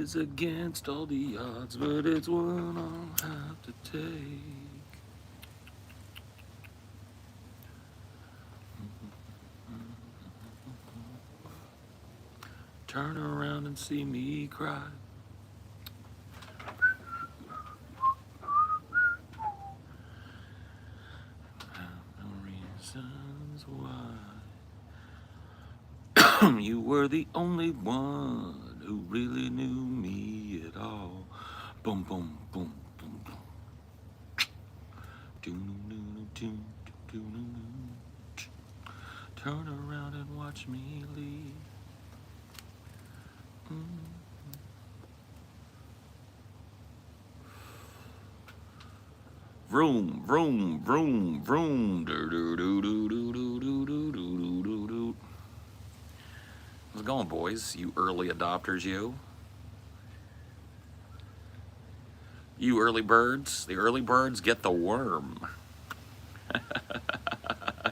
is against all the odds, but it's one I'll have to take. Turn around and see me cry. No reasons why. You were the only one who really knew me at all. Boom, boom, boom, boom, boom. Turn around and watch me leave. Vroom, vroom, vroom, vroom. How's it going, boys? You early adopters, you. You early birds. The early birds get the worm.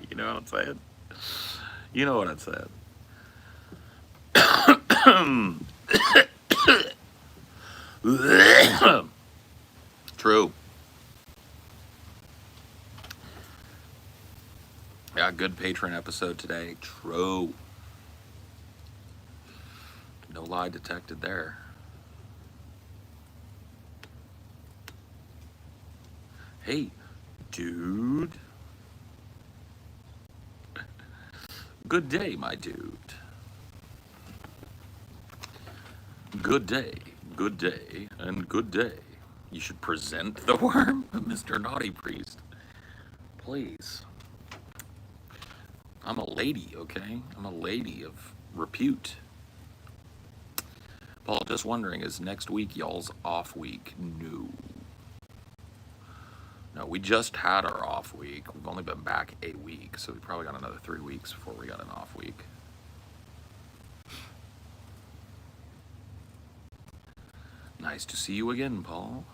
You know what I'm saying? You know what I'm saying. True. Yeah, good patron episode today. True. No lie detected there. Hey, dude. Good day, my dude. Good day, and good day. You should present the worm, Mr. Naughty Priest. Please. I'm a lady, okay? I'm a lady of repute. Paul, just wondering, is next week y'all's off week? No. No, we just had our off week. We've only been back 8 weeks, so we probably got another 3 weeks before we got an off week. Nice to see you again, Paul.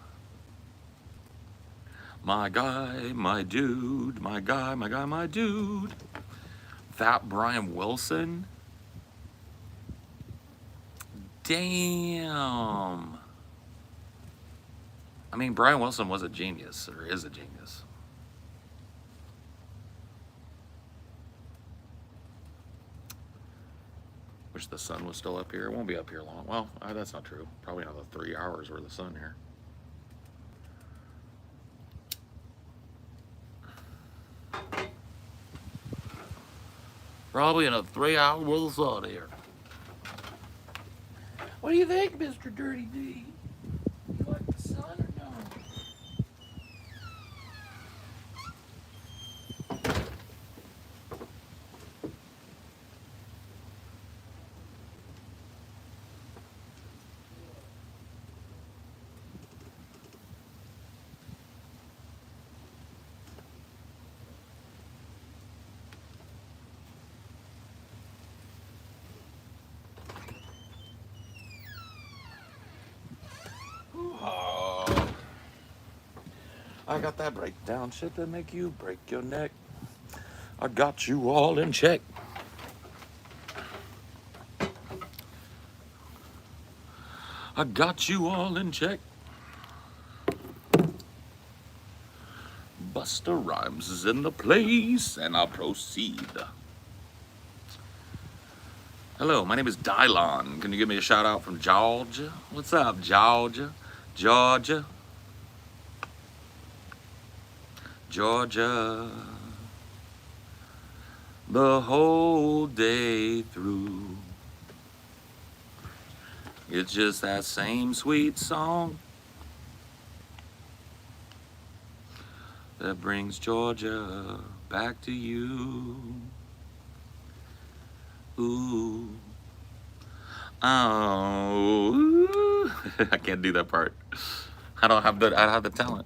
My guy, my dude, my guy, my guy, my dude. That Brian Wilson? Damn. I mean, Brian Wilson was a genius, or is a genius. Wish the sun was still up here. It won't be up here long. Well, that's not true. Probably another 3 hours worth of sun here. Probably another 3 hours worth of sun here. What do you think, Mr. Dirty D? You like the sun or no? Oh, I got that breakdown shit that make you break your neck. I got you all in check. I got you all in check. Buster Rhymes is in the place, and I'll proceed. Hello, my name is Dylon. Can you give me a shout out from Georgia? What's up, Georgia? Georgia. Georgia. The whole day through. It's just that same sweet song that brings Georgia back to you. Ooh. Oh. Ooh. I can't do that part. I don't have the talent.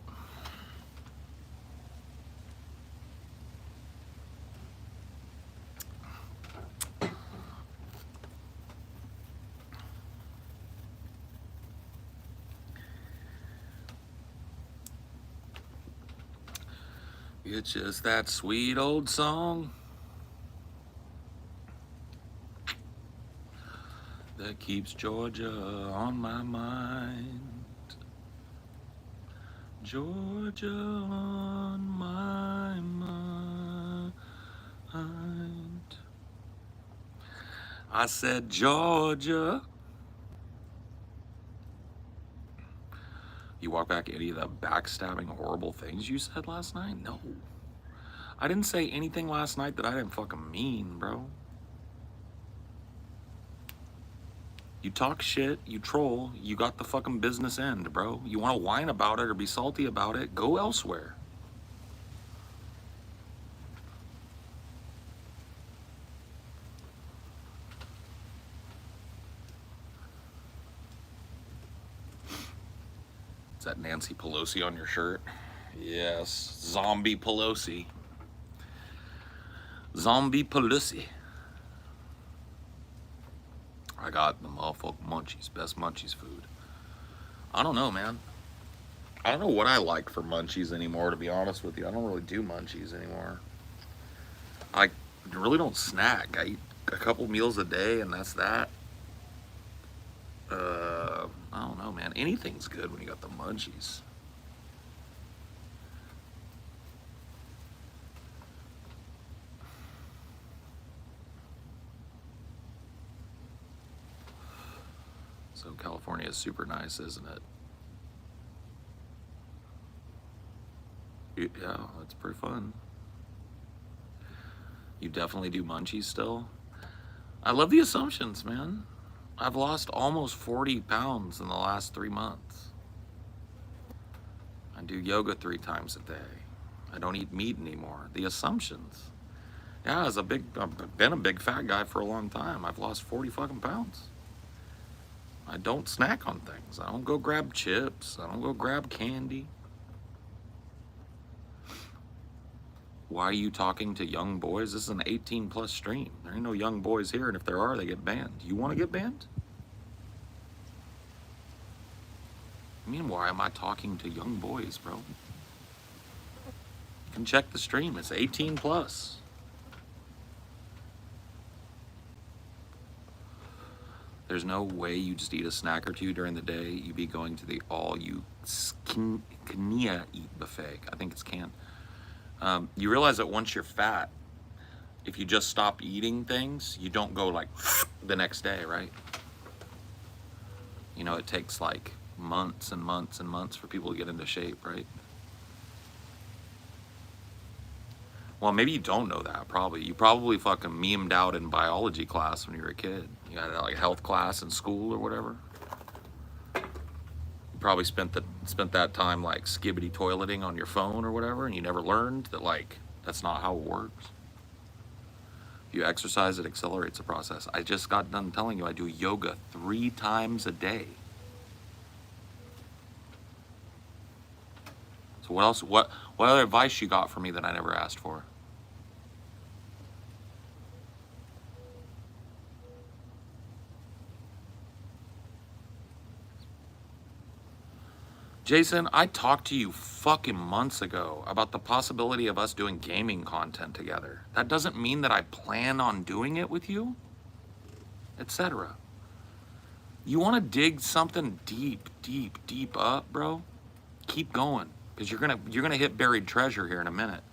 It's just that sweet old song that keeps Georgia on my mind. Georgia on my mind. I said, Georgia. You walk back any of the backstabbing, horrible things you said last night? No. I didn't say anything last night that I didn't fucking mean, bro. You talk shit, you troll, you got the fucking business end, bro. You want to whine about it or be salty about it, go elsewhere. Is that Nancy Pelosi on your shirt? Yes, Zombie Pelosi. Zombie Pelosi. I got the motherfucking munchies, best munchies food. I don't know, man. I don't know what I like for munchies anymore, to be honest with you. I don't really do munchies anymore. I really don't snack. I eat a couple meals a day, and that's that. I don't know, man. Anything's good when you got the munchies. So California is super nice, isn't it? Yeah, it's pretty fun. You definitely do munchies still? I love the assumptions, man. I've lost almost 40 pounds in the last 3 months. I do yoga 3 times a day. I don't eat meat anymore. The assumptions. Yeah, I've been a big fat guy for a long time. I've lost 40 fucking pounds. I don't snack on things. I don't go grab chips. I don't go grab candy. Why are you talking to young boys? This is an 18 plus stream. There ain't no young boys here, and if there are, they get banned. You want to get banned? I mean, why am I talking to young boys, bro? You can check the stream. It's 18 plus. There's no way you just eat a snack or two during the day. You be going to the all-you-can-eat buffet. I think it's can. You realize that once you're fat, if you just stop eating things, you don't go like the next day, right? You know, it takes like months and months and months for people to get into shape, right? Well, maybe you don't know that, probably. You probably fucking memed out in biology class when you were a kid. You had like health class in school or whatever. You probably spent that time like skibbity toileting on your phone or whatever, and you never learned that like that's not how it works. If you exercise, it accelerates the process. I just got done telling you I do yoga 3 times a day. So what else? What other advice you got for me that I never asked for? Jason, I talked to you fucking months ago about the possibility of us doing gaming content together. That doesn't mean that I plan on doing it with you, etc. You want to dig something deep, deep, deep up, bro? Keep going, because you're gonna hit buried treasure here in a minute.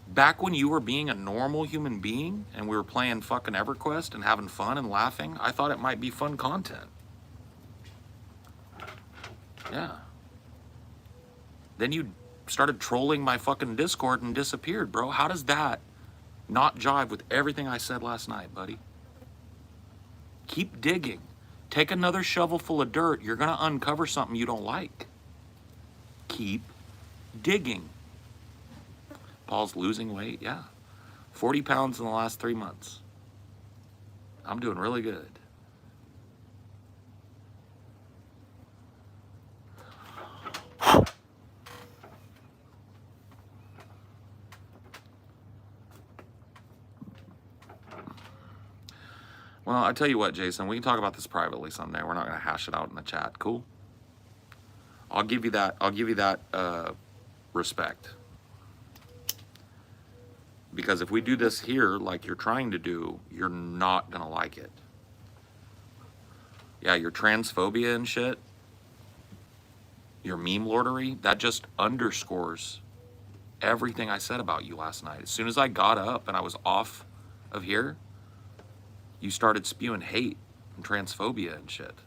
Back when you were being a normal human being and we were playing fucking EverQuest and having fun and laughing, I thought it might be fun content. Yeah. Then you started trolling my fucking Discord and disappeared, bro. How does that not jive with everything I said last night, buddy? Keep digging. Take another shovel full of dirt. You're gonna uncover something you don't like. Keep digging. Paul's losing weight, yeah. 40 pounds in the last 3 months. I'm doing really good. Well, I tell you what, Jason, we can talk about this privately someday. We're not going to hash it out in the chat. Cool? I'll give you that respect. Because if we do this here like you're trying to do, you're not gonna like it. Yeah, your transphobia and shit, your meme lordery, that just underscores everything I said about you last night. As soon as I got up and I was off of here, you started spewing hate and transphobia and shit.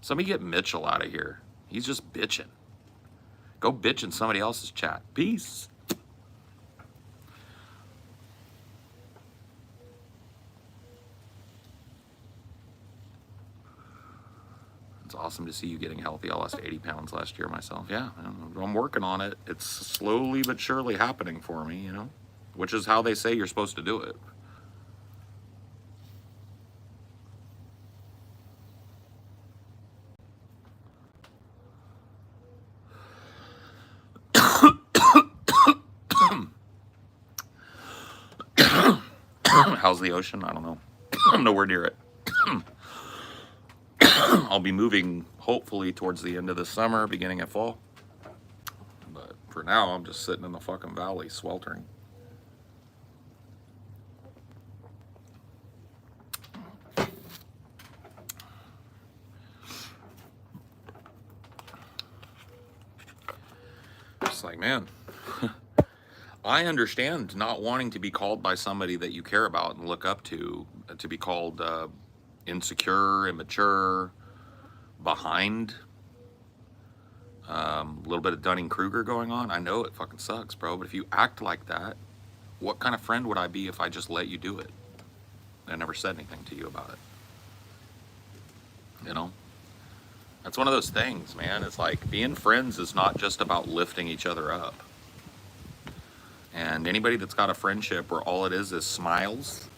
Somebody get Mitchell out of here. He's just bitching. Go bitch in somebody else's chat. Peace. It's awesome to see you getting healthy. I lost 80 pounds last year myself. Yeah, I'm working on it. It's slowly but surely happening for me, you know, which is how they say you're supposed to do it. How's the ocean? I don't know. I'm nowhere near it. I'll be moving hopefully towards the end of the summer, beginning of fall. But for now, I'm just sitting in the fucking valley sweltering. It's like, man, I understand not wanting to be called by somebody that you care about and look up to be called insecure, immature, behind. A little bit of Dunning-Kruger going on. I know it fucking sucks, bro, but if you act like that, what kind of friend would I be if I just let you do it? I never said anything to you about it. You know? That's one of those things, man. It's like being friends is not just about lifting each other up. And anybody that's got a friendship where all it is smiles,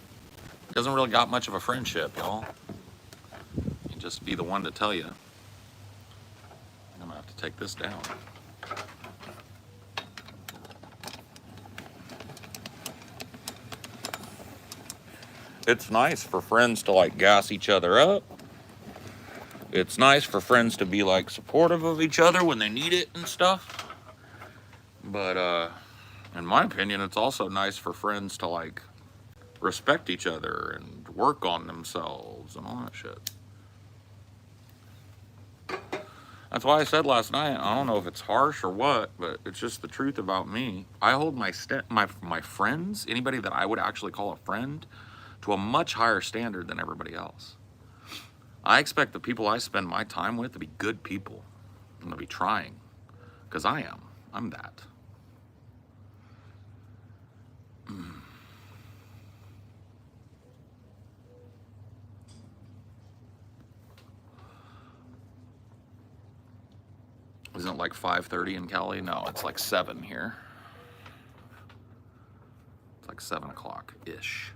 doesn't really got much of a friendship, y'all. You just be the one to tell you. I'm gonna have to take this down. It's nice for friends to like gas each other up. It's nice for friends to be like supportive of each other when they need it and stuff. But in my opinion, it's also nice for friends to like respect each other and work on themselves and all that shit. That's why I said last night, I don't know if it's harsh or what, but it's just the truth about me. I hold my friends, anybody that I would actually call a friend, to a much higher standard than everybody else. I expect the people I spend my time with to be good people and to be trying, because I am. I'm that. Isn't it like 5:30 in Cali? No, it's like 7 here. It's like 7 o'clock-ish.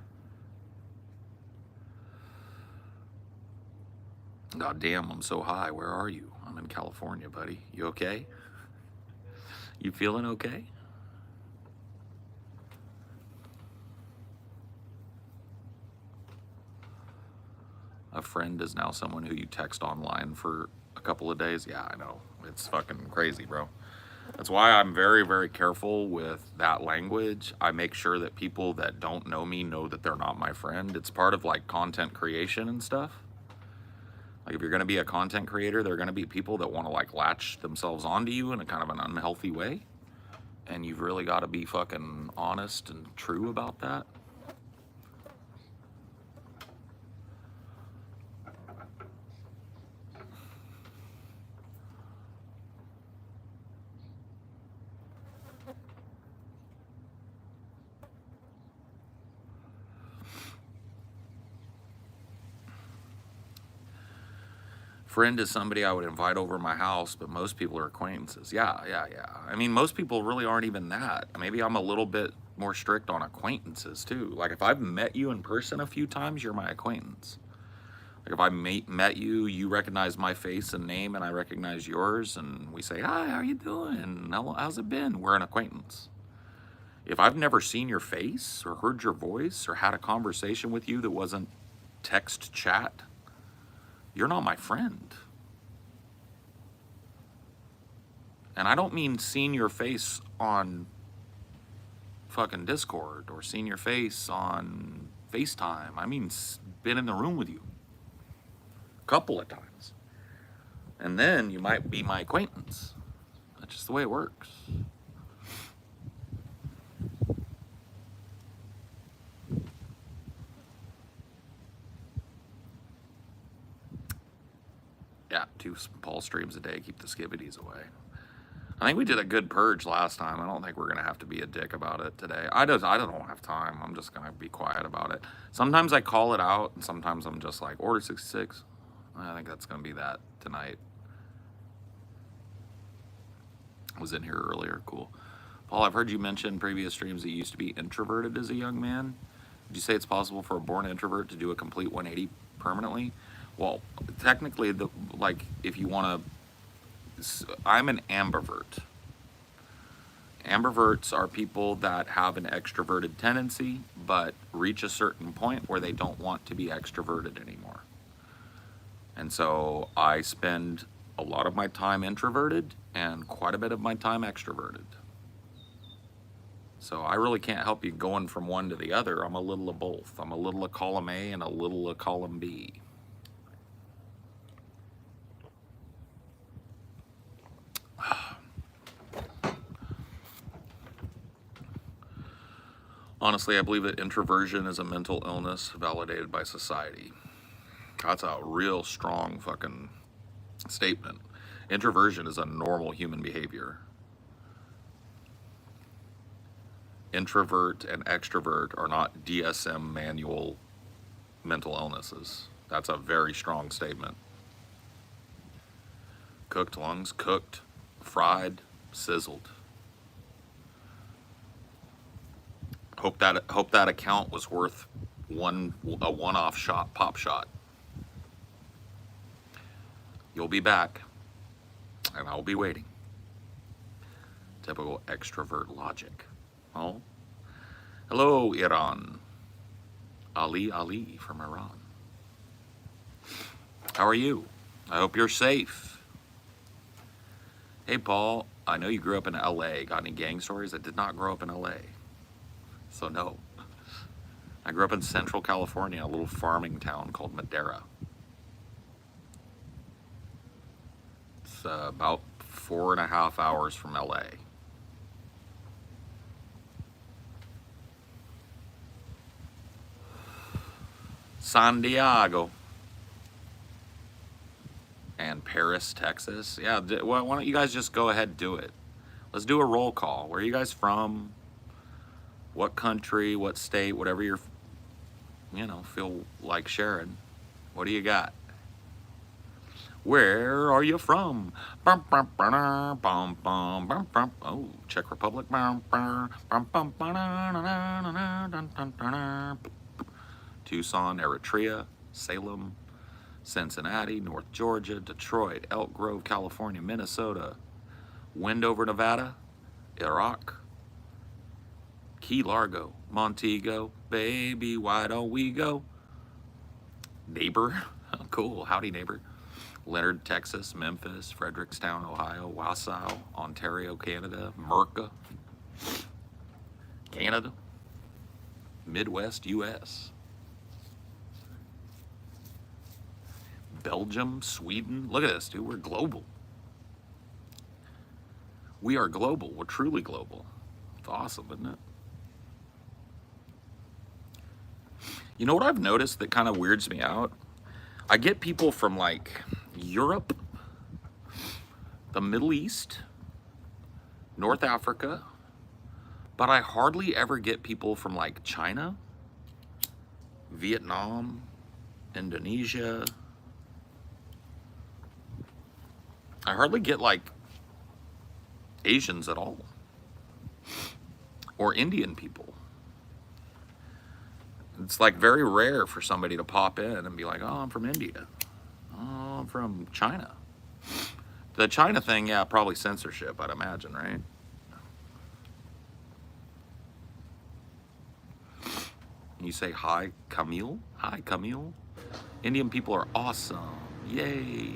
God damn, I'm so high. Where are you? I'm in California, buddy. You okay? You feeling okay? A friend is now someone who you text online for a couple of days. Yeah, I know. It's fucking crazy, bro. That's why I'm very, very careful with that language. I make sure that people that don't know me know that they're not my friend. It's part of like content creation and stuff. Like if you're going to be a content creator, there are going to be people that want to like latch themselves onto you in a kind of an unhealthy way. And you've really got to be fucking honest and true about that. Friend is somebody I would invite over my house, but most people are acquaintances. Yeah. I mean, most people really aren't even that. Maybe I'm a little bit more strict on acquaintances too. Like if I've met you in person a few times, you're my acquaintance. Like if I met you, you recognize my face and name and I recognize yours and we say, hi, how you doing? How's it been? We're an acquaintance. If I've never seen your face or heard your voice or had a conversation with you that wasn't text chat, you're not my friend. And I don't mean seeing your face on fucking Discord or seen your face on FaceTime. I mean, been in the room with you a couple of times. And then you might be my acquaintance. That's just the way it works. Yeah, 2 Paul streams a day, keep the skibbities away. I think we did a good purge last time. I don't think we're gonna have to be a dick about it today. I don't have time. I'm just gonna be quiet about it. Sometimes I call it out, and sometimes I'm just like, order 66. I think that's gonna be that tonight. I was in here earlier, cool. Paul, I've heard you mention in previous streams that you used to be introverted as a young man. Did you say it's possible for a born introvert to do a complete 180 permanently? Well, technically, if you want to, I'm an ambivert. Ambiverts are people that have an extroverted tendency, but reach a certain point where they don't want to be extroverted anymore. And so I spend a lot of my time introverted and quite a bit of my time extroverted. So I really can't help you going from one to the other. I'm a little of both. I'm a little of column A and a little of column B. Honestly, I believe that introversion is a mental illness validated by society. That's a real strong fucking statement. Introversion is a normal human behavior. Introvert and extrovert are not DSM manual mental illnesses. That's a very strong statement. Cooked lungs, cooked, fried, sizzled. Hope that account was worth a one-off shot, pop shot. You'll be back, and I'll be waiting. Typical extrovert logic. Oh, hello, Iran. Ali from Iran. How are you? I hope you're safe. Hey, Paul, I know you grew up in LA. Got any gang stories? I did not grow up in LA. So no. I grew up in Central California, a little farming town called Madera. It's about 4.5 hours from LA. San Diego. And Paris, Texas. Yeah, well, why don't you guys just go ahead and do it? Let's do a roll call. Where are you guys from? What country, what state, whatever you're, feel like sharing. What do you got? Where are you from? Oh, Czech Republic. Tucson, Eritrea, Salem, Cincinnati, North Georgia, Detroit, Elk Grove, California, Minnesota, Wendover, Nevada, Iraq, Key Largo, Montego, baby, why don't we go? Neighbor, cool, howdy neighbor. Leonard, Texas, Memphis, Frederickstown, Ohio, Wausau, Ontario, Canada, Merca, Canada, Midwest, US, Belgium, Sweden. Look at this, dude, we're global. We are global, we're truly global. It's awesome, isn't it? You know what I've noticed that kind of weirds me out? I get people from like Europe, the Middle East, North Africa, but I hardly ever get people from like China, Vietnam, Indonesia. I hardly get like Asians at all, or Indian people. It's like very rare for somebody to pop in and be like, oh, I'm from India. Oh, I'm from China. The China thing, yeah, probably censorship, I'd imagine, right? You say, hi, Camille? Hi, Camille. Indian people are awesome. Yay.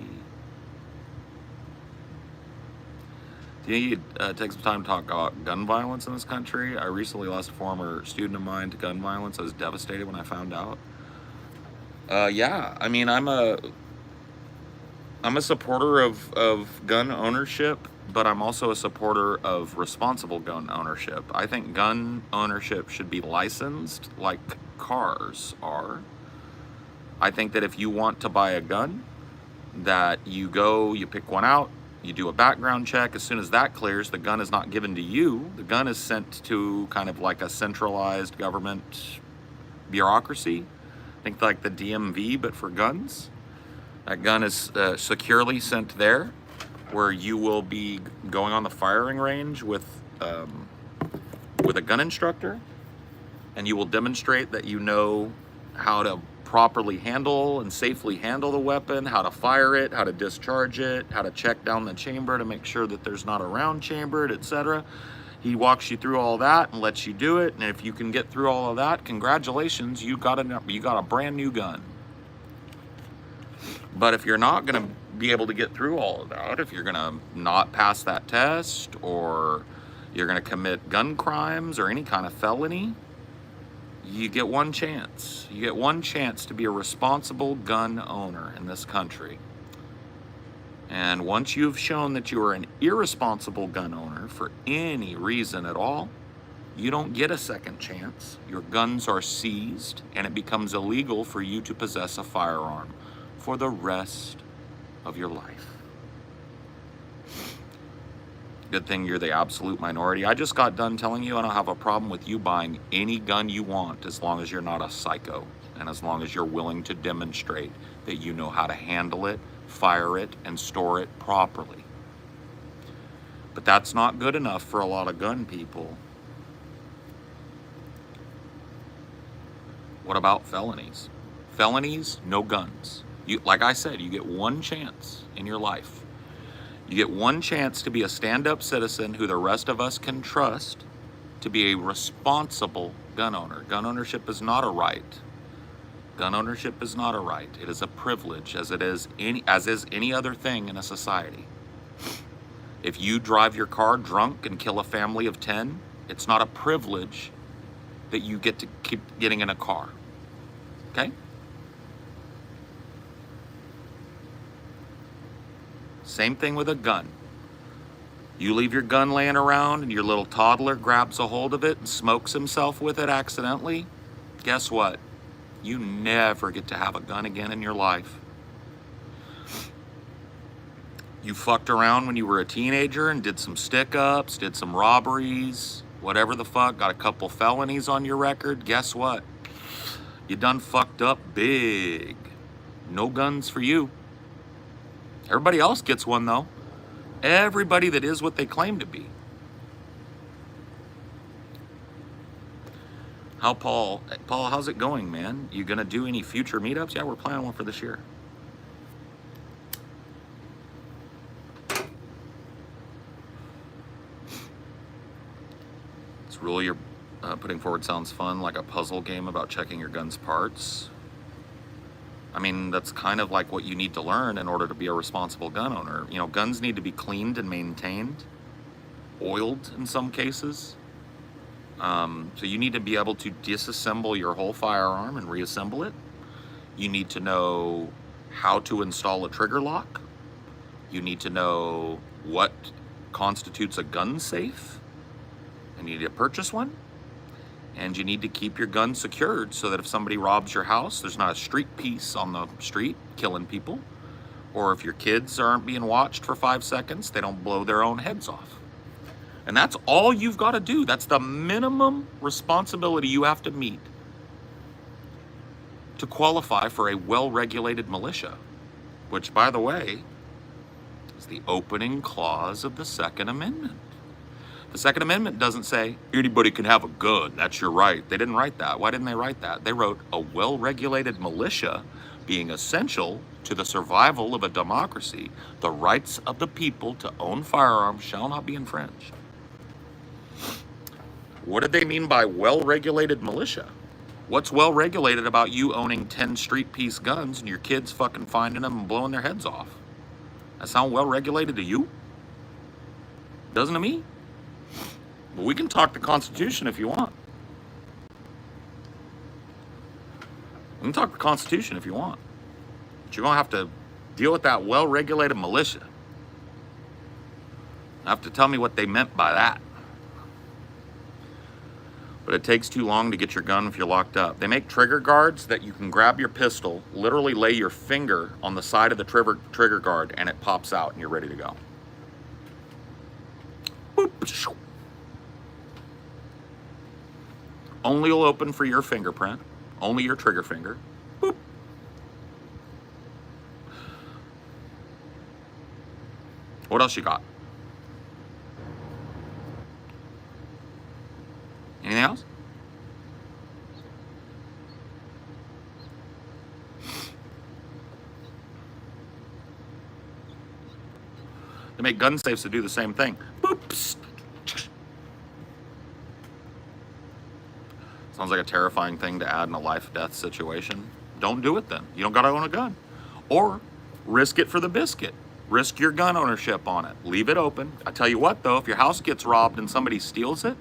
Do you need take some time to talk about gun violence in this country? I recently lost a former student of mine to gun violence. I was devastated when I found out. Yeah, I mean, I'm a supporter of gun ownership, but I'm also a supporter of responsible gun ownership. I think gun ownership should be licensed like cars are. I think that if you want to buy a gun, that you go, you pick one out, you do a background check. As soon as that clears, the gun is not given to you. The gun is sent to kind of like a centralized government bureaucracy. Think like the DMV, but for guns. That gun is securely sent there, where you will be going on the firing range with a gun instructor, and you will demonstrate that you know how to properly handle and safely handle the weapon, how to fire it, how to discharge it, how to check down the chamber to make sure that there's not a round chambered, etc. He walks you through all that and lets you do it, and if you can get through all of that, congratulations, you got a brand new gun. But if you're not going to be able to get through all of that, if you're going to not pass that test, or you're going to commit gun crimes or any kind of felony, you get one chance. You get one chance to be a responsible gun owner in this country. And once you've shown that you are an irresponsible gun owner for any reason at all, you don't get a second chance. Your guns are seized, and it becomes illegal for you to possess a firearm for the rest of your life. Good thing you're the absolute minority. I just got done telling you I don't have a problem with you buying any gun you want, as long as you're not a psycho, and as long as you're willing to demonstrate that you know how to handle it, fire it, and store it properly. But that's not good enough for a lot of gun people. What about felonies? Felonies, no guns. Like I said, you get one chance in your life. You get one chance to be a stand-up citizen who the rest of us can trust, to be a responsible gun owner. Gun ownership is not a right. Gun ownership is not a right. It is a privilege, as is any other thing in a society. If you drive your car drunk and kill a family of 10, it's not a privilege that you get to keep getting in a car. Okay? Same thing with a gun. You leave your gun laying around and your little toddler grabs a hold of it and smokes himself with it accidentally. Guess what? You never get to have a gun again in your life. You fucked around when you were a teenager and did some stick-ups, did some robberies, whatever the fuck, got a couple felonies on your record. Guess what? You done fucked up big. No guns for you. Everybody else gets one, though. Everybody that is what they claim to be. Paul, how's it going, man? You gonna do any future meetups? Yeah, we're planning one for this year. This rule you're putting forward sounds fun, like a puzzle game about checking your gun's parts. I mean, that's kind of like what you need to learn in order to be a responsible gun owner. You know, guns need to be cleaned and maintained, oiled in some cases. So you need to be able to disassemble your whole firearm and reassemble it. You need to know how to install a trigger lock. You need to know what constitutes a gun safe, and you need to purchase one. And you need to keep your gun secured so that if somebody robs your house, there's not a street piece on the street killing people. Or if your kids aren't being watched for 5 seconds, they don't blow their own heads off. And that's all you've got to do. That's the minimum responsibility you have to meet to qualify for a well-regulated militia, which, by the way, is the opening clause of the Second Amendment. The Second Amendment doesn't say anybody can have a gun. That's your right. They didn't write that. Why didn't they write that? They wrote a well-regulated militia being essential to the survival of a democracy. The rights of the people to own firearms shall not be infringed. What did they mean by well-regulated militia? What's well-regulated about you owning 10 street-piece guns and your kids fucking finding them and blowing their heads off? That sound well-regulated to you? Doesn't to me. But we can talk the Constitution if you want. We can talk the Constitution if you want. But you're going to have to deal with that well-regulated militia. You have to tell me what they meant by that. But it takes too long to get your gun if you're locked up. They make trigger guards that you can grab your pistol, literally lay your finger on the side of the trigger guard, and it pops out and you're ready to go. Boop. Only will open for your fingerprint, only your trigger finger. Boop. What else you got? Anything else? They make gun safes to do the same thing. Boop. Sounds like a terrifying thing to add in a life-death situation. Don't do it then. You don't gotta own a gun. Or risk it for the biscuit. Risk your gun ownership on it. Leave it open. I tell you what though, if your house gets robbed and somebody steals it,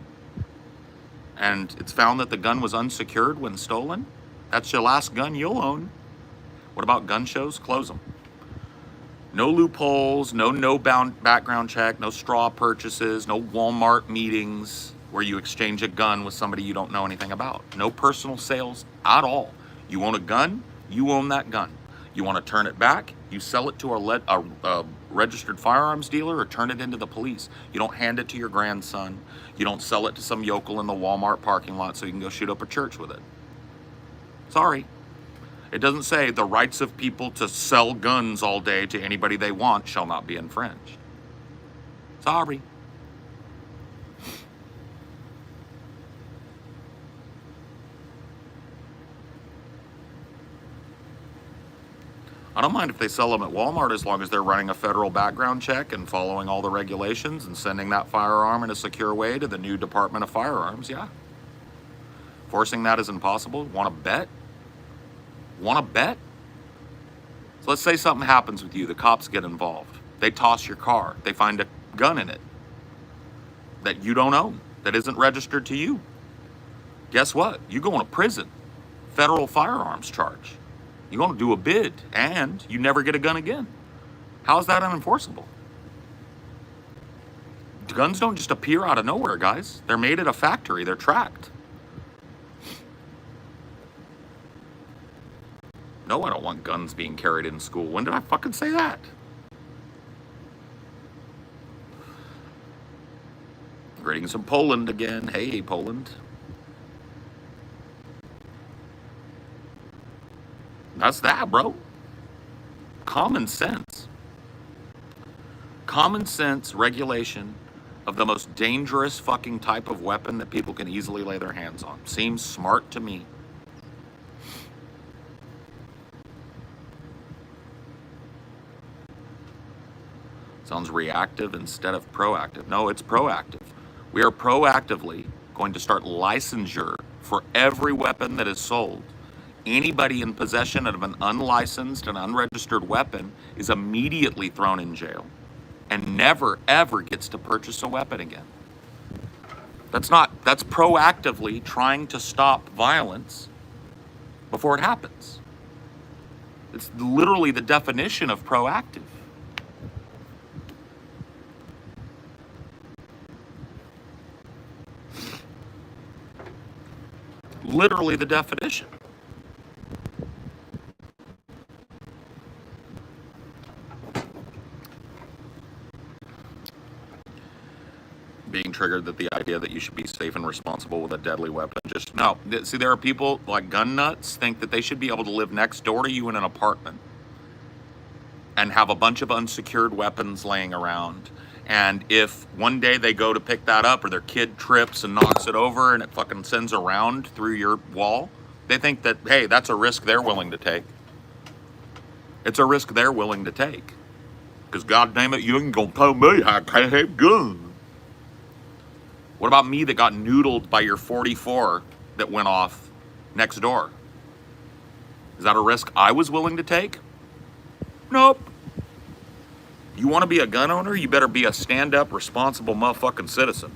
and it's found that the gun was unsecured when stolen, that's your last gun you'll own. What about gun shows? Close them. No loopholes, no background check, no straw purchases, no Walmart meetings where you exchange a gun with somebody you don't know anything about. No personal sales at all. You own a gun, you own that gun. You want to turn it back, you sell it to a registered firearms dealer or turn it into the police. You don't hand it to your grandson. You don't sell it to some yokel in the Walmart parking lot so you can go shoot up a church with it. Sorry. It doesn't say the rights of people to sell guns all day to anybody they want shall not be infringed. Sorry. I don't mind if they sell them at Walmart as long as they're running a federal background check and following all the regulations and sending that firearm in a secure way to the new Department of Firearms, yeah. Forcing that is impossible. Want to bet? Want to bet? So let's say something happens with you. The cops get involved. They toss your car. They find a gun in it that you don't own, that isn't registered to you. Guess what? You go to prison. Federal firearms charge. You're going to do a bid, and you never get a gun again. How is that unenforceable? Guns don't just appear out of nowhere, guys. They're made at a factory. They're tracked. No, I don't want guns being carried in school. When did I fucking say that? Greetings from Poland again. Hey, Poland. That's that, bro. Common sense. Common sense regulation of the most dangerous fucking type of weapon that people can easily lay their hands on. Seems smart to me. Sounds reactive instead of proactive. No, it's proactive. We are proactively going to start licensure for every weapon that is sold. Anybody in possession of an unlicensed and unregistered weapon is immediately thrown in jail and never, ever gets to purchase a weapon again. That's proactively trying to stop violence before it happens. It's literally the definition of proactive. Literally the definition. Being triggered that the idea that you should be safe and responsible with a deadly weapon. Just no. See, there are people like gun nuts think that they should be able to live next door to you in an apartment and have a bunch of unsecured weapons laying around. And if one day they go to pick that up or their kid trips and knocks it over and it fucking sends a round through your wall, they think that, hey, that's a risk they're willing to take. It's a risk they're willing to take. Because God damn it, you ain't gonna tell me I can't have guns. What about me that got noodled by your 44 that went off next door? Is that a risk I was willing to take? Nope. You want to be a gun owner? You better be a stand-up, responsible motherfucking citizen.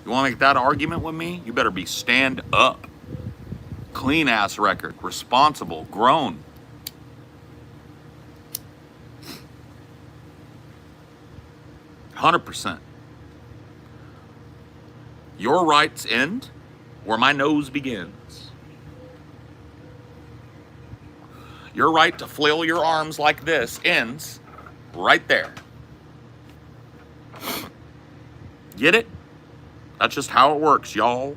You want to make that argument with me? You better be stand up. Clean ass record, responsible, grown. %100%. Your rights end where my nose begins. Your right to flail your arms like this ends right there. Get it? That's just how it works, y'all.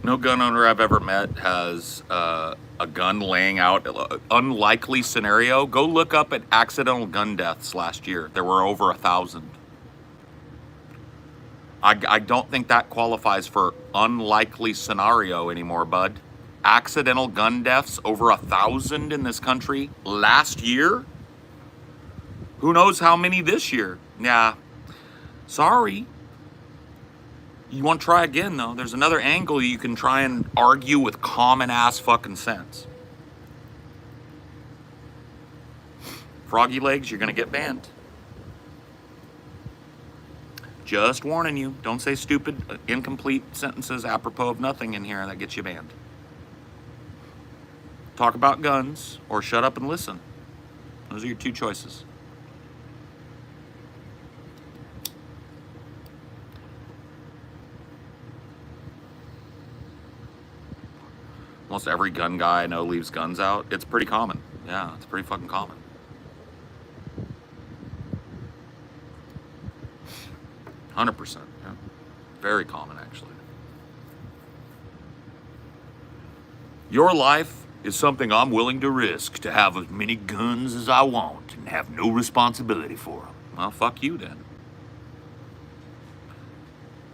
No gun owner I've ever met has a gun laying out. Unlikely scenario. Go look up at accidental gun deaths last year. There were over 1,000. I don't think that qualifies for unlikely scenario anymore, bud. Accidental gun deaths over 1,000 in this country last year. Who knows how many this year? Yeah. Sorry. You want to try again, though. There's another angle you can try and argue with common ass fucking sense. Froggy legs, you're going to get banned. Just warning you. Don't say stupid, incomplete sentences apropos of nothing in here. That gets you banned. Talk about guns or shut up and listen. Those are your two choices. Almost every gun guy I know leaves guns out. It's pretty common. Yeah, it's pretty fucking common. 100%. Yeah. Very common, actually. Your life is something I'm willing to risk to have as many guns as I want and have no responsibility for them. Well, fuck you then.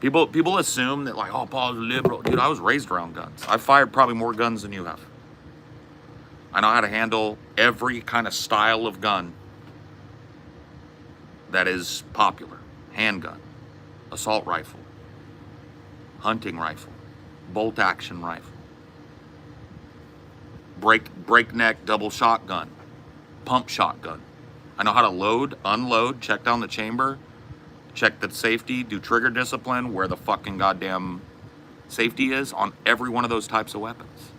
People assume that, like, oh, Paul's a liberal. Dude, I was raised around guns. I've fired probably more guns than you have. I know how to handle every kind of style of gun that is popular. Handgun, assault rifle, hunting rifle, bolt action rifle, breakneck double shotgun, pump shotgun. I know how to load, unload, check down the chamber, check the safety, do trigger discipline, where the fucking goddamn safety is on every one of those types of weapons.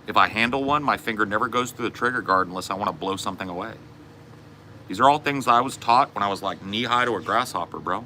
If I handle one, my finger never goes through the trigger guard unless I want to blow something away. These are all things I was taught when I was like knee-high to a grasshopper, bro.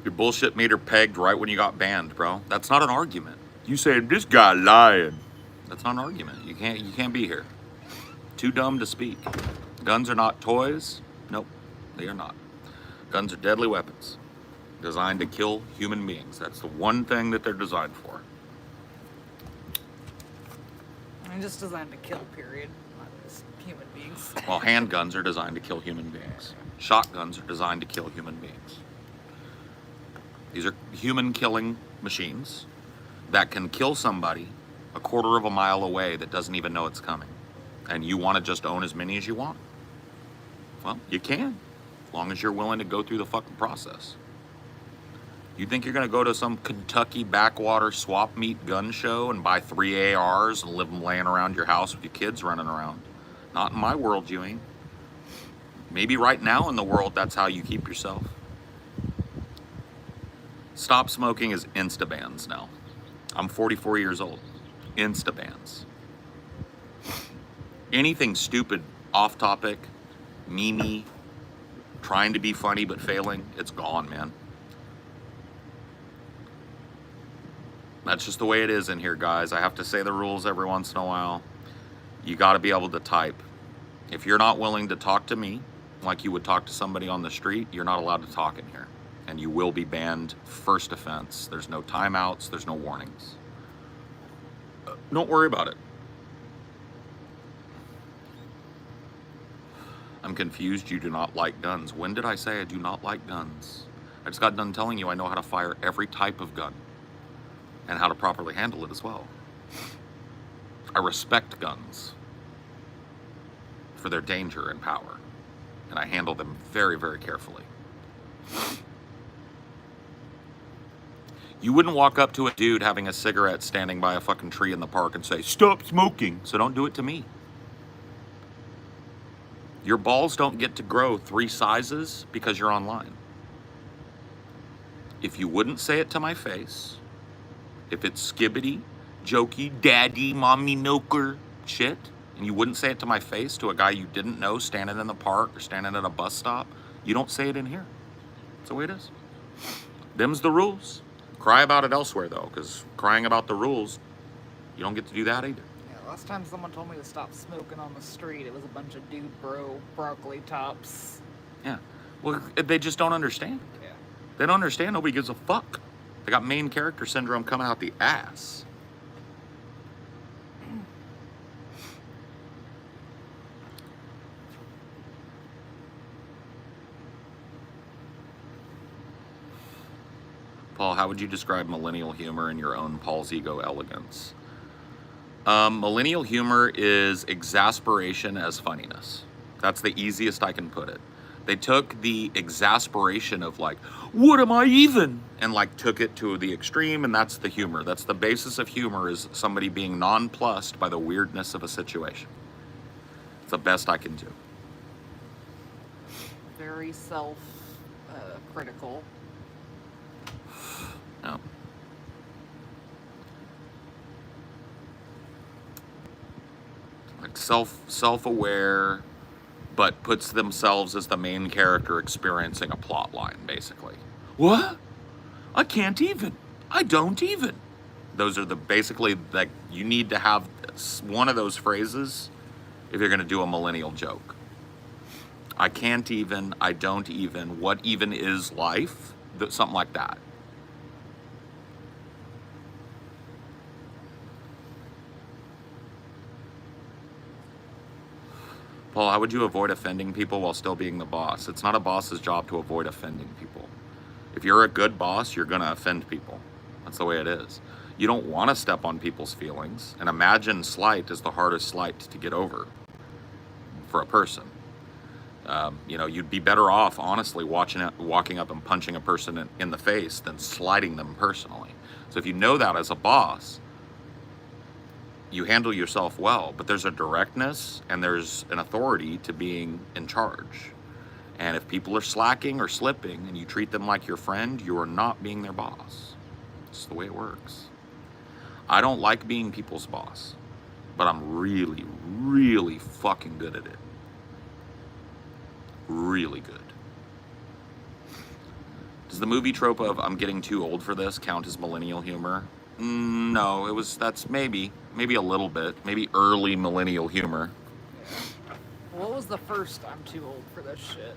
Your bullshit meter pegged right when you got banned, bro. That's not an argument. You said this guy lying. That's not an argument. You can't be here. Too dumb to speak. Guns are not toys. Nope, they are not. Guns are deadly weapons designed to kill human beings. That's the one thing that they're designed for. I'm just designed to kill, period. Not just human beings. Well, handguns are designed to kill human beings. Shotguns are designed to kill human beings. These are human-killing machines that can kill somebody a quarter of a mile away that doesn't even know it's coming. And you want to just own as many as you want? Well, you can, as long as you're willing to go through the fucking process. You think you're going to go to some Kentucky backwater swap meet gun show and buy 3 ARs and leave them laying around your house with your kids running around? Not in my world, you ain't. Maybe right now in the world, that's how you keep yourself. Stop smoking is insta-bans now. I'm 44 years old. Insta-bans. Anything stupid, off-topic, meme, trying to be funny but failing, it's gone, man. That's just the way it is in here, guys. I have to say the rules every once in a while. You got to be able to type. If you're not willing to talk to me like you would talk to somebody on the street, you're not allowed to talk in here. And you will be banned first offense. There's no timeouts, there's no warnings. Don't worry about it. I'm confused you do not like guns. When did I say I do not like guns? I just got done telling you I know how to fire every type of gun and how to properly handle it as well. I respect guns for their danger and power, and I handle them very, very carefully. You wouldn't walk up to a dude having a cigarette standing by a fucking tree in the park and say, "Stop smoking." So don't do it to me. Your balls don't get to grow 3 sizes because you're online. If you wouldn't say it to my face, if it's skibbity, jokey, daddy, mommy, noker shit, and you wouldn't say it to my face to a guy you didn't know standing in the park or standing at a bus stop, you don't say it in here. That's the way it is. Them's the rules. Cry about it elsewhere, though, because crying about the rules, you don't get to do that either. Yeah, last time someone told me to stop smoking on the street, it was a bunch of dude bro broccoli tops. Yeah. Well, they just don't understand. Yeah. They don't understand. Nobody gives a fuck. They got main character syndrome coming out the ass. Paul, how would you describe millennial humor in your own Paul's ego elegance? Millennial humor is exasperation as funniness. That's the easiest I can put it. They took the exasperation of like, what am I even? And like took it to the extreme, and that's the humor. That's the basis of humor, is somebody being nonplussed by the weirdness of a situation. It's the best I can do. Very self-critical. No. Like self-aware, but puts themselves as the main character experiencing a plot line, basically. What? I can't even. I don't even. Those are basically, like, you need to have one of those phrases if you're going to do a millennial joke. I can't even, I don't even, what even is life? Something like that. Paul, how would you avoid offending people while still being the boss? It's not a boss's job to avoid offending people. If you're a good boss, you're going to offend people. That's the way it is. You don't want to step on people's feelings. And imagined slight is the hardest slight to get over for a person. You'd be better off, honestly, walking up and punching a person in the face than slighting them personally. So if you know that as a boss, you handle yourself well, but there's a directness and there's an authority to being in charge. And if people are slacking or slipping and you treat them like your friend, you are not being their boss. It's the way it works. I don't like being people's boss, but I'm really, really fucking good at it. Really good. Does the movie trope of "I'm getting too old for this" count as millennial humor? No, that's maybe a little bit, maybe early millennial humor. Yeah. What was the first "I'm too old for this shit"?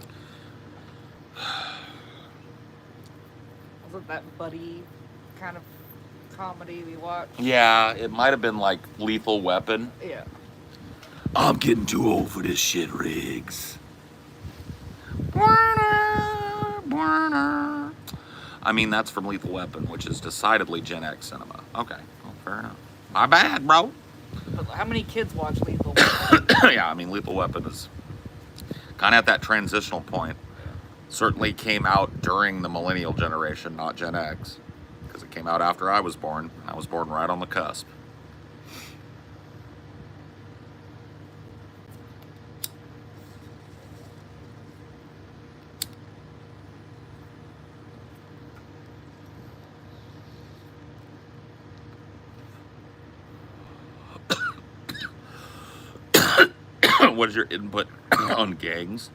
Was it that buddy kind of comedy we watched? Yeah, it might have been like Lethal Weapon. Yeah. I'm getting too old for this shit, Riggs. I mean, that's from Lethal Weapon, which is decidedly Gen X cinema. Okay, well, fair enough. My bad, bro. But how many kids watch Lethal Weapon? Yeah, I mean, Lethal Weapon is kind of at that transitional point. Certainly came out during the millennial generation, not Gen X, because it came out after I was born, and I was born right on the cusp. What is your input on gangs?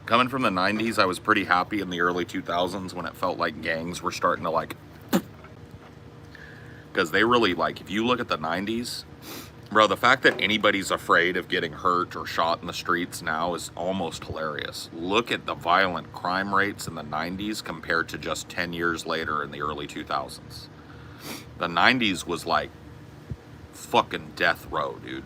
Coming from the 90s, I was pretty happy in the early 2000s when it felt like gangs were starting to because they really, if you look at the 90s, bro, the fact that anybody's afraid of getting hurt or shot in the streets now is almost hilarious. Look at the violent crime rates in the 90s compared to just 10 years later in the early 2000s. The 90s was like fucking death row, dude.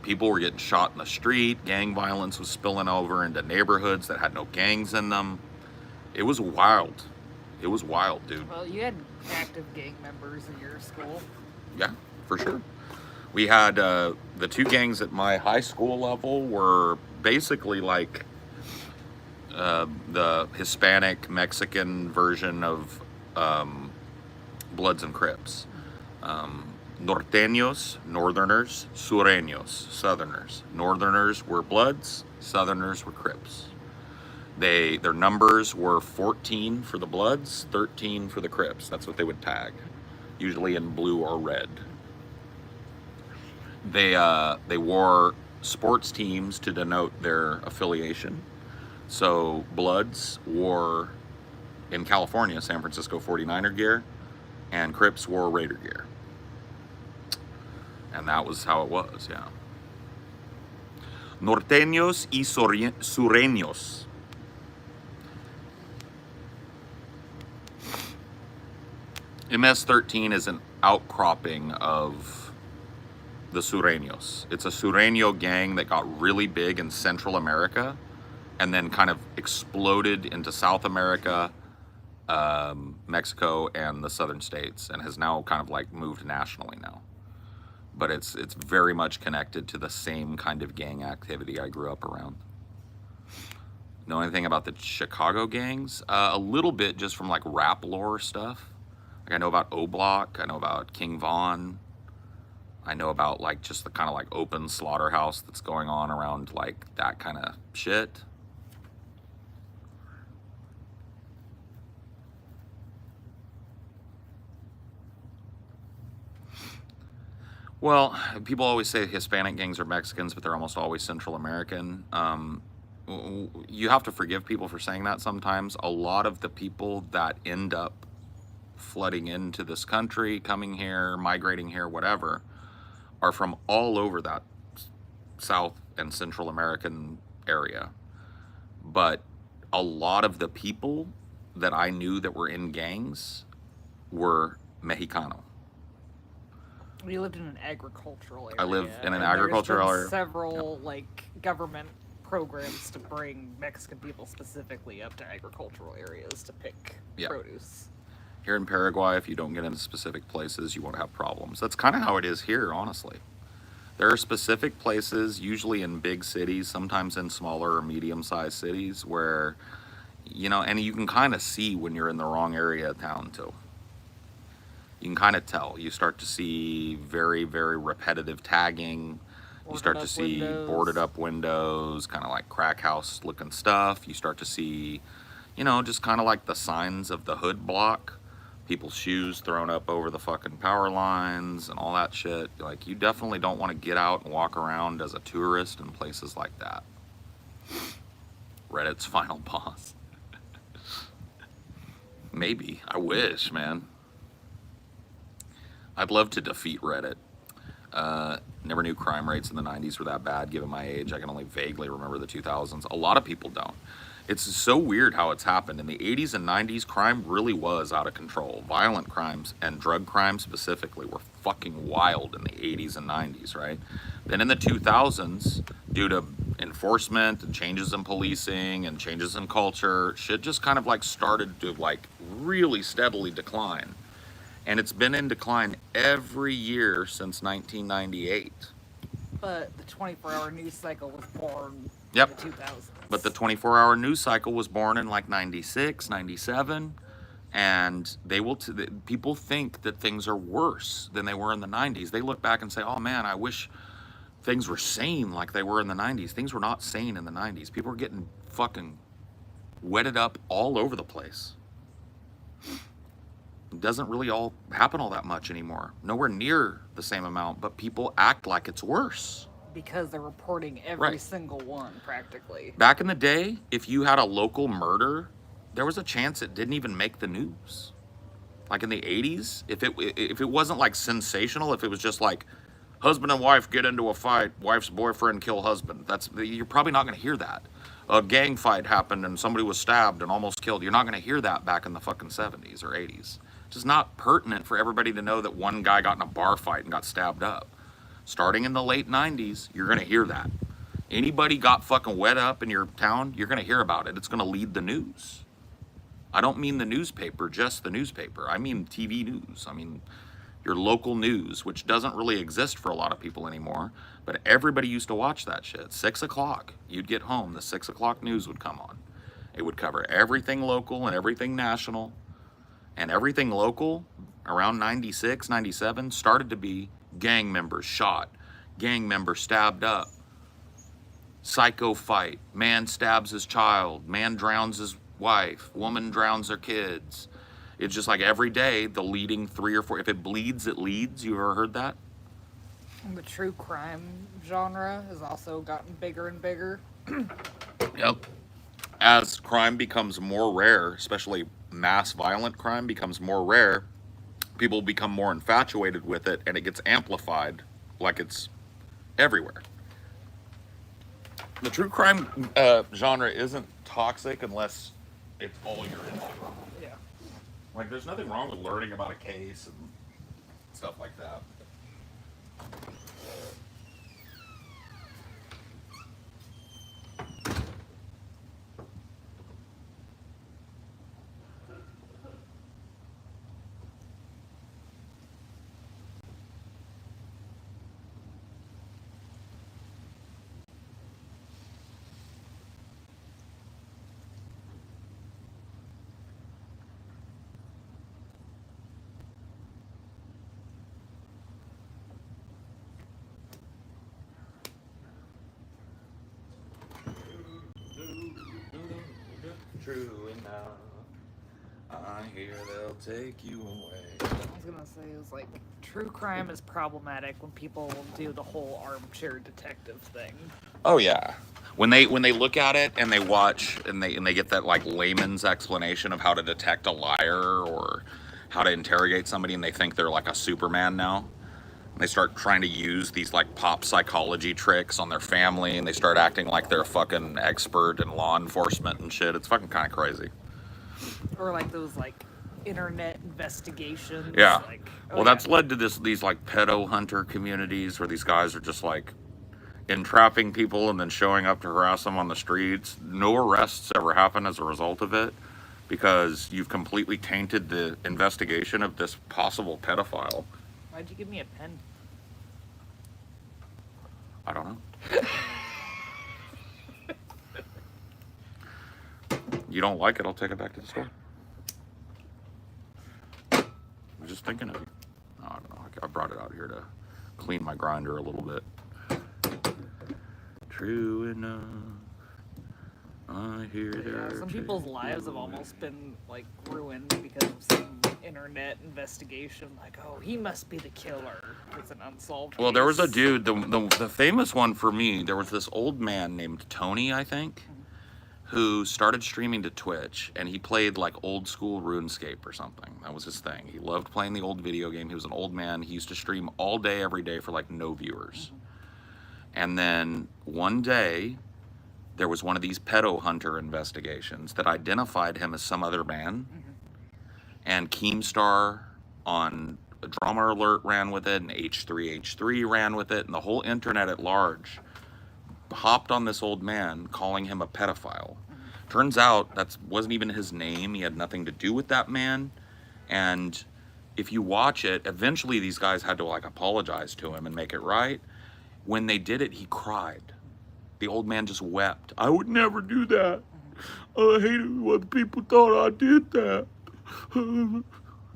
People were getting shot in the street. Gang violence was spilling over into neighborhoods that had no gangs in them. It was wild. It was wild, dude. Well, you had active gang members in your school. Yeah, for sure. We had the two gangs at my high school level were basically like the Hispanic Mexican version of Bloods and Crips. Norteños, Northerners, Sureños, Southerners. Northerners were Bloods, Southerners were Crips. Their numbers were 14 for the Bloods, 13 for the Crips. That's what they would tag, usually in blue or red. They wore sports teams to denote their affiliation. So Bloods wore, in California, San Francisco 49er gear, and Crips wore Raider gear. And that was how it was, yeah. Norteños y Sureños. MS-13 is an outcropping of the Sureños. It's a Sureño gang that got really big in Central America and then kind of exploded into South America, Mexico, and the southern states, and has now kind of like moved nationally now. But it's very much connected to the same kind of gang activity I grew up around. Know anything about the Chicago gangs? A little bit, just from like rap lore stuff. Like I know about O-Block, I know about King Von. I know about like just the kind of like open slaughterhouse that's going on around like that kind of shit. Well, people always say Hispanic gangs are Mexicans, but they're almost always Central American. You have to forgive people for saying that sometimes. A lot of the people that end up flooding into this country, coming here, migrating here, whatever, are from all over that South and Central American area. But a lot of the people that I knew that were in gangs were Mexicano. We lived in an agricultural area. I live in an and agricultural there's been area. Several like government programs to bring Mexican people specifically up to agricultural areas to pick produce. Here in Paraguay, if you don't get into specific places, you won't have problems. That's kind of how it is here, honestly. There are specific places, usually in big cities, sometimes in smaller or medium-sized cities, where, you know, and you can kind of see when you're in the wrong area of town, too. You can kind of tell. You start to see very, very repetitive tagging. You start to see boarded up windows, kind of like crack house looking stuff. You start to see, you know, just kind of like the signs of the hood block. People's shoes thrown up over the fucking power lines and all that shit. Like, you definitely don't want to get out and walk around as a tourist in places like that. Reddit's final boss. Maybe. I wish, man. I'd love to defeat Reddit. Never knew crime rates in the 90s were that bad, given my age. I can only vaguely remember the 2000s. A lot of people don't. It's so weird how it's happened. In the 80s and 90s, crime really was out of control. Violent crimes and drug crimes specifically were fucking wild in the 80s and 90s, right? Then in the 2000s, due to enforcement and changes in policing and changes in culture, shit just kind of like started to like really steadily decline. And it's been in decline every year since 1998. But the 24-hour news cycle was born in Yep. the 2000s. But the 24-hour news cycle was born in like 96, 97, and people think that things are worse than they were in the 90s. They look back and say, oh man, I wish things were sane like they were in the 90s. Things were not sane in the 90s. People were getting fucking wetted up all over the place. It doesn't really all happen all that much anymore. Nowhere near the same amount, but people act like it's worse. Because they're reporting every single one, practically. Back in the day, if you had a local murder, there was a chance it didn't even make the news. Like in the 80s, if it wasn't like sensational, if it was just like husband and wife get into a fight, wife's boyfriend kill husband, you're probably not going to hear that. A gang fight happened and somebody was stabbed and almost killed. You're not going to hear that back in the fucking 70s or 80s. It's just not pertinent for everybody to know that one guy got in a bar fight and got stabbed up. starting in the late 90s, you're going to hear that. Anybody got fucking wet up in your town, you're going to hear about it. It's going to lead the news. I don't mean the newspaper, just the newspaper. I mean TV news. I mean your local news, which doesn't really exist for a lot of people anymore. But everybody used to watch that shit. 6 o'clock, you'd get home, the 6 o'clock news would come on. It would cover everything local and everything national. And everything local around 96, 97 started to be gang members shot, gang member stabbed up, psycho fight, man stabs his child, man drowns his wife, woman drowns their kids. It's just like every day, the leading 3 or 4, if it bleeds, it leads. You ever heard that? The true crime genre has also gotten bigger and bigger. Yep. As crime becomes more rare, especially mass violent crime becomes more rare, people become more infatuated with it, and it gets amplified like it's everywhere. The true crime genre isn't toxic unless it's all you're into. Yeah. Like, there's nothing wrong with learning about a case and stuff like that. True enough, I hear they'll take you away. I was gonna say, it was like, true crime is problematic when people do the whole armchair detective thing. Oh yeah, when they look at it and they watch and they get that like layman's explanation of how to detect a liar or how to interrogate somebody, and they think they're like a Superman now. They start trying to use these like pop psychology tricks on their family, and they start acting like they're a fucking expert in law enforcement and shit. It's fucking kind of crazy. Or like those like internet investigations. Yeah. Like, Well, that's led to these like pedo hunter communities where these guys are just like entrapping people and then showing up to harass them on the streets. No arrests ever happen as a result of it because you've completely tainted the investigation of this possible pedophile. Why'd you give me a pen? I don't know. You don't like it, I'll take it back to the store. I was just thinking of you. I don't know. I brought it out here to clean my grinder a little bit. True enough, I hear there. Some people's lives have almost been like ruined because of some internet investigation. Like, oh, he must be the killer. It's an unsolved Well, there was a case. dude, the famous one for me, there was this old man named Tony, I think, who started streaming to Twitch, and he played like old school RuneScape or something. That was his thing. He loved playing the old video game. He was an old man. He used to stream all day, every day for like no viewers. And then one day, there was one of these pedo hunter investigations that identified him as some other man. And Keemstar on Drama Alert ran with it, and H3H3 ran with it, and the whole internet at large hopped on this old man, calling him a pedophile. Turns out that wasn't even his name. He had nothing to do with that man. And if you watch it, eventually these guys had to like apologize to him and make it right. When they did it, he cried. The old man just wept. I would never do that. I hated when people thought I did that.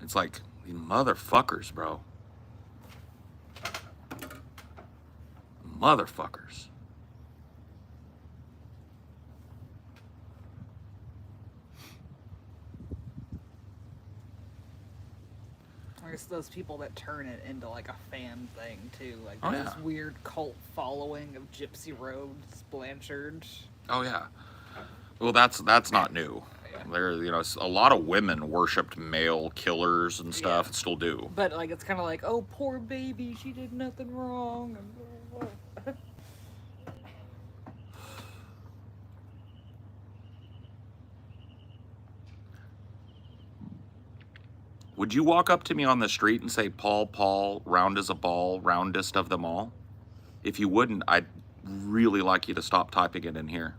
It's like, you motherfuckers, bro. Motherfuckers. There's those people that turn it into like a fan thing too. Like Oh, this yeah. weird cult following of Gypsy Rose Blanchard. Oh yeah. Well, that's not new. There, a lot of women worshipped male killers and stuff, and still do. But like it's kind of like, oh, poor baby, she did nothing wrong. Would you walk up to me on the street and say, Paul, Paul, round as a ball, roundest of them all? If you wouldn't, I'd really like you to stop typing it in here.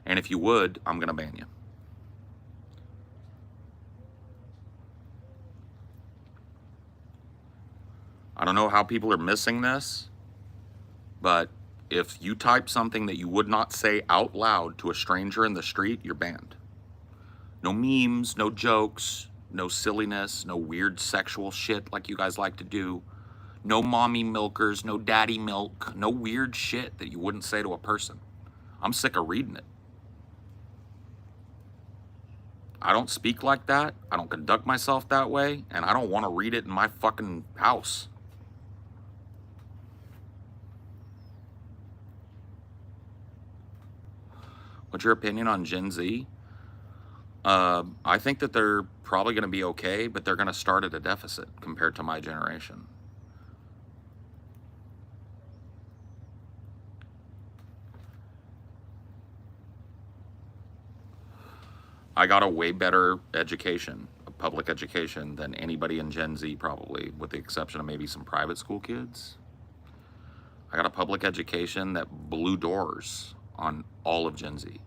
And if you would, I'm going to ban you. I don't know how people are missing this, but if you type something that you would not say out loud to a stranger in the street, you're banned. No memes, no jokes, no silliness, no weird sexual shit like you guys like to do. No mommy milkers, no daddy milk, no weird shit that you wouldn't say to a person. I'm sick of reading it. I don't speak like that. I don't conduct myself that way, and I don't want to read it in my fucking house. What's your opinion on Gen Z? I think that they're probably going to be okay, but they're going to start at a deficit compared to my generation. I got a way better education, a public education, than anybody in Gen Z probably, with the exception of maybe some private school kids. I got a public education that blew doors on all of Gen Z.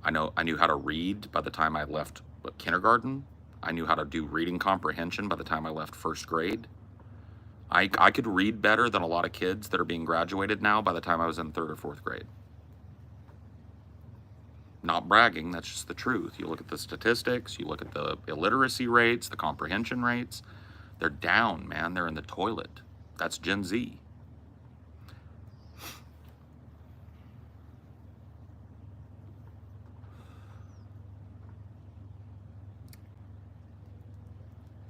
I knew how to read by the time I left kindergarten. I knew how to do reading comprehension by the time I left first grade. I could read better than a lot of kids that are being graduated now by the time I was in third or fourth grade. Not bragging, that's just the truth. You look at the statistics, you look at the illiteracy rates, the comprehension rates, they're down, man. They're in the toilet. That's Gen Z.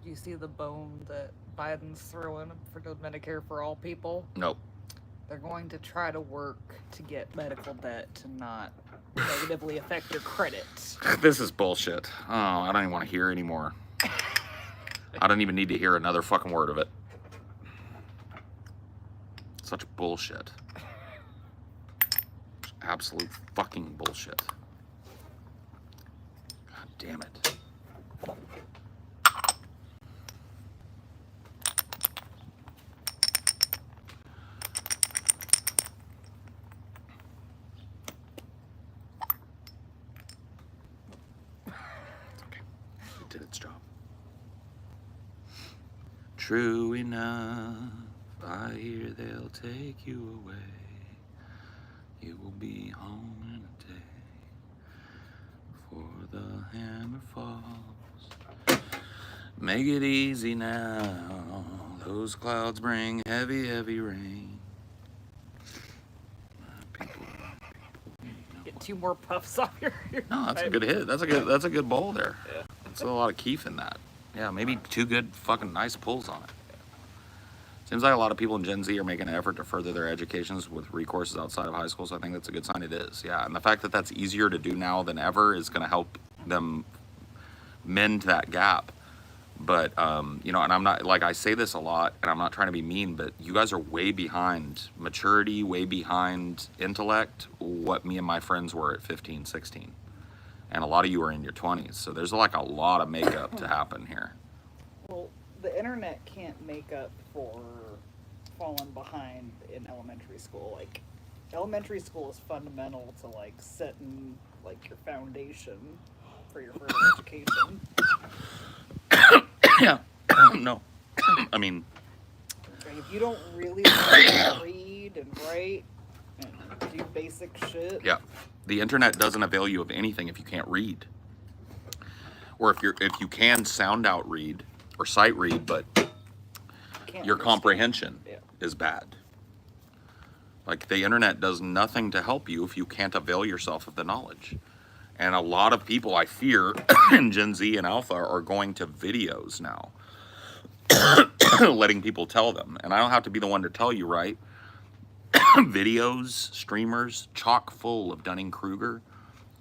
Do you see the bone that Biden's throwing for the Medicare for all people? Nope. They're going to try to work to get medical debt to not negatively affect your credit. This is bullshit. Oh, I don't even want to hear anymore. I don't even need to hear another fucking word of it. Such bullshit. Absolute fucking bullshit. God damn it. Did its job. True enough, I hear they'll take you away. You will be home in a day before the hammer falls. Make it easy now. Those clouds bring heavy, heavy rain. People. Get 2 more puffs off your No, that's a good hit. That's a good bowl there. Yeah. That's a lot of keef in that. Yeah, maybe 2 good fucking nice pulls on it. Seems like a lot of people in Gen Z are making an effort to further their educations with recourses outside of high school, so I think that's a good sign. It is, yeah. And the fact that that's easier to do now than ever is going to help them mend that gap. But, you know, and I'm not, like, I say this a lot, and I'm not trying to be mean, but you guys are way behind maturity, way behind intellect, what me and my friends were at 15, 16. And a lot of you are in your 20s, so there's like a lot of makeup to happen here. Well, the internet can't make up for falling behind in elementary school. Like, elementary school is fundamental to, like, setting, like, your foundation for your further education. Yeah. No. I mean, Like, if you don't really learn to read and write and do basic shit. yeah. The internet doesn't avail you of anything if you can't read. Or if you can sound out read or sight read, but your comprehension is bad. Like, the internet does nothing to help you if you can't avail yourself of the knowledge. And a lot of people, I fear, in Gen Z and Alpha are going to videos now, letting people tell them. And I don't have to be the one to tell you, right? Videos, streamers, chock full of Dunning-Kruger,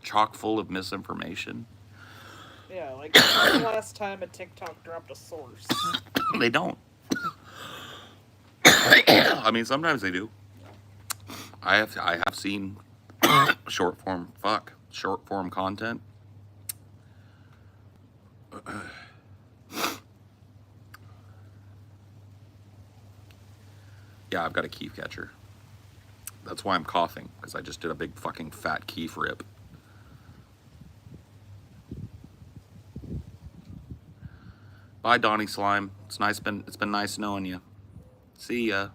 chock full of misinformation. Yeah, like, when's the last time a TikTok dropped a source? They don't. I mean, sometimes they do. I have seen short form content. Yeah, I've got a keef catcher. That's why I'm coughing, because I just did a big fucking fat keef rip. Bye, Donnie Slime. It's been nice knowing you. See ya.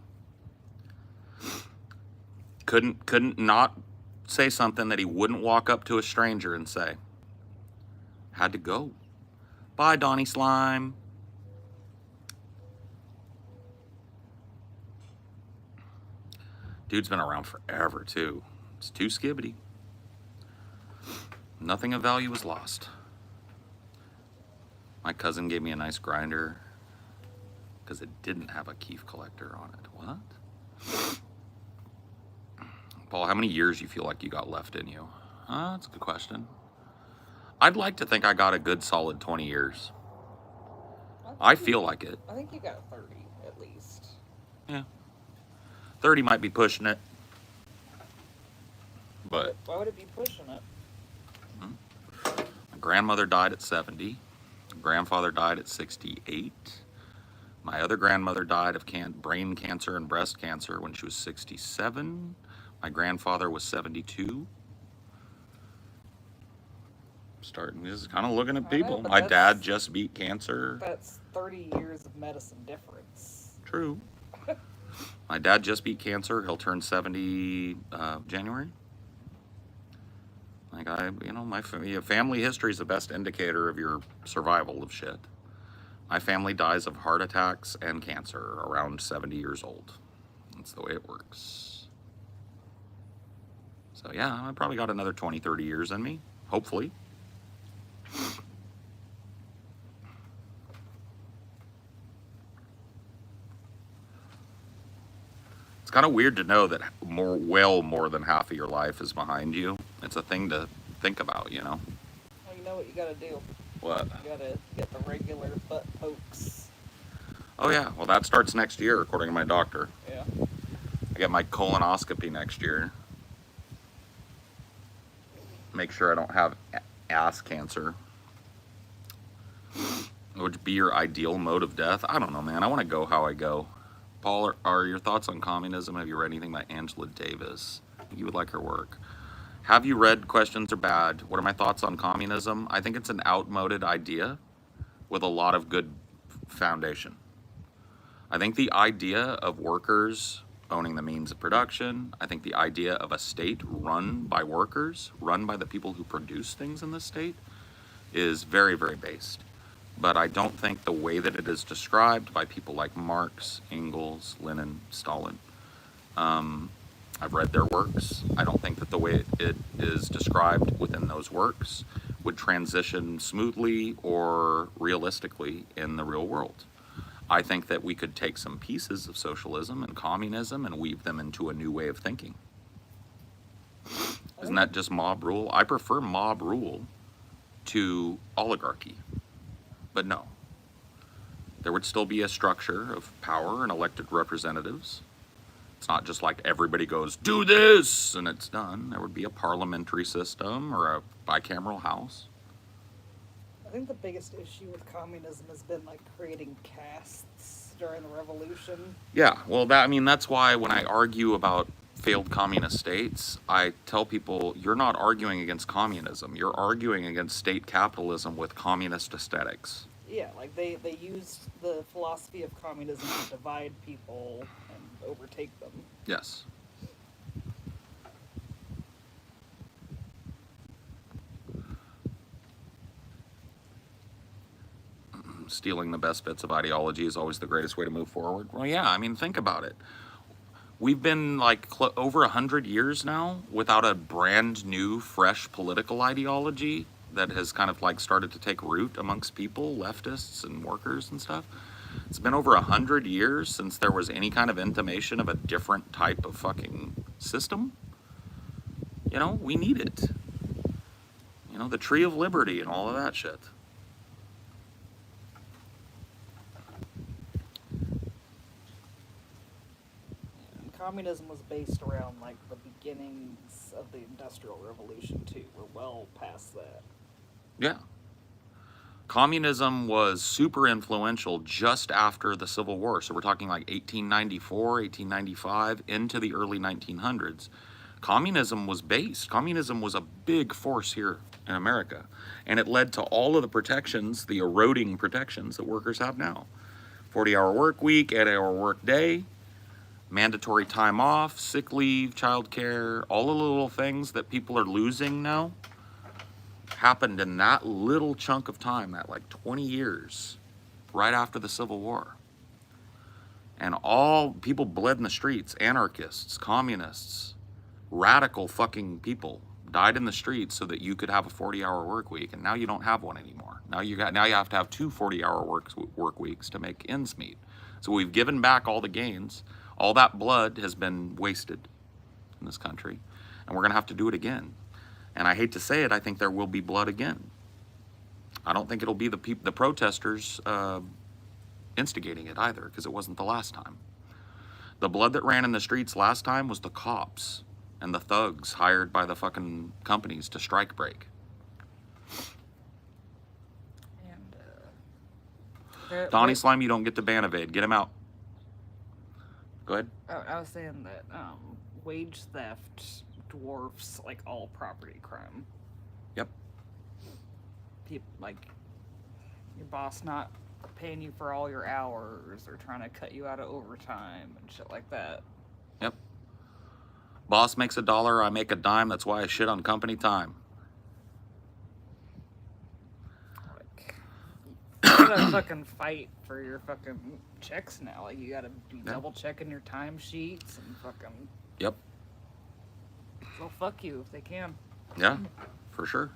Couldn't not say something that he wouldn't walk up to a stranger and say. Had to go. Bye, Donnie Slime. Dude's been around forever, too. It's too skibbity. Nothing of value was lost. My cousin gave me a nice grinder because it didn't have a keef collector on it. What? Paul, how many years you feel like you got left in you? That's a good question. I'd like to think I got a good solid 20 years. I feel like it. I think you got 30 at least. Yeah. 30 might be pushing it. But why would it be pushing it? My grandmother died at 70. My grandfather died at 68. My other grandmother died of brain cancer and breast cancer when she was 67. My grandfather was 72. Starting just kind of looking at people. My dad just beat cancer. That's 30 years of medicine difference. True. My dad just beat cancer. He'll turn 70 January. Like my family history is the best indicator of your survival of shit. My family dies of heart attacks and cancer around 70 years old. That's the way it works. So yeah, I probably got another 20, 30 years in me, hopefully. It's kind of weird to know that more than half of your life is behind you. It's a thing to think about, you know? Well, you know what you gotta do. What? You gotta get the regular butt pokes. Oh yeah, well that starts next year, according to my doctor. Yeah. I get my colonoscopy next year. Make sure I don't have ass cancer. Would be your ideal mode of death? I don't know, man. I want to go how I go. Paul, are your thoughts on communism? Have you read anything by Angela Davis? You would like her work. Have you read Questions Are Bad? What are my thoughts on communism? I think it's an outmoded idea with a lot of good foundation. I think the idea of workers owning the means of production, I think the idea of a state run by workers, run by the people who produce things in the state, is very, very based. But I don't think the way that it is described by people like Marx, Engels, Lenin, Stalin, I've read their works. I don't think that the way it is described within those works would transition smoothly or realistically in the real world. I think that we could take some pieces of socialism and communism and weave them into a new way of thinking. Isn't that just mob rule? I prefer mob rule to oligarchy. But no. There would still be a structure of power and elected representatives. It's not just like everybody goes, do this, and it's done. There would be a parliamentary system or a bicameral house. I think the biggest issue with communism has been like creating castes during the revolution. Yeah, well, that's why when I argue about failed communist states, I tell people, you're not arguing against communism. You're arguing against state capitalism with communist aesthetics. Yeah, like they used the philosophy of communism to divide people and overtake them. Yes. Stealing the best bits of ideology is always the greatest way to move forward. Well, yeah, think about it. We've been like over 100 years now without a brand new, fresh political ideology that has kind of like started to take root amongst people, leftists and workers and stuff. It's been over 100 years since there was any kind of intimation of a different type of fucking system. You know, we need it. You know, the Tree of Liberty and all of that shit. Communism was based around like the beginnings of the Industrial Revolution too. We're well past that. Yeah. Communism was super influential just after the Civil War. So we're talking like 1894, 1895, into the early 1900s. Communism was a big force here in America. And it led to all of the protections, the eroding protections that workers have now. 40-hour work week, 8-hour work day, mandatory time off, sick leave, child care, all of the little things that people are losing now happened in that little chunk of time, that like 20 years, right after the Civil War. And all people bled in the streets, anarchists, communists, radical fucking people died in the streets so that you could have a 40-hour work week, and now you don't have one anymore. Now you have to have two 40-hour work weeks to make ends meet. So we've given back all the gains. All that blood has been wasted in this country, and we're gonna have to do it again. And I hate to say it, I think there will be blood again. I don't think it'll be the protesters instigating it either, because it wasn't the last time. The blood that ran in the streets last time was the cops and the thugs hired by the fucking companies to strike break. And Donnie Slime, you don't get to ban evade. Get him out. Go ahead. I was saying that wage theft dwarfs like all property crime. Yep. People, like your boss not paying you for all your hours, or trying to cut you out of overtime and shit like that. Yep. Boss makes $1, I make a dime. That's why I shit on company time. Like, you gotta fucking fight for your fucking checks now. Like, you gotta be double checking your time sheets and fucking. Yep. They'll fuck you if they can. Yeah, for sure.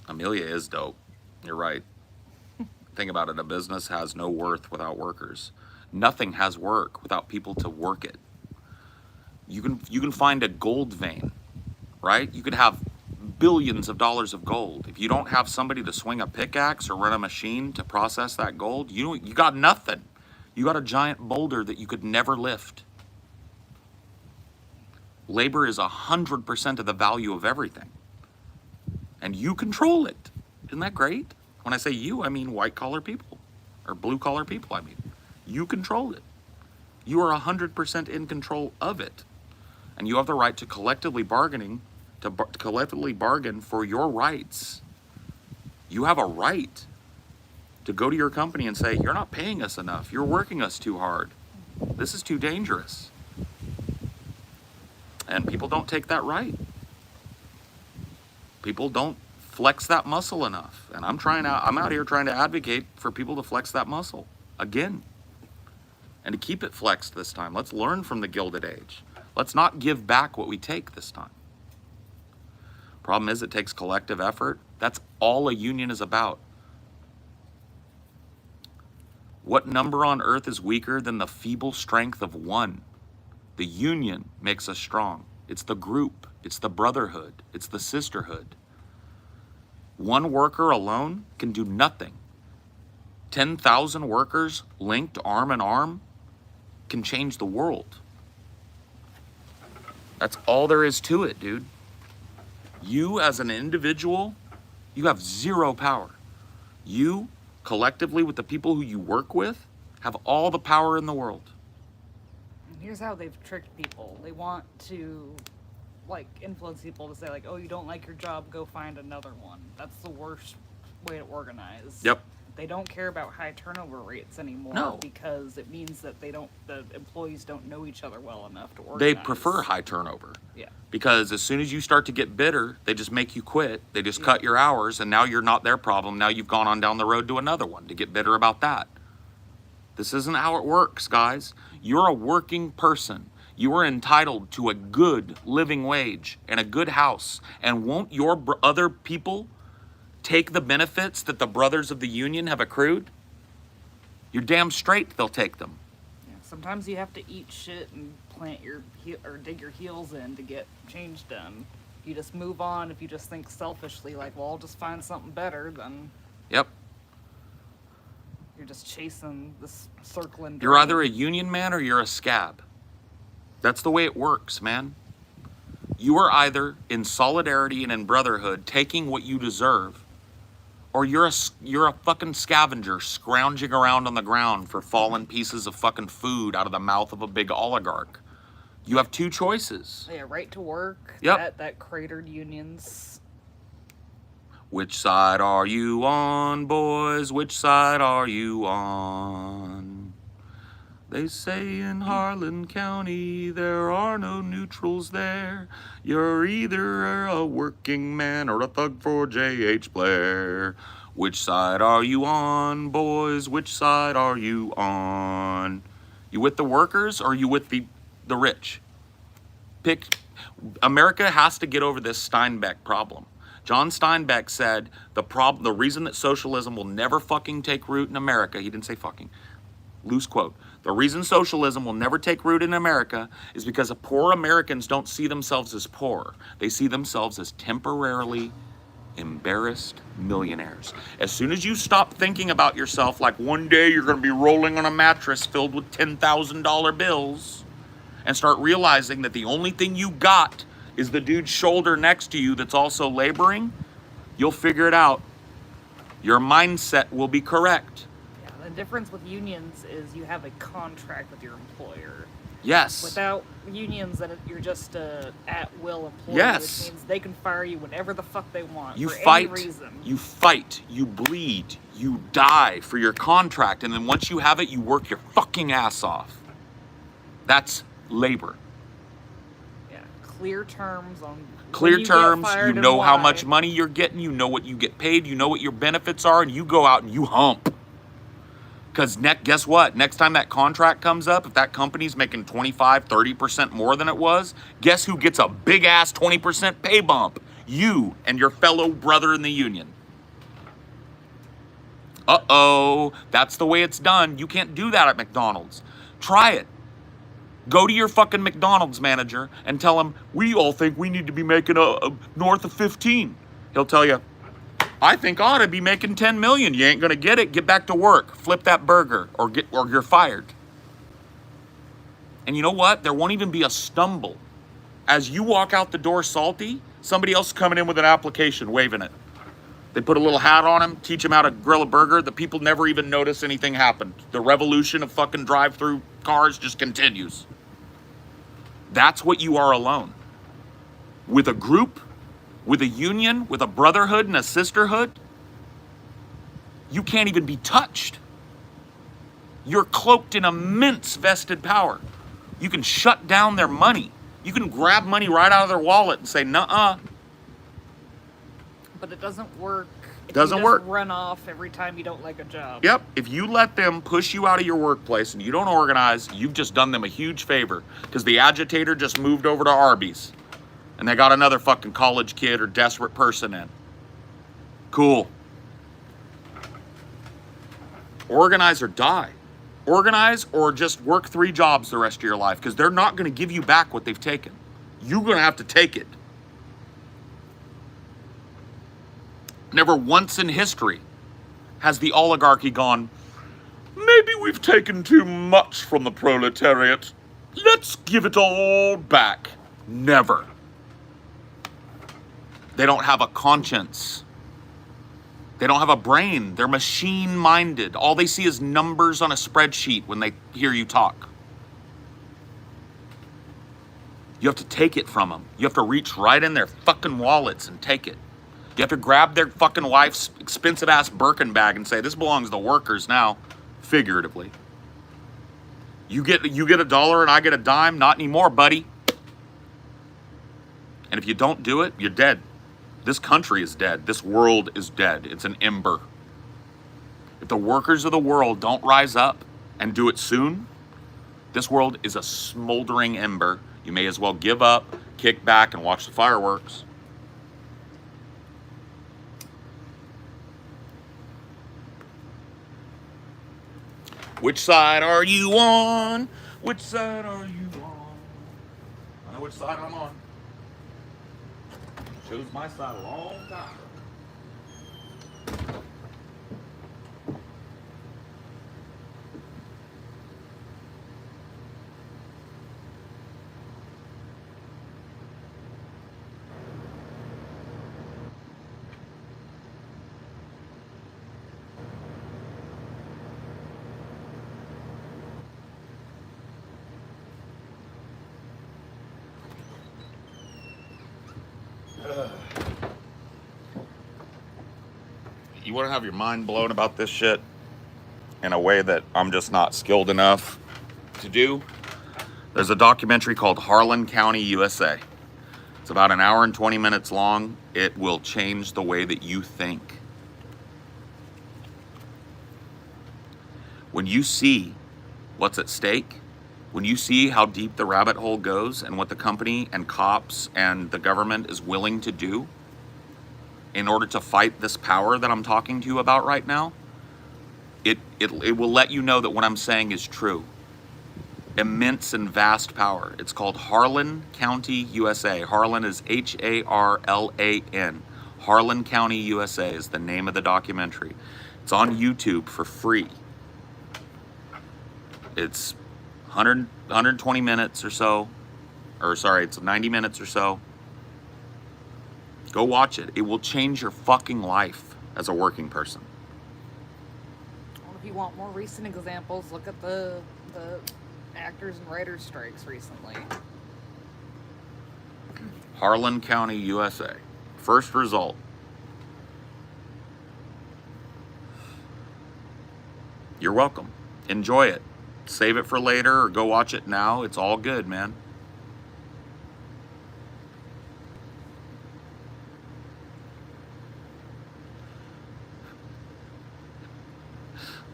Amelia is dope. You're right. Think about it. A business has no worth without workers. Nothing has work without people to work it. You can find a gold vein, right? You could have billions of dollars of gold. If you don't have somebody to swing a pickaxe or run a machine to process that gold, you got nothing. You got a giant boulder that you could never lift. Labor is 100% of the value of everything. And you control it. Isn't that great? When I say you, I mean white-collar people. Or blue-collar people, I mean. You control it. You are 100% in control of it. And you have the right to collectively bargain for your rights. You have a right to go to your company and say, you're not paying us enough. You're working us too hard. This is too dangerous. And people don't take that right. People don't flex that muscle enough. And I'm out here trying to advocate for people to flex that muscle again. And to keep it flexed this time. Let's learn from the Gilded Age. Let's not give back what we take this time. Problem is, it takes collective effort. That's all a union is about. What number on earth is weaker than the feeble strength of one? The union makes us strong. It's the group. It's the brotherhood. It's the sisterhood. One worker alone can do nothing. 10,000 workers linked arm in arm can change the world. That's all there is to it, dude. You as an individual, you have zero power. You, collectively with the people who you work with, have all the power in the world. Here's how they've tricked people. They want to, like, influence people to say, like, oh, you don't like your job, go find another one. That's the worst way to organize. Yep. They don't care about high turnover rates anymore. No. Because it means that the employees don't know each other well enough to organize. They prefer high turnover. Yeah. Because as soon as you start to get bitter, they just make you quit. They just cut your hours, and now you're not their problem. Now you've gone on down the road to another one to get bitter about that. This isn't how it works, guys. You're a working person. You are entitled to a good living wage and a good house. And won't your other people take the benefits that the brothers of the union have accrued? You're damn straight they'll take them. Yeah, sometimes you have to eat shit and dig your heels in to get change done. If you just move on, if you just think selfishly, like, well, I'll just find something better, then Yep. you're just chasing this circling. You're either a union man or you're a scab. That's the way it works, man. You are either in solidarity and in brotherhood taking what you deserve, or you're a fucking scavenger scrounging around on the ground for fallen pieces of fucking food out of the mouth of a big oligarch. You have two choices. Yeah, right to work. Yep. That cratered unions. Which side are you on, boys? Which side are you on? They say in Harlan County there are no neutrals there. You're either a working man or a thug for J.H. Blair. Which side are you on, boys? Which side are you on? You with the workers or you with the rich? Pick. America has to get over this Steinbeck problem. John Steinbeck said the reason that socialism will never fucking take root in America, he didn't say fucking, loose quote. The reason socialism will never take root in America is because poor Americans don't see themselves as poor. They see themselves as temporarily embarrassed millionaires. As soon as you stop thinking about yourself like one day you're going to be rolling on a mattress filled with $10,000 bills and start realizing that the only thing you got is the dude's shoulder next to you that's also laboring, you'll figure it out. Your mindset will be correct. The difference with unions is you have a contract with your employer. Yes. Without unions, then you're just a at-will employee, Yes. which means they can fire you whenever the fuck they want You for fight, any reason. you fight, you bleed, you die for your contract, and then once you have it, you work your fucking ass off. That's labor. Yeah, clear terms on Clear when you terms, get fired you and know how why. much money you're getting, you know what you get paid, you know what your benefits are, and you go out and you hump. Because guess what? Next time that contract comes up, if that company's making 25, 30% more than it was, guess who gets a big-ass 20% pay bump? You and your fellow brother in the union. Uh-oh, that's the way it's done. You can't do that at McDonald's. Try it. Go to your fucking McDonald's manager and tell him, we all think we need to be making a north of 15. He'll tell you, I think I ought to be making 10 million. You ain't gonna get it. Get back to work. Flip that burger or you're fired. And you know what? There won't even be a stumble. As you walk out the door salty, somebody else is coming in with an application, waving it. They put a little hat on him, teach him how to grill a burger. The people never even notice anything happened. The revolution of fucking drive-through cars just continues. That's what you are alone. With a group, with a union, with a brotherhood and a sisterhood, you can't even be touched. You're cloaked in immense vested power. You can shut down their money. You can grab money right out of their wallet and say, nuh-uh. But it doesn't work. If Doesn't you work. just run off every time you don't like a job. Yep, if you let them push you out of your workplace and you don't organize, you've just done them a huge favor because the agitator just moved over to Arby's and they got another fucking college kid or desperate person in. Cool. Organize or die. Organize or just work 3 jobs the rest of your life because they're not going to give you back what they've taken. You're going to have to take it. Never once in history has the oligarchy gone, maybe we've taken too much from the proletariat. Let's give it all back. Never. They don't have a conscience. They don't have a brain. They're machine-minded. All they see is numbers on a spreadsheet when they hear you talk. You have to take it from them. You have to reach right in their fucking wallets and take it. You have to grab their fucking wife's expensive-ass Birkin bag and say, this belongs to the workers now, figuratively. You get $1 and I get a dime? Not anymore, buddy. And if you don't do it, you're dead. This country is dead. This world is dead. It's an ember. If the workers of the world don't rise up and do it soon, this world is a smoldering ember. You may as well give up, kick back, and watch the fireworks. Which side are you on? Which side are you on? I know which side I'm on. Chose my side a long time ago. You want to have your mind blown about this shit in a way that I'm just not skilled enough to do? There's a documentary called Harlan County, USA. It's about an hour and 20 minutes long. It will change the way that you think. When you see what's at stake, when you see how deep the rabbit hole goes and what the company and cops and the government is willing to do in order to fight this power that I'm talking to you about right now, it will let you know that what I'm saying is true. Immense and vast power. It's called Harlan County, USA. Harlan is Harlan. Harlan County, USA is the name of the documentary. It's on YouTube for free. It's 120 minutes or so. Or sorry, it's 90 minutes or so. Go watch it. It will change your fucking life as a working person. Well, if you want more recent examples, look at the actors and writers strikes recently. Harlan County, USA. First result. You're welcome. Enjoy it. Save it for later or go watch it now. It's all good, man.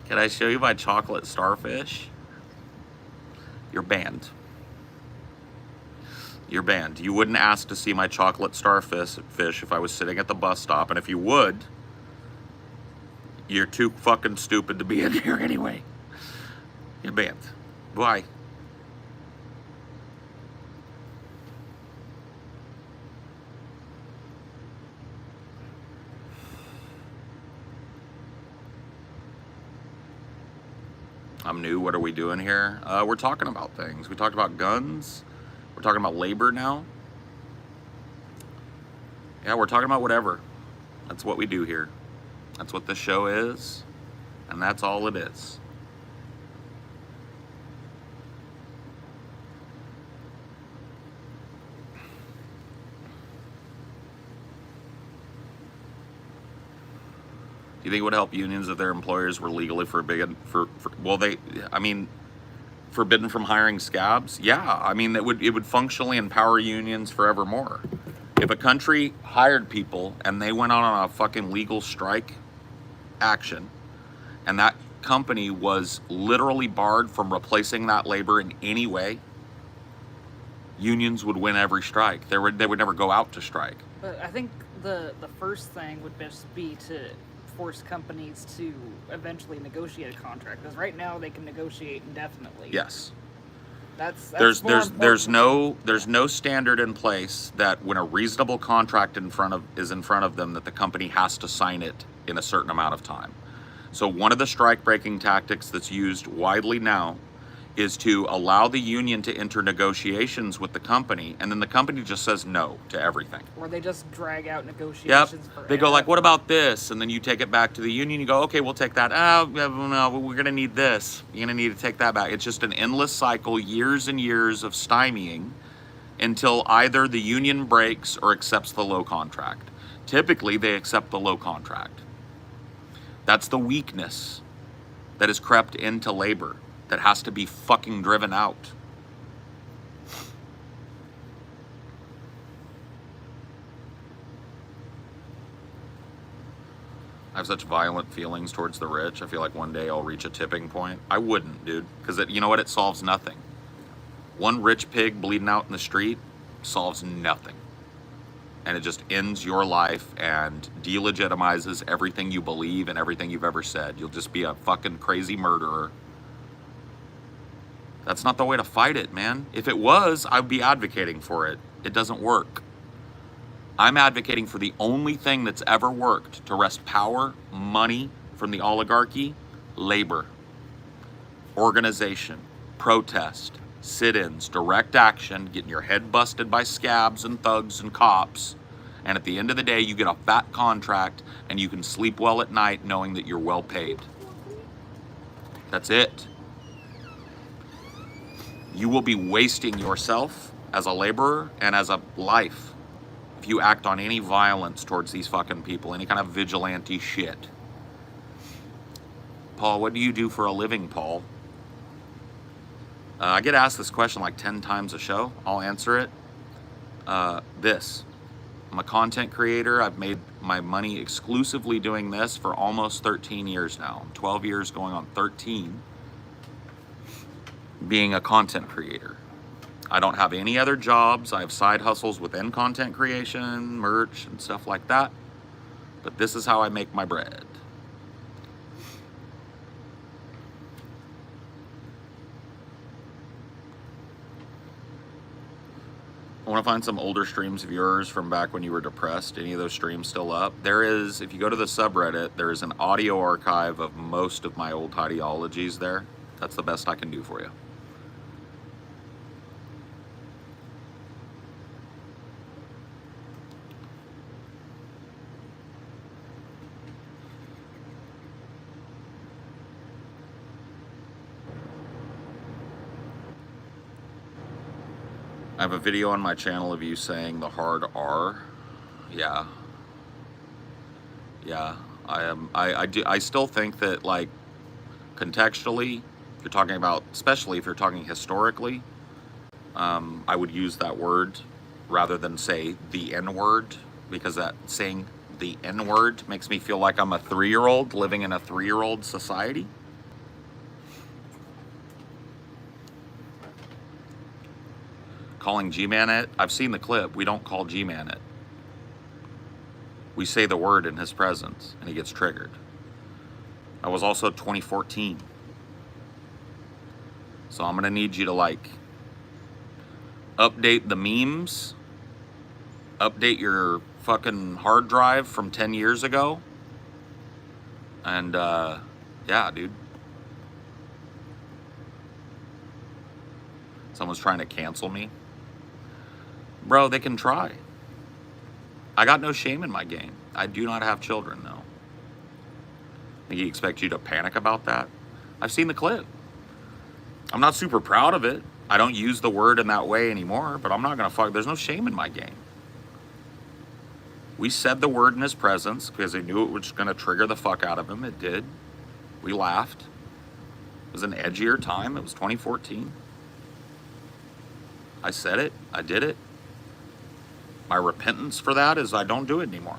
Can I show you my chocolate starfish? You're banned. You're banned. You wouldn't ask to see my chocolate starfish if I was sitting at the bus stop, and if you would, you're too fucking stupid to be in here anyway. You're banned. Bye. I'm new. What are we doing here? We're talking about things. We talked about guns. We're talking about labor now. Yeah, we're talking about whatever. That's what we do here. That's what this show is. And that's all it is. Do you think it would help unions if their employers were legally forbidden forbidden from hiring scabs? Yeah, I mean, it would functionally empower unions forevermore. If a country hired people and they went on a fucking legal strike action, and that company was literally barred from replacing that labor in any way, unions would win every strike. They would never go out to strike. But I think the first thing would just be to force companies to eventually negotiate a contract, because right now they can negotiate indefinitely. Yes. That's there's no standard in place that when a reasonable contract is in front of them that the company has to sign it in a certain amount of time. So one of the strike breaking tactics that's used widely now is to allow the union to enter negotiations with the company, and then the company just says no to everything. Or they just drag out negotiations. Yep. Forever. They go like, what about this? And then you take it back to the union. You go, okay, we'll take that. Oh, no, we're going to need this. You're going to need to take that back. It's just an endless cycle, years and years of stymieing until either the union breaks or accepts the low contract. Typically, they accept the low contract. That's the weakness that has crept into labor that has to be fucking driven out. I have such violent feelings towards the rich. I feel like one day I'll reach a tipping point. I wouldn't, dude, because you know what? It solves nothing. One rich pig bleeding out in the street solves nothing. And it just ends your life and delegitimizes everything you believe and everything you've ever said. You'll just be a fucking crazy murderer. That's not the way to fight it, man. If it was, I'd be advocating for it. It doesn't work. I'm advocating for the only thing that's ever worked to wrest power, money from the oligarchy: labor, organization, protest, sit-ins, direct action, getting your head busted by scabs and thugs and cops. And at the end of the day, you get a fat contract and you can sleep well at night knowing that you're well paid. That's it. You will be wasting yourself as a laborer and as a life if you act on any violence towards these fucking people, any kind of vigilante shit. Paul, what do you do for a living, Paul? I get asked this question like 10 times a show. I'll answer it. This. I'm a content creator. I've made my money exclusively doing this for almost 13 years now. 12 years going on 13 being a content creator. I don't have any other jobs. I have side hustles within content creation, merch, and stuff like that. But this is how I make my bread. I want to find some older streams of yours from back when you were depressed. Any of those streams still up? There is, if you go to the subreddit, there is an audio archive of most of my old ideologies there. That's the best I can do for you. I have a video on my channel of you saying the hard R. Yeah. Yeah. I still think that, like, contextually, if you're talking about, especially if you're talking historically, I would use that word rather than say the N-word, because that saying the N-word makes me feel like I'm a 3-year-old living in a 3-year-old society. Calling G-Man it? I've seen the clip. We don't call G-Man it. We say the word in his presence, and he gets triggered. That was also 2014. So I'm going to need you to, like, update the memes, update your fucking hard drive from 10 years ago, and, yeah, dude. Someone's trying to cancel me. Bro, they can try. I got no shame in my game. I do not have children, though. I think he expects you to panic about that. I've seen the clip. I'm not super proud of it. I don't use the word in that way anymore, but I'm not going to fuck. There's no shame in my game. We said the word in his presence because they knew it was going to trigger the fuck out of him. It did. We laughed. It was an edgier time. It was 2014. I said it. I did it. My repentance for that is I don't do it anymore.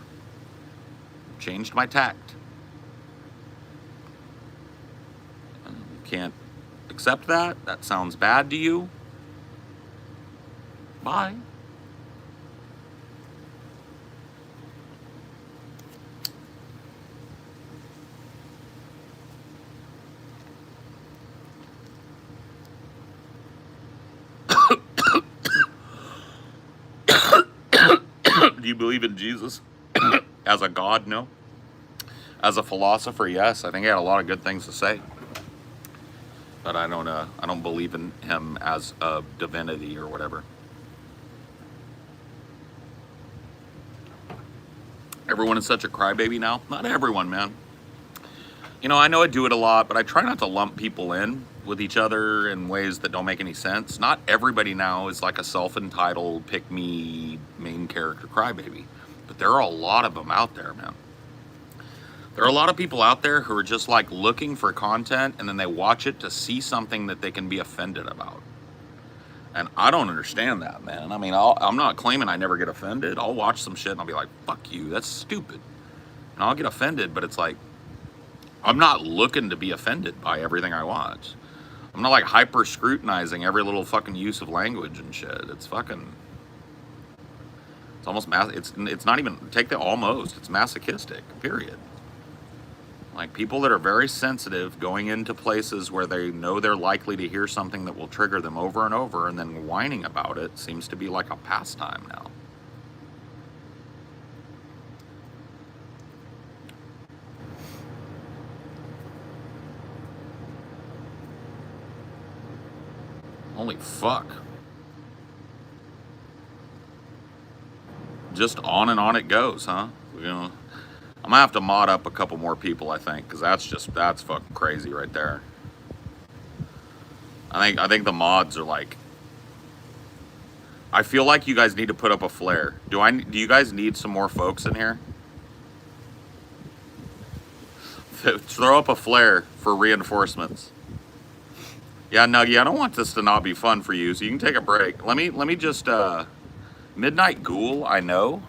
Changed my tact. And you can't accept that. That sounds bad to you. Bye. Do you believe in Jesus as a God? No. As a philosopher, yes. I think he had a lot of good things to say, but I don't believe in him as a divinity or whatever. Everyone is such a crybaby now. Not everyone, man. You know, I know I do it a lot, but I try not to lump people in with each other in ways that don't make any sense. Not everybody now is like a self-entitled, pick-me, main character crybaby. But there are a lot of them out there, man. There are a lot of people out there who are just like looking for content and then they watch it to see something that they can be offended about. And I don't understand that, man. I mean, I'm not claiming I never get offended. I'll watch some shit and I'll be like, fuck you, that's stupid. And I'll get offended, but it's like, I'm not looking to be offended by everything I watch. I'm not like hyper scrutinizing every little fucking use of language and shit. It's fucking, it's almost, it's not even, it's masochistic, period. Like people that are very sensitive going into places where they know they're likely to hear something that will trigger them over and over and then whining about it seems to be like a pastime now. Holy fuck. Just on and on it goes, huh? You know, I'm gonna have to mod up a couple more people, I think, because that's fucking crazy right there. I think the mods are like I feel like you guys need to put up a flare. Do you guys need some more folks in here? Throw up a flare for reinforcements. Yeah, Nuggy, I don't want this to not be fun for you, so you can take a break. Let me just Midnight Ghoul, I know.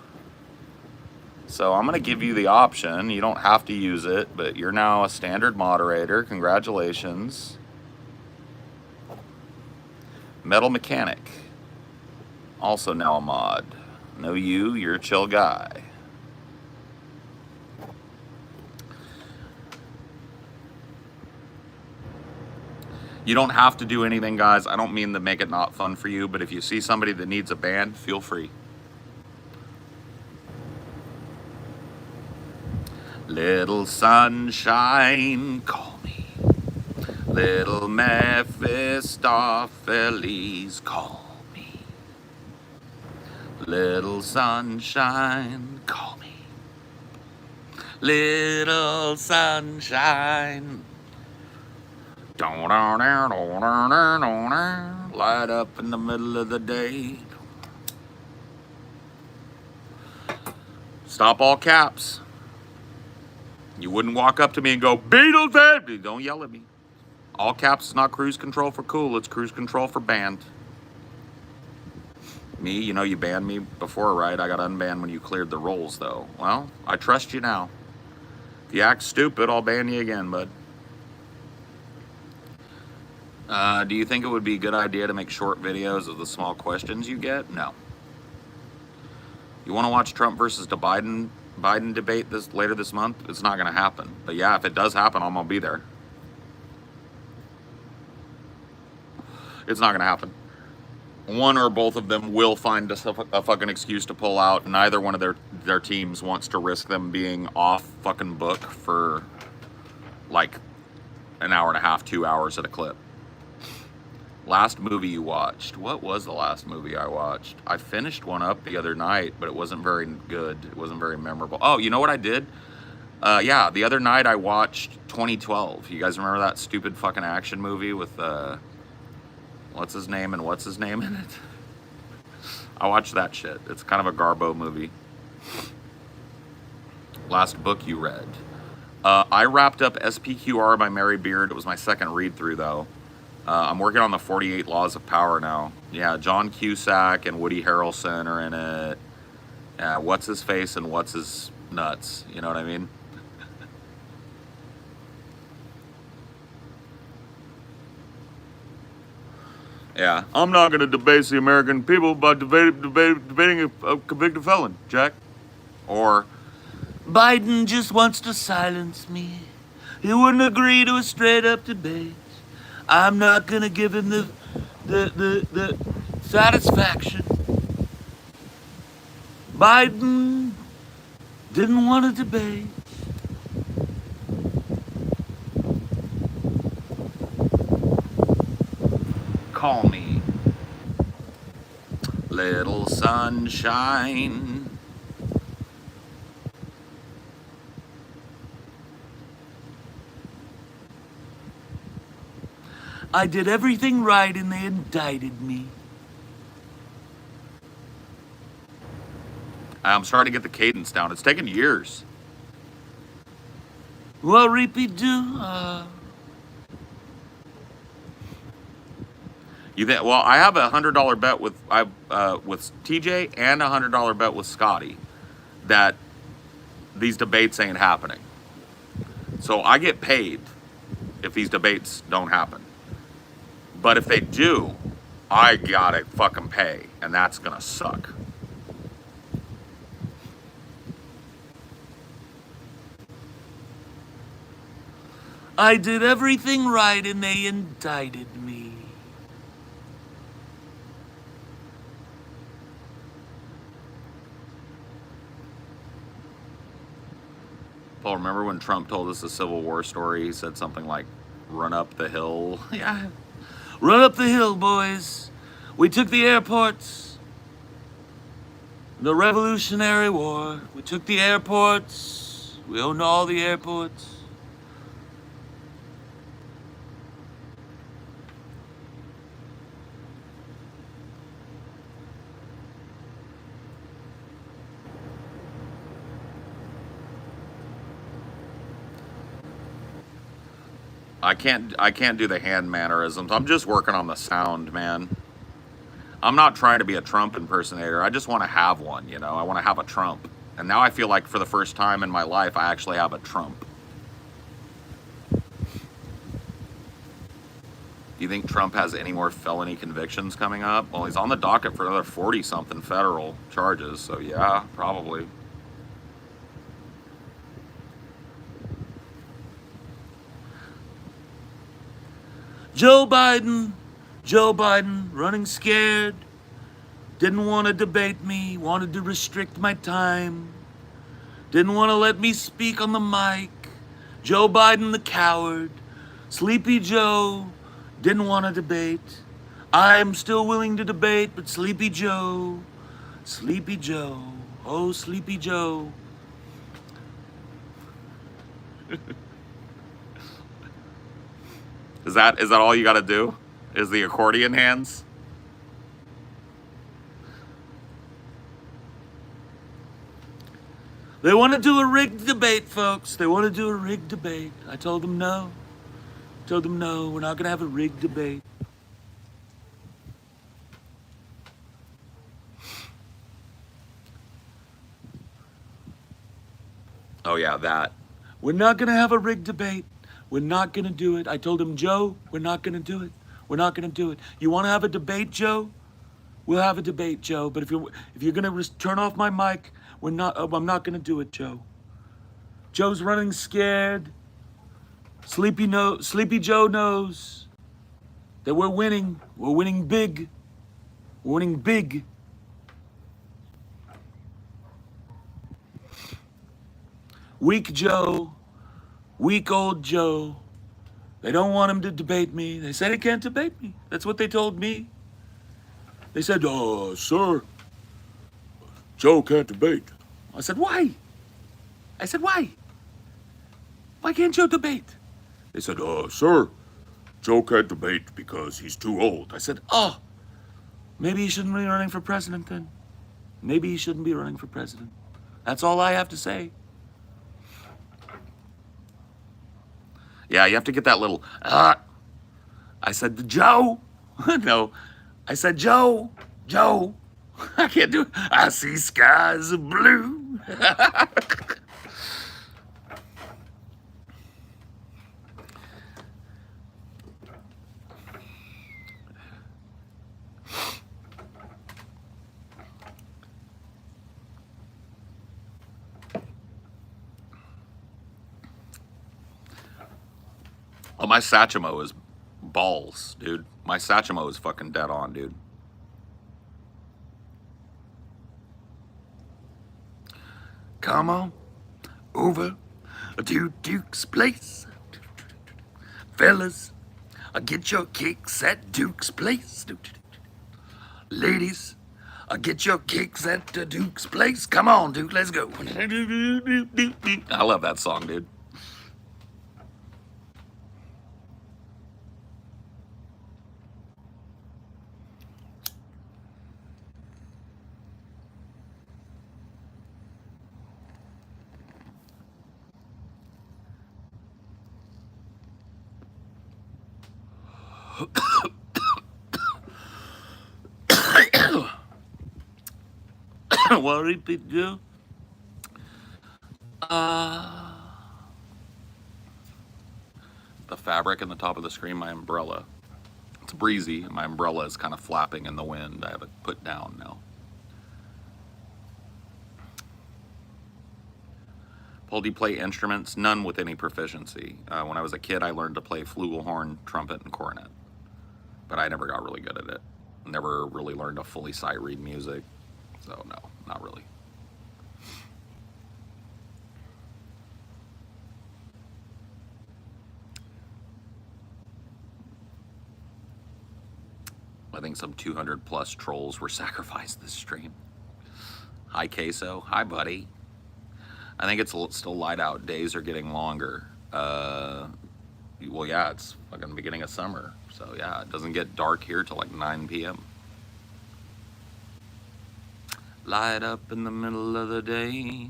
So I'm gonna give you the option. You don't have to use it, but you're now a standard moderator. Congratulations. Metal Mechanic, also now a mod. Know you, you're a chill guy. You don't have to do anything, guys. I don't mean to make it not fun for you, but if you see somebody that needs a band, feel free. Little sunshine, call me. Little Mephistopheles, call me. Little sunshine, call me. Little sunshine. Light up in the middle of the day. Stop all caps. You wouldn't walk up to me and go, Beatles, don't yell at me. All caps is not cruise control for cool, it's cruise control for banned. Me, you know you banned me before, right? I got unbanned when you cleared the roles, though. Well, I trust you now. If you act stupid, I'll ban you again, bud. Do you think it would be a good idea to make short videos of the small questions you get? No. You want to watch Trump versus the Biden debate later this month? It's not going to happen. But yeah, if it does happen, I'm going to be there. It's not going to happen. One or both of them will find a fucking excuse to pull out. Neither one of their teams wants to risk them being off fucking book for like an hour and a half, 2 hours at a clip. Last movie you watched. What was the last movie I watched? I finished one up the other night, but it wasn't very good. It wasn't very memorable. Oh, you know what I did? Yeah, the other night I watched 2012. You guys remember that stupid fucking action movie with what's his name in it? I watched that shit. It's kind of a Garbo movie. Last book you read. I wrapped up SPQR by Mary Beard. It was my second read through though. I'm working on the 48 Laws of Power now. Yeah, John Cusack and Woody Harrelson are in it. What's his face and what's his nuts? You know what I mean? Yeah, I'm not going to debase the American people by debating a convicted felon, Jack. Or, Biden just wants to silence me. He wouldn't agree to a straight-up debate. I'm not going to give him the satisfaction. Biden didn't want to debate. Call me little sunshine. I did everything right and they indicted me. I'm starting to get the cadence down. It's taken years. Well, repeat do. You think? Well, I have a $100 bet with TJ and a $100 bet with Scotty that these debates ain't happening. So I get paid if these debates don't happen. But if they do, I gotta fucking pay, and that's gonna suck. I did everything right and they indicted me. Paul, remember when Trump told us the Civil War story? He said something like, run up the hill. Yeah. Run up the hill, boys. We took the airports. The Revolutionary War. We took the airports. We owned all the airports. I can't do the hand mannerisms. I'm just working on the sound, man. I'm not trying to be a Trump impersonator. I just want to have one, you know. I want to have a Trump. And now I feel like for the first time in my life, I actually have a Trump. Do you think Trump has any more felony convictions coming up? Well, he's on the docket for another 40-something federal charges, so yeah, probably. Joe Biden, running scared. Didn't want to debate me, wanted to restrict my time. Didn't want to let me speak on the mic. Joe Biden the coward. Sleepy Joe didn't want to debate. I'm still willing to debate, but Sleepy Joe, oh Sleepy Joe. Is that all you got to do? Is the accordion hands? They want to do a rigged debate, folks. They want to do a rigged debate. I told them no. Told them no, we're not going to have a rigged debate. Oh yeah, that. We're not going to have a rigged debate. We're not going to do it. I told him, Joe, we're not going to do it. We're not going to do it. You want to have a debate, Joe? We'll have a debate, Joe. But if you're going to turn off my mic, I'm not going to do it, Joe. Joe's running scared. Sleepy Joe knows that we're winning. We're winning big. We're winning big. Weak Joe, weak old Joe. They don't want him to debate me. They said he can't debate me. That's what they told me. They said, sir, Joe can't debate. I said, why? Why? Why can't Joe debate? They said, sir, Joe can't debate because he's too old. I said, maybe he shouldn't be running for president then. Maybe he shouldn't be running for president. That's all I have to say. Yeah, you have to get that little, I said, Joe. No, I said, Joe. I can't do it. I see skies of blue. Oh, my Satchmo is balls, dude. My Satchmo is fucking dead on, dude. Come on over to Duke's place. Fellas, get your kicks at Duke's place. Ladies, get your kicks at Duke's place. Come on, Duke, let's go. I love that song, dude. What did it do? The fabric in the top of the screen, my umbrella. It's breezy, and my umbrella is kind of flapping in the wind. I have it put down now. Paul, do you play instruments? None with any proficiency. When I was a kid, I learned to play flugelhorn, trumpet, and cornet. But I never got really good at it. Never really learned to fully sight read music. So no, not really. I think some 200 plus trolls were sacrificed this stream. Hi, Queso. Hi, buddy. I think it's still light out. Days are getting longer. Well, yeah, it's fucking beginning of summer. So, yeah, it doesn't get dark here till like 9 p.m. Light up in the middle of the day.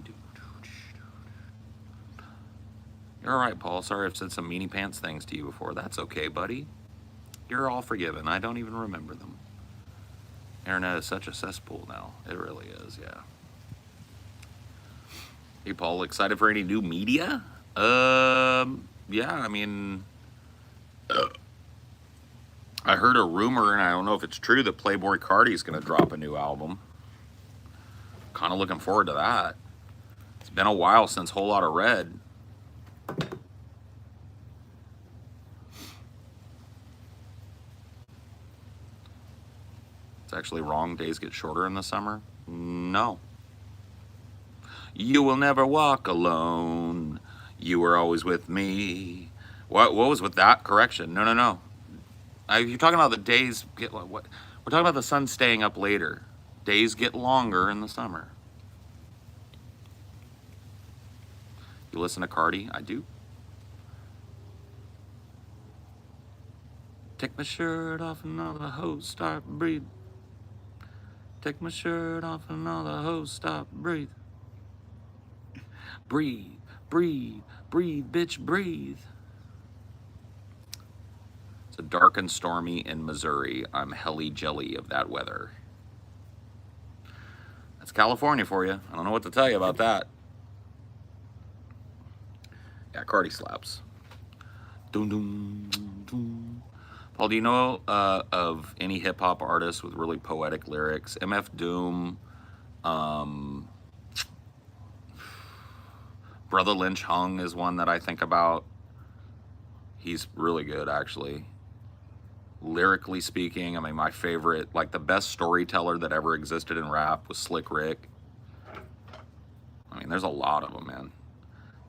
You're all right, Paul. Sorry I've said some meanie pants things to you before. That's okay, buddy. You're all forgiven. I don't even remember them. Internet is such a cesspool now. It really is, yeah. Hey, Paul, excited for any new media? Yeah, I mean, I heard a rumor, and I don't know if it's true, that Playboy Cardi's going to drop a new album. Kind of looking forward to that. It's been a while since Whole Lotta Red. It's actually wrong. Days get shorter in the summer. No. You will never walk alone. You were always with me. What was with that correction? No. You're talking about the days get what? We're talking about the sun staying up later. Days get longer in the summer. You listen to Cardi? I do. Take my shirt off and all the hoes start breathe. Take my shirt off and all the hoes stop breathe. Breathe, breathe, breathe, bitch, breathe. It's a dark and stormy in Missouri. I'm helly jelly of that weather. That's California for you. I don't know what to tell you about that. Yeah, Cardi slaps. Doom, doom, doom. Paul, do you know of any hip hop artists with really poetic lyrics? MF Doom, Brother Lynch Hung is one that I think about. He's really good, actually. Lyrically speaking, I mean, my favorite, like the best storyteller that ever existed in rap was Slick Rick. I mean, there's a lot of them, man.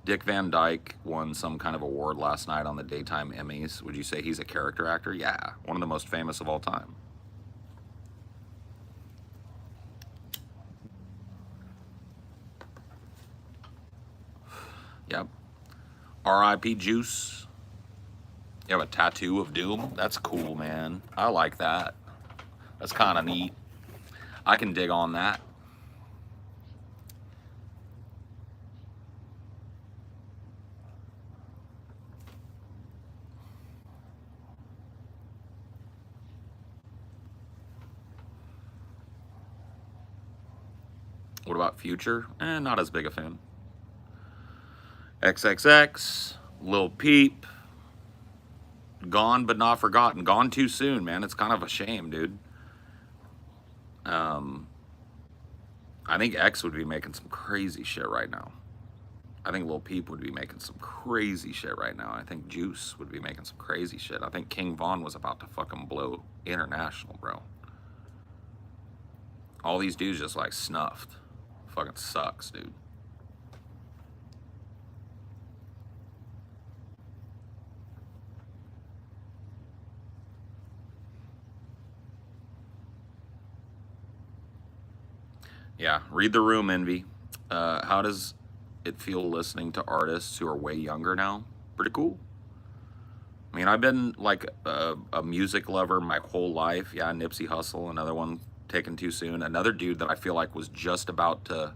Dick Van Dyke won some kind of award last night on the Daytime Emmys. Would you say he's a character actor? Yeah, one of the most famous of all time. Yep. R.I.P. Juice. You have a tattoo of doom? That's cool, man. I like that. That's kind of neat. I can dig on that. What about Future? Not as big a fan. XXX, Lil Peep. Gone but not forgotten. Gone too soon, man. It's kind of a shame, dude. I think X would be making some crazy shit right now. I think Lil Peep would be making some crazy shit right now. I think Juice would be making some crazy shit. I think King Von was about to fucking blow international, bro. All these dudes just like snuffed. Fucking sucks, dude. Yeah, read the room, Envy. How does it feel listening to artists who are way younger now? Pretty cool. I mean, I've been like a music lover my whole life. Yeah, Nipsey Hussle, another one taken too soon. Another dude that I feel like was just about to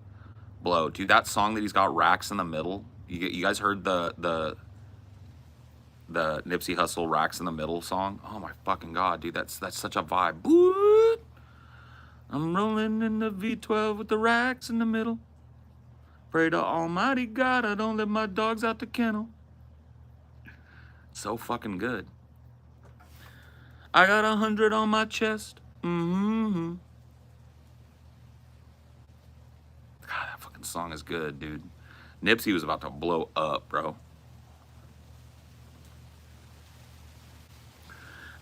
blow. Dude, that song that he's got, Racks in the Middle. You guys heard the Nipsey Hussle Racks in the Middle song? Oh my fucking god, dude, that's such a vibe. Boop. I'm rolling in the V12 with the racks in the middle. Pray to Almighty God I don't let my dogs out the kennel. So fucking good. I got 100 on my chest. God, that fucking song is good, dude. Nipsey was about to blow up, bro.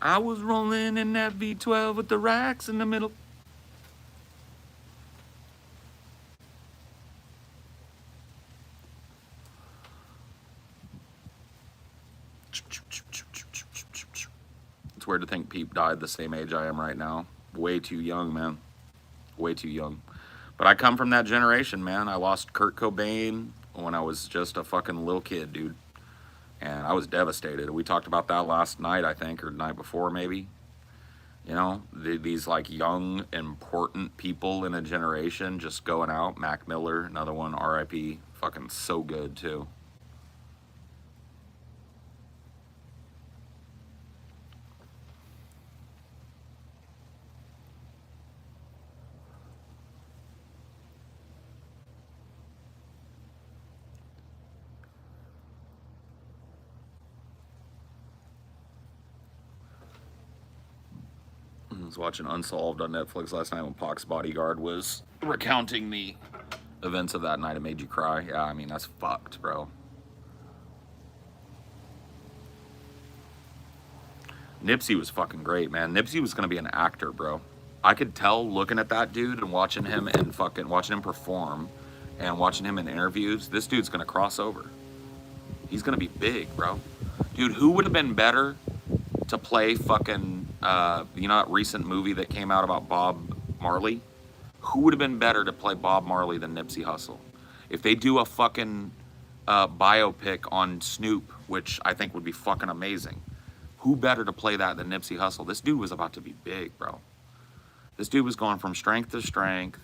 I was rolling in that V12 with the racks in the middle. It's weird to think Peep died the same age I am right now. Way too young, man. Way too young. But I come from that generation, man. I lost Kurt Cobain when I was just a fucking little kid, dude. And I was devastated. We talked about that last night, I think, or the night before, maybe. You know, these like young, important people in a generation just going out. Mac Miller, another one, R.I.P. Fucking so good, too. was watching Unsolved on Netflix last night when Pac's bodyguard was recounting the events of that night. It made you cry. Yeah, I mean, that's fucked, bro. Nipsey was fucking great, man. Nipsey was gonna be an actor, bro. I could tell looking at that dude and watching him perform and watching him in interviews, this dude's gonna cross over. He's gonna be big, bro. Dude, who would have been better to play fucking, you know that recent movie that came out about Bob Marley? Who would have been better to play Bob Marley than Nipsey Hussle? If they do a fucking biopic on Snoop, which I think would be fucking amazing, who better to play that than Nipsey Hussle? This dude was about to be big, bro. This dude was going from strength to strength.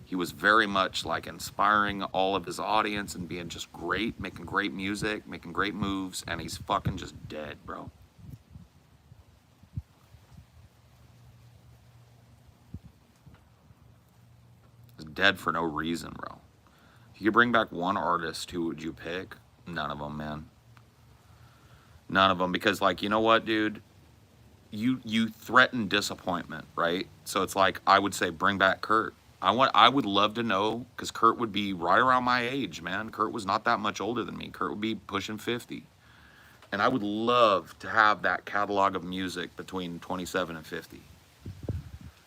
He was very much like inspiring all of his audience and being just great, making great music, making great moves, and he's fucking just dead, bro. He's dead for no reason, bro. If you could bring back one artist, who would you pick? None of them, man. None of them, because, like, you know what, dude? You threaten disappointment, right? So it's like, I would say bring back Kurt. I would love to know, because Kurt would be right around my age, man. Kurt was not that much older than me. Kurt would be pushing 50. And I would love to have that catalog of music between 27 and 50.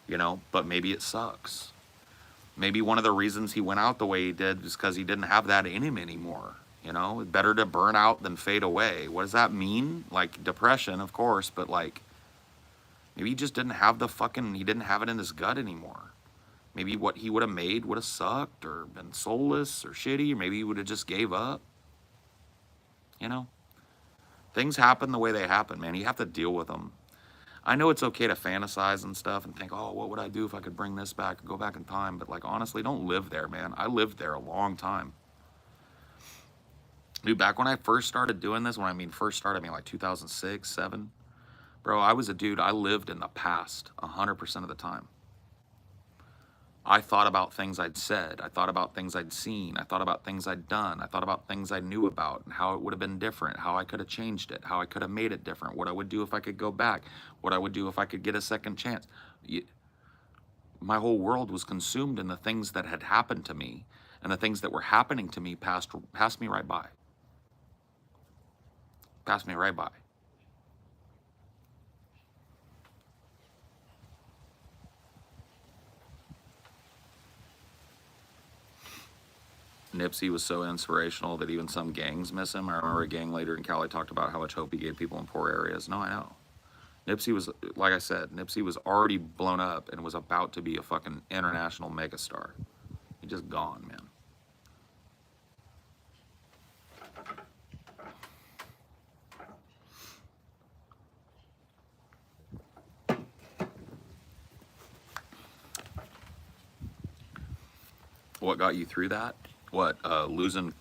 You know, but maybe it sucks. Maybe one of the reasons he went out the way he did is because he didn't have that in him anymore. You know, better to burn out than fade away. What does that mean? Like, depression, of course, but like, maybe he just didn't have he didn't have it in his gut anymore. Maybe what he would have made would have sucked or been soulless or shitty, or maybe he would have just gave up. You know? Things happen the way they happen, man. You have to deal with them. I know it's okay to fantasize and stuff and think, oh, what would I do if I could bring this back and go back in time? But, like, honestly, don't live there, man. I lived there a long time. Dude, back when I first started doing this, when I mean first started, I mean like 2006, 7. Bro, I was a dude, I lived in the past 100% of the time. I thought about things I'd said. I thought about things I'd seen. I thought about things I'd done. I thought about things I knew about and how it would have been different, how I could have changed it, how I could have made it different, what I would do if I could go back, what I would do if I could get a second chance. My whole world was consumed in the things that had happened to me, and the things that were happening to me passed me right by. Passed me right by. Nipsey was so inspirational that even some gangs miss him. I remember a gang leader in Cali talked about how much hope he gave people in poor areas. No, I know. Nipsey was, like I said, Nipsey was already blown up and was about to be a fucking international megastar. He just gone, man. What got you through that? What, losing,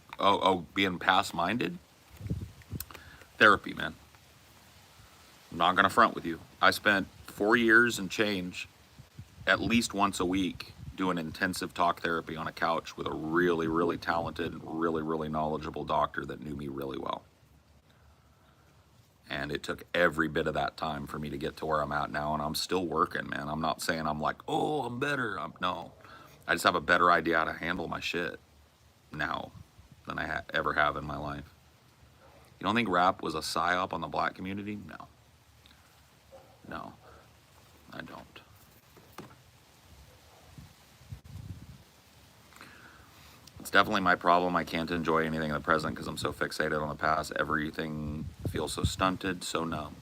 being past-minded? Therapy, man. I'm not gonna front with you. I spent 4 years and change, at least once a week, doing intensive talk therapy on a couch with a really, really talented, really, really knowledgeable doctor that knew me really well. And it took every bit of that time for me to get to where I'm at now, and I'm still working, man. I'm not saying I'm like, oh, I'm better. No. I just have a better idea how to handle my shit now than I ever have in my life. You don't think rap was a psyop on the black community? No. No, I don't. It's definitely my problem. I can't enjoy anything in the present because I'm so fixated on the past. Everything feels so stunted, so numb.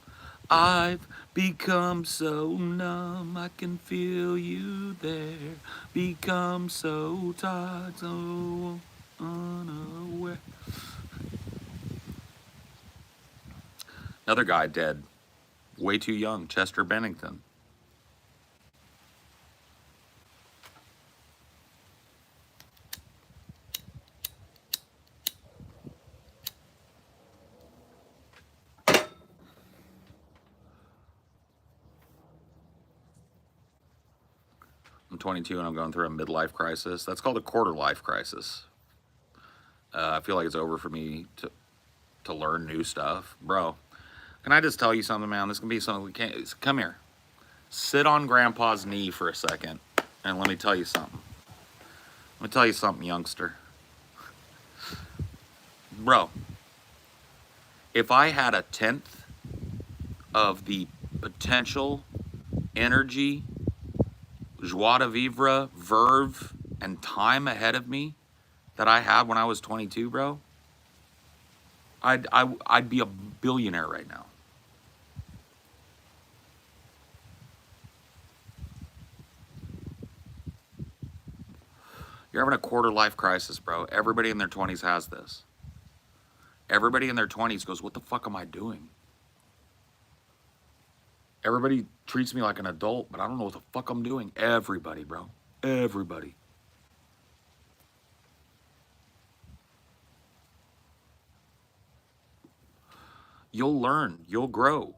I've become so numb, I can feel you there. Become so tired, so unaware. Another guy dead, way too young, Chester Bennington. I'm 22 and I'm going through a midlife crisis. That's called a quarter life crisis. I feel like it's over for me to learn new stuff. Bro, can I just tell you something, man? This can be something we can't. Come here. Sit on grandpa's knee for a second and let me tell you something. Let me tell you something, youngster. Bro, if I had a tenth of the potential, energy, joie de vivre, verve, and time ahead of me that I had when I was 22, bro, I'd be a billionaire right now. You're having a quarter life crisis, bro. Everybody in their 20s has this. Everybody in their 20s goes, what the fuck am I doing? Everybody treats me like an adult, but I don't know what the fuck I'm doing. Everybody, bro. Everybody. You'll learn. You'll grow.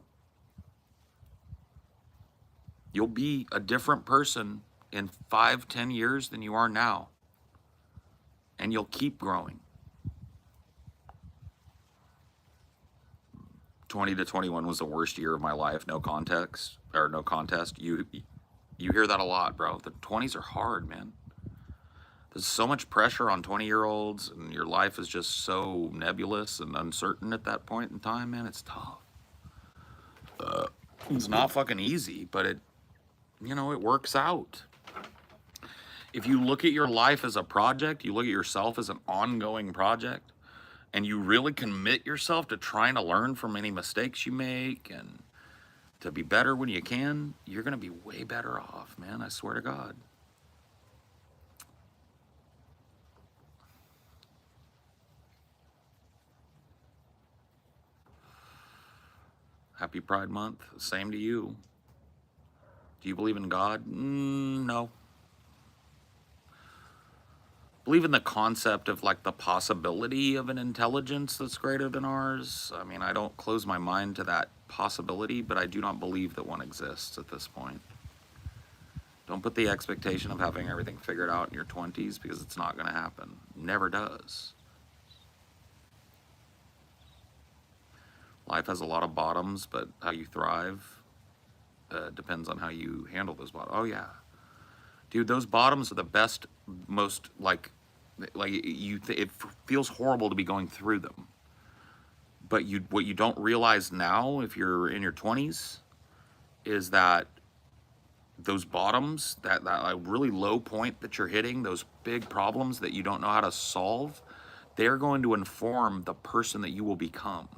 You'll be a different person in 5, 10 years than you are now. And you'll keep growing. 20 to 21 was the worst year of my life. No context or no contest. You hear that a lot, bro. The 20s are hard, man. There's so much pressure on 20-year-olds, and your life is just so nebulous and uncertain at that point in time, man. It's tough. It's not fucking easy, but it works out. If you look at your life as a project, you look at yourself as an ongoing project, and you really commit yourself to trying to learn from any mistakes you make and to be better when you can, you're going to be way better off, man. I swear to God. Happy Pride Month. Same to you. Do you believe in God? No. Believe in the concept of like the possibility of an intelligence that's greater than ours. I mean, I don't close my mind to that possibility, but I do not believe that one exists at this point. Don't put the expectation of having everything figured out in your 20s because it's not going to happen. Never does. Life has a lot of bottoms, but how you thrive depends on how you handle those bottoms. Oh yeah, dude, those bottoms are the best, most it feels horrible to be going through them. But what you don't realize now, if you're in your 20s, is that those bottoms, that really low point that you're hitting, those big problems that you don't know how to solve, they're going to inform the person that you will become.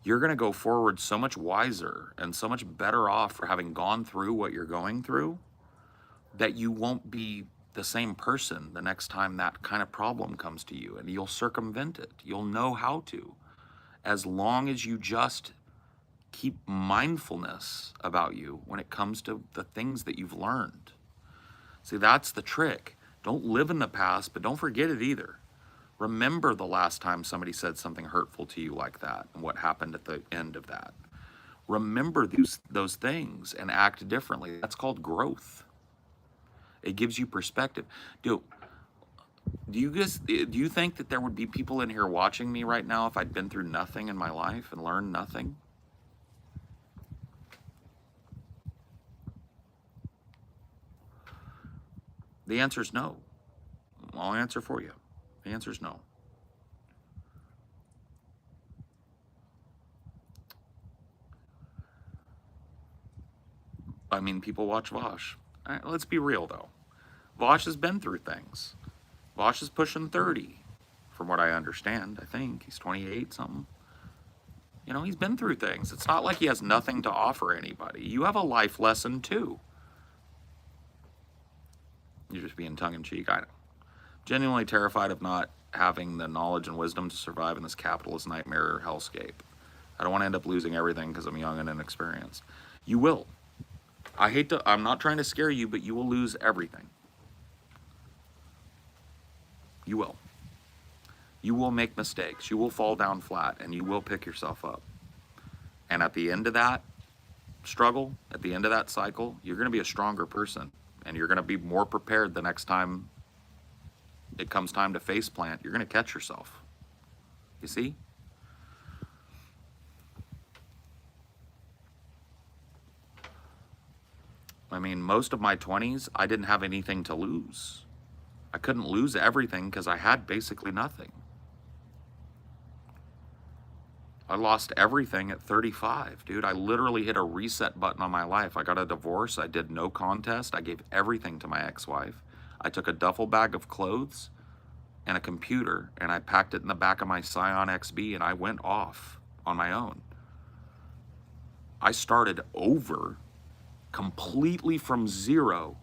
You're going to go forward so much wiser and so much better off for having gone through what you're going through that you won't be the same person the next time that kind of problem comes to you, and you'll circumvent it. You'll know how to, as long as you just keep mindfulness about you when it comes to the things that you've learned. See, that's the trick. Don't live in the past, but don't forget it either. Remember the last time somebody said something hurtful to you like that and what happened at the end of that. Remember those things and act differently. That's called growth. It gives you perspective. Do you think that there would be people in here watching me right now if I'd been through nothing in my life and learned nothing? The answer is no. I'll answer for you. The answer is no. I mean, people watch Vosh. All right, let's be real, though. Vosh has been through things. Vosh is pushing 30, from what I understand. I think he's 28 something. He's been through things. It's not like he has nothing to offer anybody. You have a life lesson, too. You're just being tongue-in-cheek. I'm genuinely terrified of not having the knowledge and wisdom to survive in this capitalist nightmare hellscape. I don't want to end up losing everything because I'm young and inexperienced. You will. I'm not trying to scare you, but you will lose everything. You will. You will make mistakes. You will fall down flat, and you will pick yourself up. And at the end of that struggle, at the end of that cycle, you're going to be a stronger person, and you're going to be more prepared the next time it comes time to face plant. You're going to catch yourself. You see? I mean, most of my 20s, I didn't have anything to lose. I couldn't lose everything because I had basically nothing. I lost everything at 35, dude. I literally hit a reset button on my life. I got a divorce. I did no contest. I gave everything to my ex-wife. I took a duffel bag of clothes and a computer, and I packed it in the back of my Scion XB, and I went off on my own. I started over completely from zero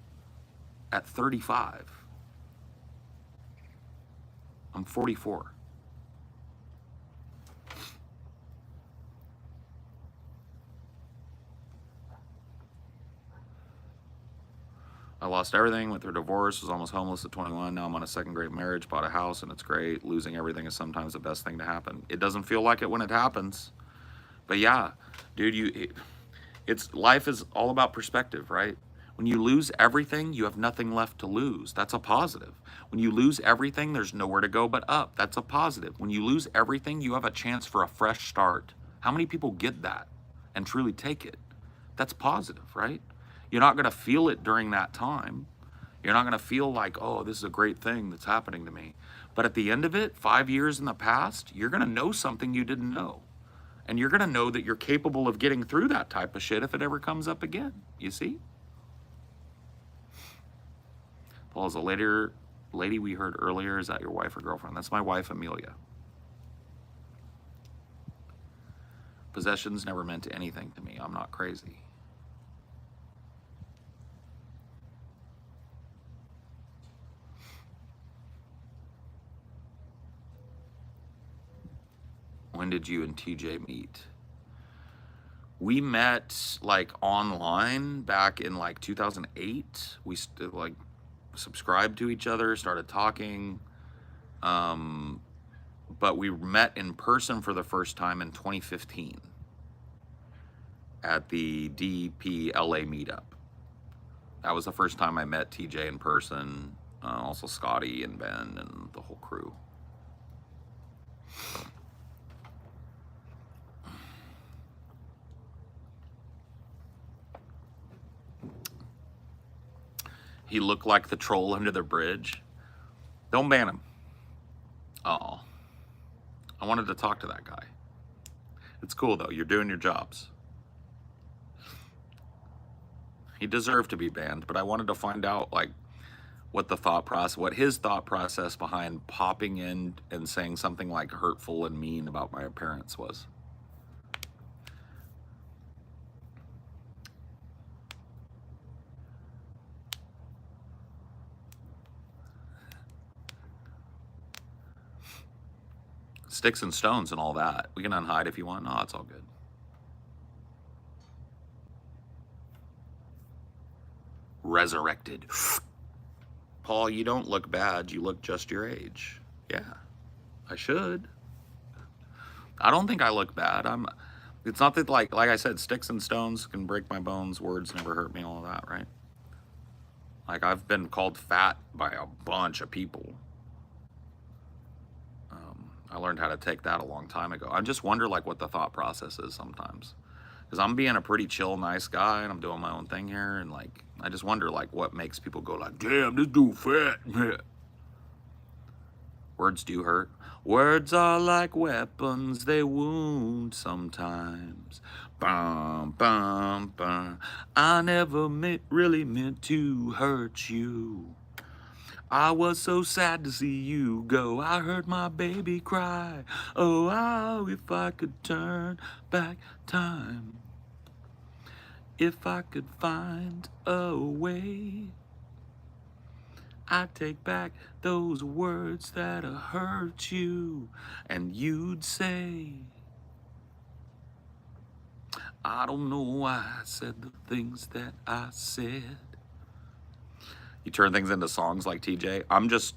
at 35. I'm 44. I lost everything, went through a divorce, was almost homeless at 21. Now I'm on a second grade marriage, bought a house, and it's great. Losing everything is sometimes the best thing to happen. It doesn't feel like it when it happens. But yeah, dude, it's life is all about perspective, right? When you lose everything, you have nothing left to lose. That's a positive. When you lose everything, there's nowhere to go but up. That's a positive. When you lose everything, you have a chance for a fresh start. How many people get that and truly take it? That's positive, right? You're not going to feel it during that time. You're not going to feel like, oh, this is a great thing that's happening to me. But at the end of it, 5 years in the past, you're going to know something you didn't know. And you're going to know that you're capable of getting through that type of shit if it ever comes up again. You see? Paul, is a lady we heard earlier, is that your wife or girlfriend? That's my wife, Amelia. Possessions never meant anything to me. I'm not crazy. When did you and TJ meet? We met like online back in like 2008. We like subscribed to each other, started talking. But we met in person for the first time in 2015 at the DPLA meetup. That was the first time I met TJ in person, also Scotty and Ben and the whole crew. He looked like the troll under the bridge. Don't ban him. Oh, I wanted to talk to that guy. It's cool though, you're doing your jobs. He deserved to be banned, but I wanted to find out like what his thought process behind popping in and saying something like hurtful and mean about my appearance was. Sticks and stones and all that. We can unhide if you want. No, it's all good. Resurrected. Paul, you don't look bad. You look just your age. Yeah, I should. I don't think I look bad. It's not that like I said, sticks and stones can break my bones. Words never hurt me. All of that, right? Like I've been called fat by a bunch of people. I learned how to take that a long time ago. I just wonder like what the thought process is sometimes. Because I'm being a pretty chill, nice guy, and I'm doing my own thing here, and like I just wonder like what makes people go like, damn, this dude fat. Words do hurt. Words are like weapons, they wound sometimes. Bum, bum, bum. I never really meant to hurt you. I was so sad to see you go. I heard my baby cry. Oh, how if I could turn back time. If I could find a way, I'd take back those words that hurt you. And you'd say, I don't know why I said the things that I said. You turn things into songs like TJ. I'm just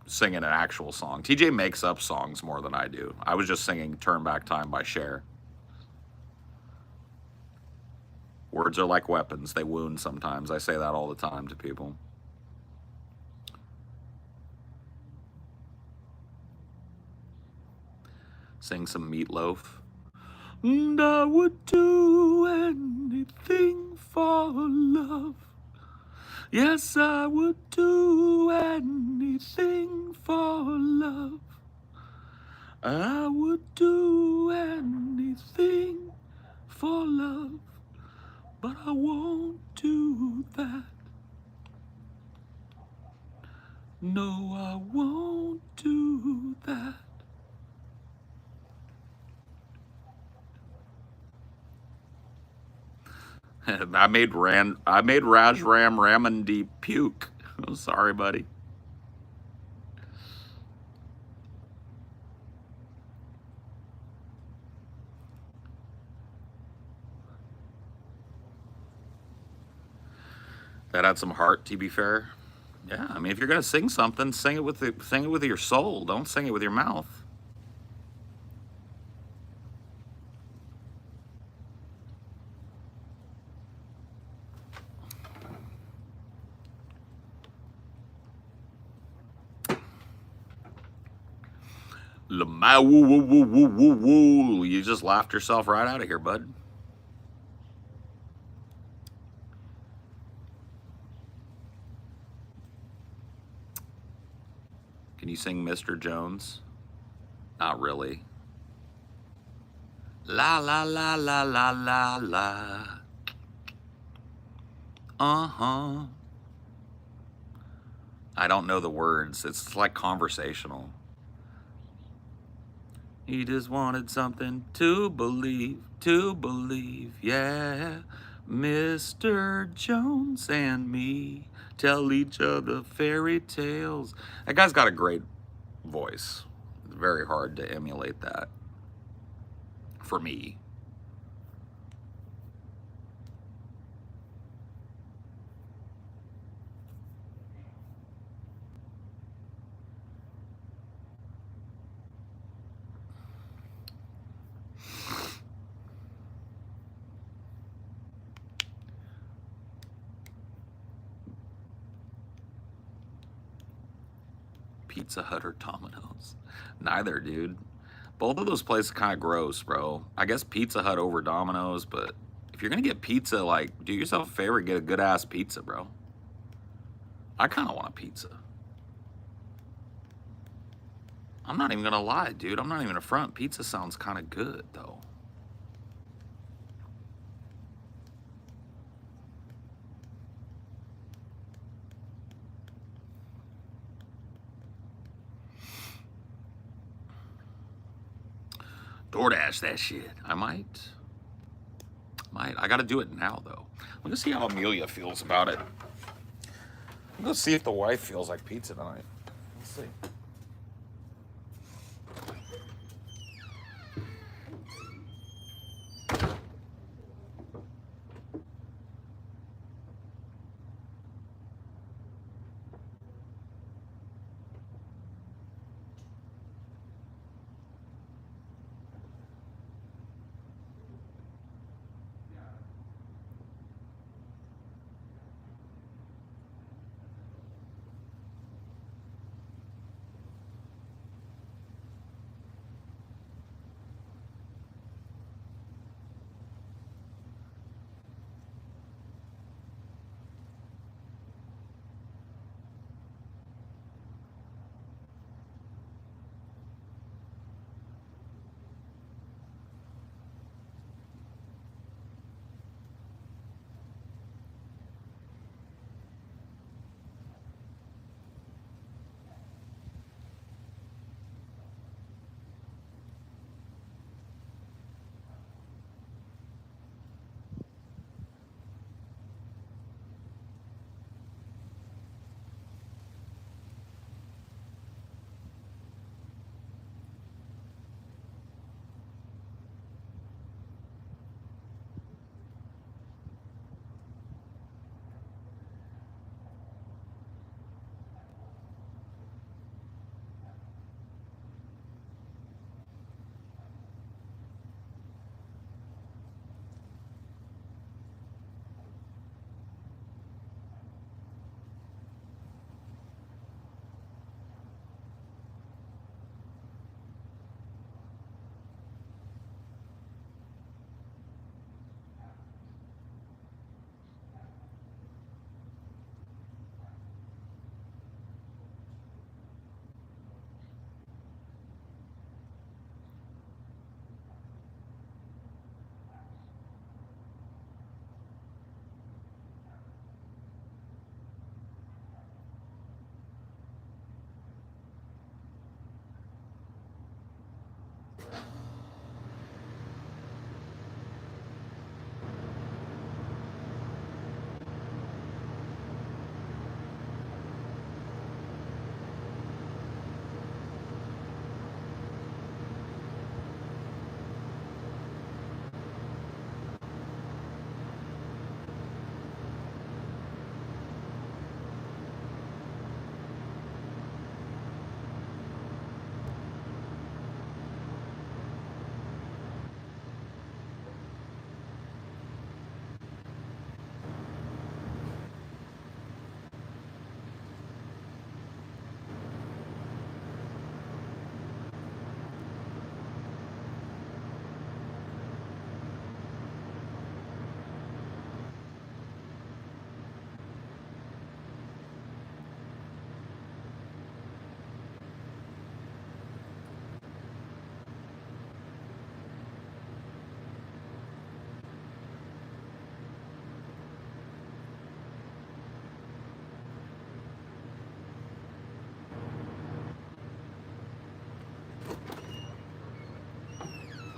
singing an actual song. TJ makes up songs more than I do. I was just singing Turn Back Time by Cher. Words are like weapons. They wound sometimes. I say that all the time to people. Sing some Meatloaf. And I would do anything for love. Yes, I would do anything for love. I would do anything for love, but I won't do that. No, I won't do that. I made Rajram Ramandi puke. Oh, sorry, buddy. That had some heart, to be fair. Yeah, I mean, if you're gonna sing something, sing it with your soul. Don't sing it with your mouth. Lamau, woo, woo, woo, woo, woo, woo. You just laughed yourself right out of here, bud. Can you sing Mr. Jones? Not really. La la la la la la la. Uh-huh. I don't know the words. It's like conversational. He just wanted something to believe, yeah. Mr. Jones and me tell each other fairy tales. That guy's got a great voice. It's very hard to emulate that for me. Pizza Hut or Domino's? Neither, dude. Both of those places kind of gross, bro. I guess Pizza Hut over Domino's, but if you're gonna get pizza, like, do yourself a favor and get a good ass pizza, bro. I kind of want a pizza. I'm not even gonna lie, dude. I'm not even a front. Pizza sounds kind of good, though. DoorDash that shit. I might. I gotta do it now, though. I'm gonna see how Amelia feels about it. I'm gonna see if the wife feels like pizza tonight. Let's see.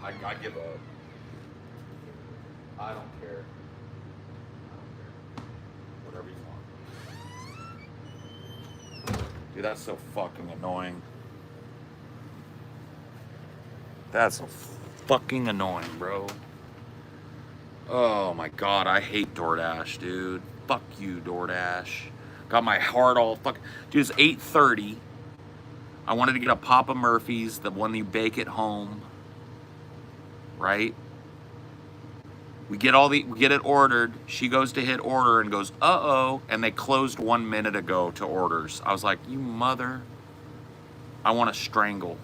I give up. I don't care. Whatever you want. Dude, that's so fucking annoying. That's so fucking annoying, bro. Oh my god, I hate DoorDash, dude. Fuck you, DoorDash. Got my heart all fucking... Dude, it's 8:30. I wanted to get a Papa Murphy's, the one you bake at home. Right? We get it ordered. She goes to hit order and goes, uh-oh, and they closed 1 minute ago to orders. I was like, you mother. I want to strangle.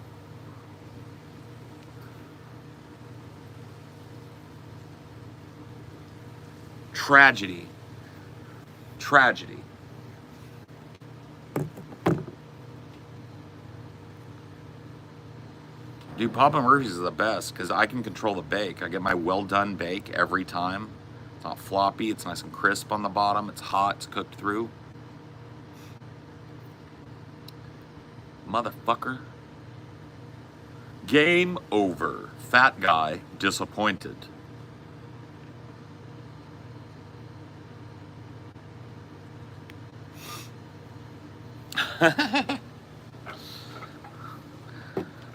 Tragedy. Tragedy. Dude, Papa Murphy's is the best because I can control the bake. I get my well done bake every time. It's not floppy, it's nice and crisp on the bottom, it's hot, it's cooked through. Motherfucker. Game over. Fat guy disappointed.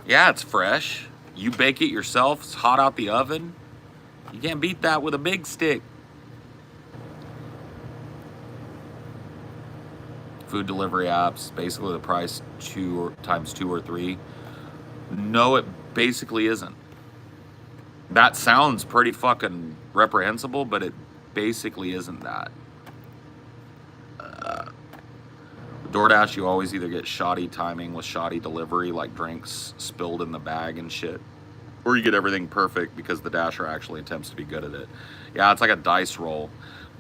Yeah, it's fresh. You bake it yourself. It's hot out the oven. You can't beat that with a big stick. Food delivery apps, basically the price times 2 or 3. No, it basically isn't. That sounds pretty fucking reprehensible, but it basically isn't that. DoorDash, you always either get shoddy timing with shoddy delivery, like drinks spilled in the bag and shit, or you get everything perfect because the Dasher actually attempts to be good at it. Yeah, it's like a dice roll.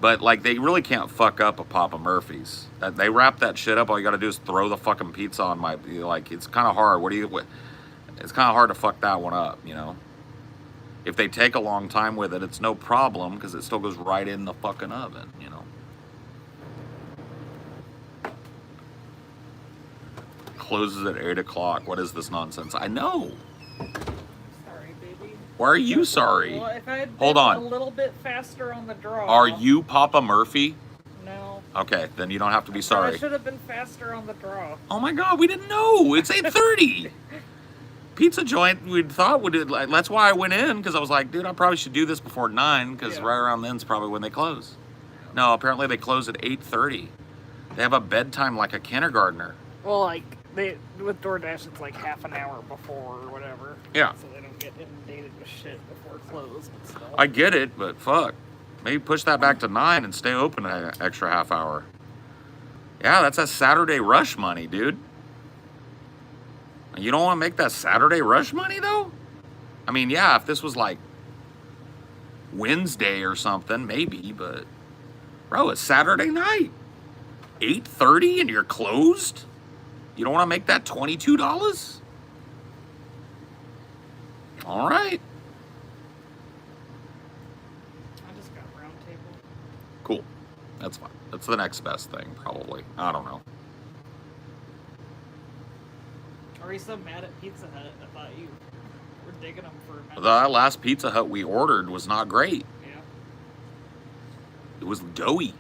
But like, they really can't fuck up a Papa Murphy's. They wrap that shit up. All you got to do is throw the fucking pizza on my, like, it's kind of hard. It's kind of hard to fuck that one up, you know? If they take a long time with it, it's no problem because it still goes right in the fucking oven, you know? Closes at 8 o'clock. What is this nonsense? I know. Sorry, baby. Why are you sorry? Well, if I had Hold been on. a little bit faster on the draw. Are you Papa Murphy? No. Okay, then you don't have to be I sorry. should have been faster on the draw. Oh my god, we didn't know. It's 8:30. Pizza joint, we thought would do, like, that's why I went in, because I was like, dude, I probably should do this before 9, because Yeah. right around then's probably when they close. No, apparently they close at 8:30. They have a bedtime like a kindergartner. Well, like, with DoorDash, it's like half an hour before or whatever. Yeah. So they don't get inundated with shit before close and stuff. I get it, but fuck. Maybe push that back to 9 and stay open an extra half hour. Yeah, that's that Saturday rush money, dude. You don't want to make that Saturday rush money, though? I mean, yeah, if this was like Wednesday or something, maybe, but bro, it's Saturday night. 8:30 and you're closed? You don't want to make that $22? All right. I just got round table. Cool. That's fine. That's the next best thing, probably. I don't know. Are you so mad at Pizza Hut? I thought you were digging them for a minute. The last Pizza Hut we ordered was not great. Yeah. It was doughy.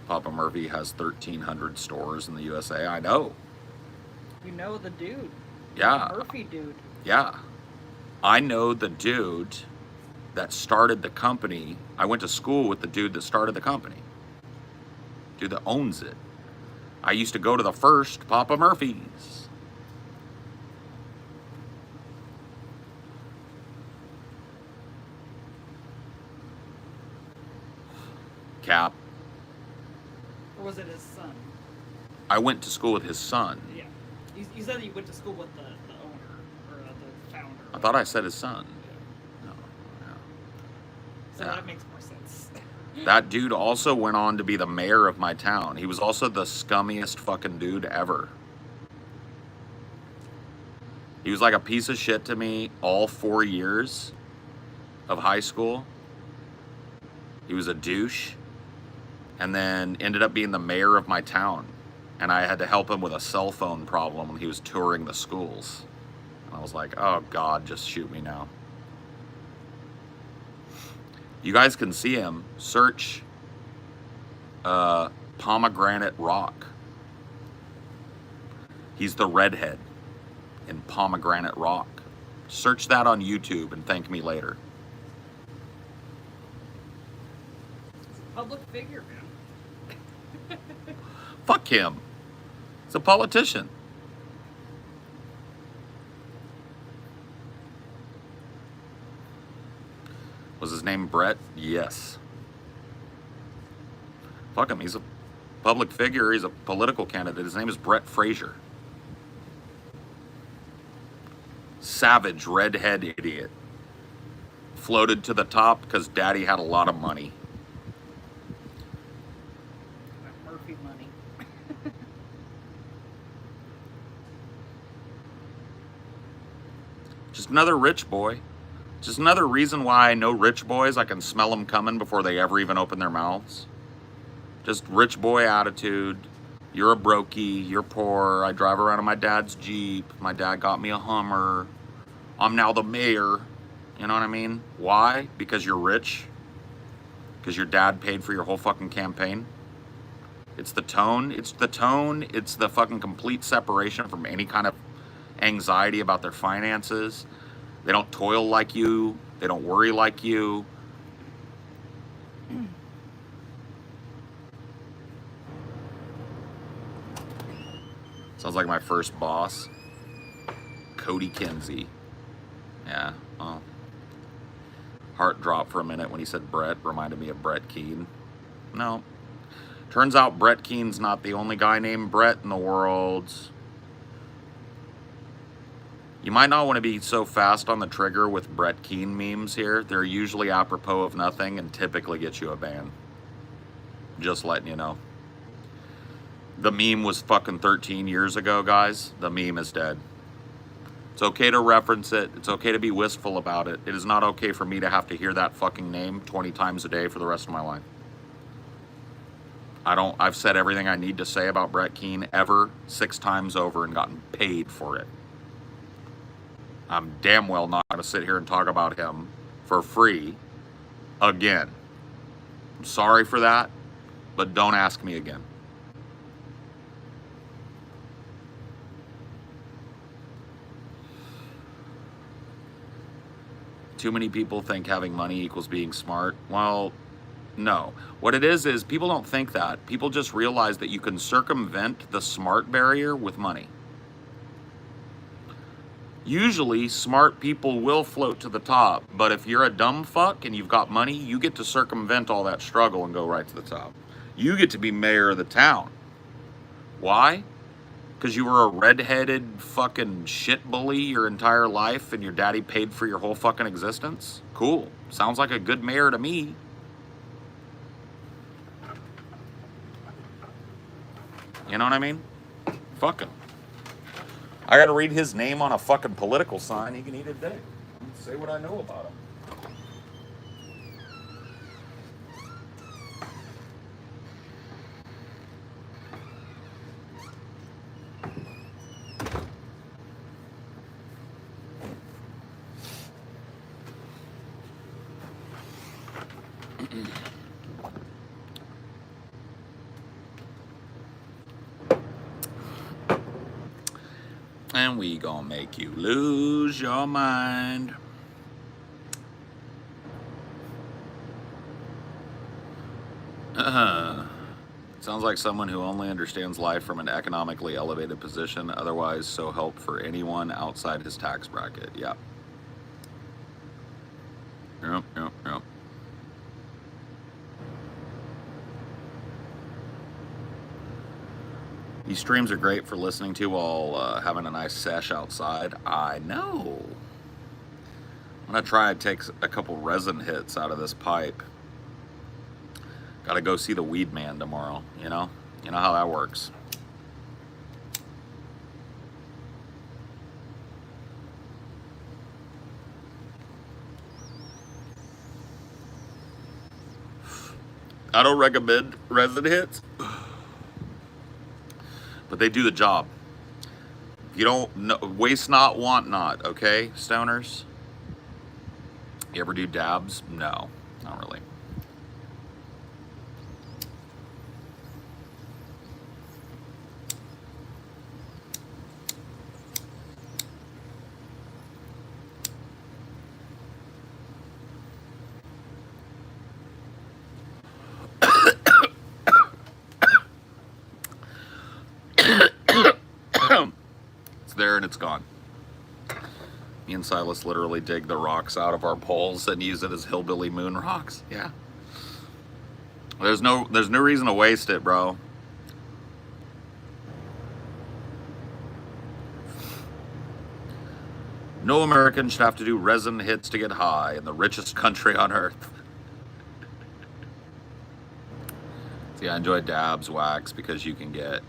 Papa Murphy has 1,300 stores in the USA. I know. You know the dude. Yeah. The Murphy dude. Yeah. I know the dude that started the company. I went to school with the dude that started the company. Dude that owns it. I used to go to the first Papa Murphy's. Cap. Or was it his son? I went to school with his son. Yeah. You said that you went to school with the owner, or the founder. I thought I said his son. Yeah. No. So Yeah. that makes more sense. That dude also went on to be the mayor of my town. He was also the scummiest fucking dude ever. He was like a piece of shit to me all 4 years of high school. He was a douche, and then ended up being the mayor of my town. And I had to help him with a cell phone problem when he was touring the schools. And I was like, oh God, just shoot me now. You guys can see him. Search Pomegranate Rock. He's the redhead in Pomegranate Rock. Search that on YouTube and thank me later. Public figure, man. Fuck him. He's a politician. Was his name Brett? Yes. Fuck him. He's a public figure. He's a political candidate. His name is Brett Frazier. Savage redhead idiot. Floated to the top because daddy had a lot of money. Murphy money. Just another rich boy. Just another reason why I know rich boys. I can smell them coming before they ever even open their mouths. Just rich boy attitude. You're a brokey. You're poor. I drive around in my dad's Jeep. My dad got me a Hummer. I'm now the mayor. You know what I mean? Why? Because you're rich? Because your dad paid for your whole fucking campaign? It's the tone. It's the tone. It's the fucking complete separation from any kind of anxiety about their finances. They don't toil like you. They don't worry like you. Sounds like my first boss. Cody Kinsey. Yeah, well. Heart dropped for a minute when he said Brett. Reminded me of Brett Keane. No. Turns out Brett Keane's not the only guy named Brett in the world. You might not want to be so fast on the trigger with Brett Keane memes here. They're usually apropos of nothing and typically get you a ban. Just letting you know. The meme was fucking 13 years ago, guys. The meme is dead. It's okay to reference it. It's okay to be wistful about it. It is not okay for me to have to hear that fucking name 20 times a day for the rest of my life. I've said everything I need to say about Brett Keane ever 6 times over and gotten paid for it. I'm damn well not going to sit here and talk about him for free again. I'm sorry for that, but don't ask me again. Too many people think having money equals being smart. Well, no. What it is people don't think that. People just realize that you can circumvent the smart barrier with money. Usually, smart people will float to the top, but if you're a dumb fuck and you've got money, you get to circumvent all that struggle and go right to the top. You get to be mayor of the town. Why? Because you were a redheaded fucking shit bully your entire life and your daddy paid for your whole fucking existence? Cool. Sounds like a good mayor to me. You know what I mean? Fuck him. I gotta read his name on a fucking political sign. He can eat a dick. Say what I know about him. And we gonna make you lose your mind. Sounds like someone who only understands life from an economically elevated position, otherwise so help for anyone outside his tax bracket. Yeah. Yep. These streams are great for listening to while having a nice sesh outside. I know. I'm gonna try and take a couple resin hits out of this pipe. Gotta go see the weed man tomorrow, you know? You know how that works. I don't recommend resin hits, but they do the job. You don't waste not, want not, okay, stoners? You ever do dabs? No, not really. It's there and it's gone. Me and Silas literally dig the rocks out of our poles and use it as hillbilly moon rocks. Yeah. There's no reason to waste it, bro. No American should have to do resin hits to get high in the richest country on earth. See, I enjoy dabs, wax, because you can get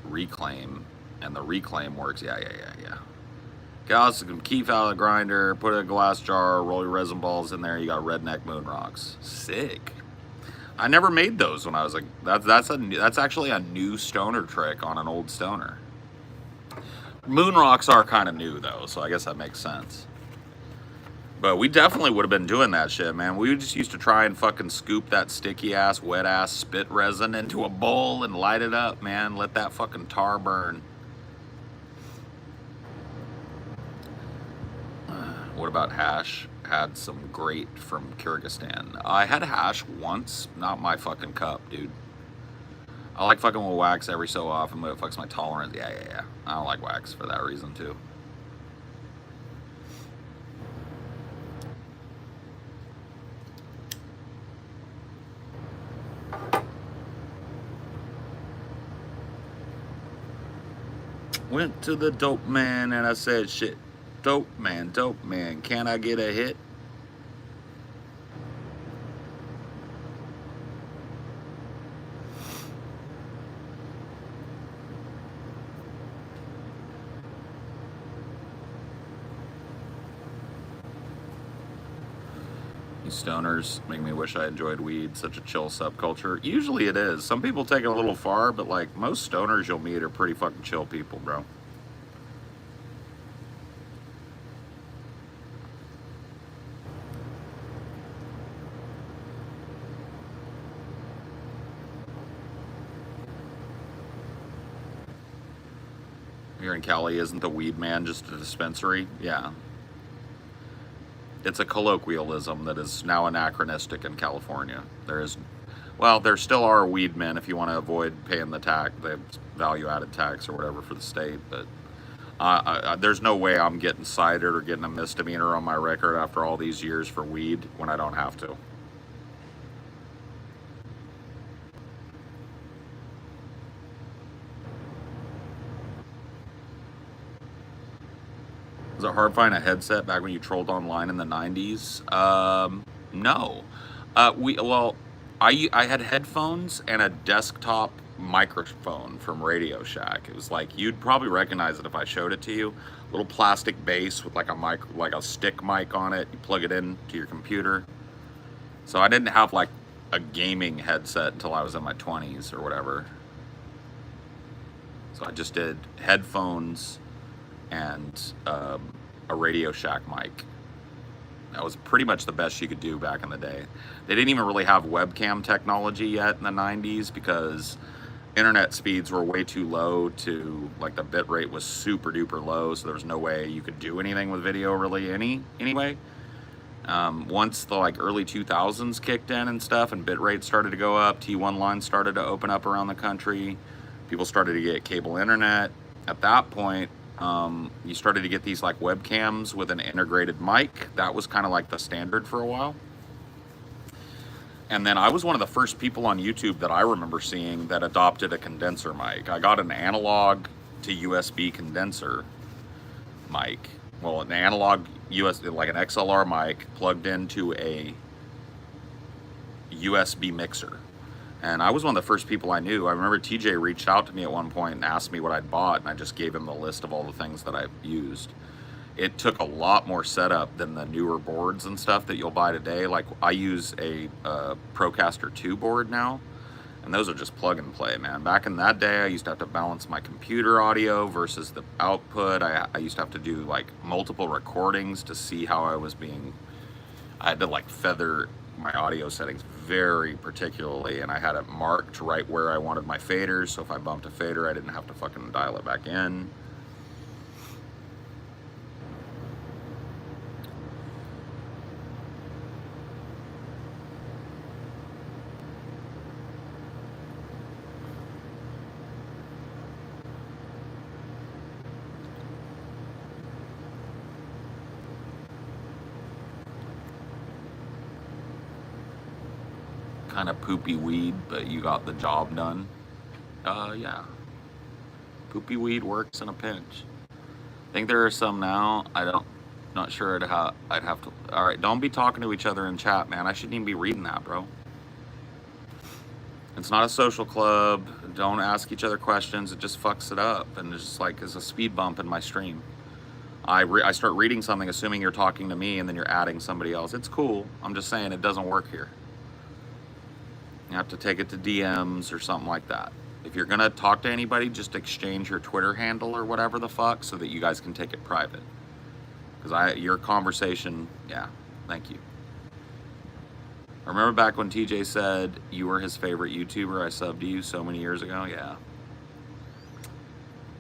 reclaim, and the reclaim works. Yeah. Get out some keef out of the grinder, put it in a glass jar, roll your resin balls in there. You got redneck moon rocks. Sick. I never made those when I was like, that's actually a new stoner trick on an old stoner. Moon rocks are kind of new though, so I guess that makes sense. But we definitely would have been doing that shit, man. We just used to try and fucking scoop that sticky ass, wet ass spit resin into a bowl and light it up, man. Let that fucking tar burn. What about hash? Had some great from Kyrgyzstan. I had hash once, not my fucking cup, dude. I like fucking with wax every so often, but it fucks my tolerance. Yeah. I don't like wax for that reason, too. Went to the dope man and I said, shit, dope man, can I get a hit? These stoners make me wish I enjoyed weed, such a chill subculture. Usually it is. Some people take it a little far, but like most stoners you'll meet are pretty fucking chill people, bro. Here in Cali, isn't the weed man just a dispensary? Yeah. It's a colloquialism that is now anachronistic in California. There still are weed men if you want to avoid paying the value-added tax or whatever for the state, but there's no way I'm getting cited or getting a misdemeanor on my record after all these years for weed when I don't have to. Was it hard to find a headset back when you trolled online in the 90s? No. I had headphones and a desktop microphone from Radio Shack. It was like, you'd probably recognize it if I showed it to you. Little plastic base with like a stick mic on it. You plug it in to your computer. So I didn't have like a gaming headset until I was in my 20s or whatever. So I just did headphones and a Radio Shack mic. That was pretty much the best you could do back in the day. They didn't even really have webcam technology yet in the 90s because internet speeds were way too low to, like, the bit rate was super duper low, so there was no way you could do anything with video really anyway. Once the like early 2000s kicked in and stuff and bit rates started to go up, T1 lines started to open up around the country, people started to get cable internet. At that point, you started to get these like webcams with an integrated mic. That was kind of like the standard for a while. And then I was one of the first people on YouTube that I remember seeing that adopted a condenser mic. I got an analog to USB condenser mic. Well, an analog like an XLR mic plugged into a USB mixer. And I was one of the first people I knew. I remember TJ reached out to me at one point and asked me what I'd bought, and I just gave him the list of all the things that I've used. it took a lot more setup than the newer boards and stuff that you'll buy today. Like I use a Procaster 2 board now, and those are just plug and play, man. Back in that day, I used to have to balance my computer audio versus the output. I used to have to do like multiple recordings to see how I was being, I had to like feather my audio settings very particularly, and I had it marked right where I wanted my faders, so if I bumped a fader, I didn't have to fucking dial it back in. Kind of poopy weed, but you got the job done. Yeah. Poopy weed works in a pinch. I think there are some now. Not sure I'd have to. All right, don't be talking to each other in chat, man. I shouldn't even be reading that, bro. It's not a social club. Don't ask each other questions. It just fucks it up, and it's just like it's a speed bump in my stream. I start reading something assuming you're talking to me, and then you're adding somebody else. It's cool. I'm just saying it doesn't work here. You have to take it to DMs or something like that. If you're gonna talk to anybody, just exchange your Twitter handle or whatever the fuck so that you guys can take it private. Because your conversation, yeah, thank you. Remember back when TJ said you were his favorite YouTuber, I subbed to you so many years ago? Yeah.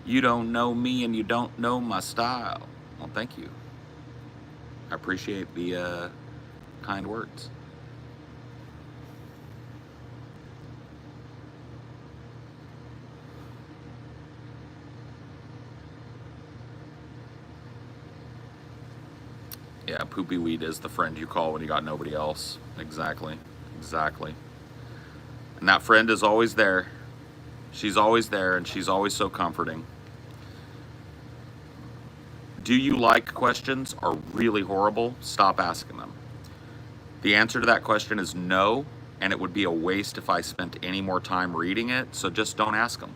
You don't know me and you don't know my style. Well, thank you. I appreciate the kind words. Yeah, poopy weed is the friend you call when you got nobody else. Exactly. Exactly. And that friend is always there. She's always there, and she's always so comforting. Do you like questions are really horrible? Stop asking them. The answer to that question is no, and it would be a waste if I spent any more time reading it, so just don't ask them.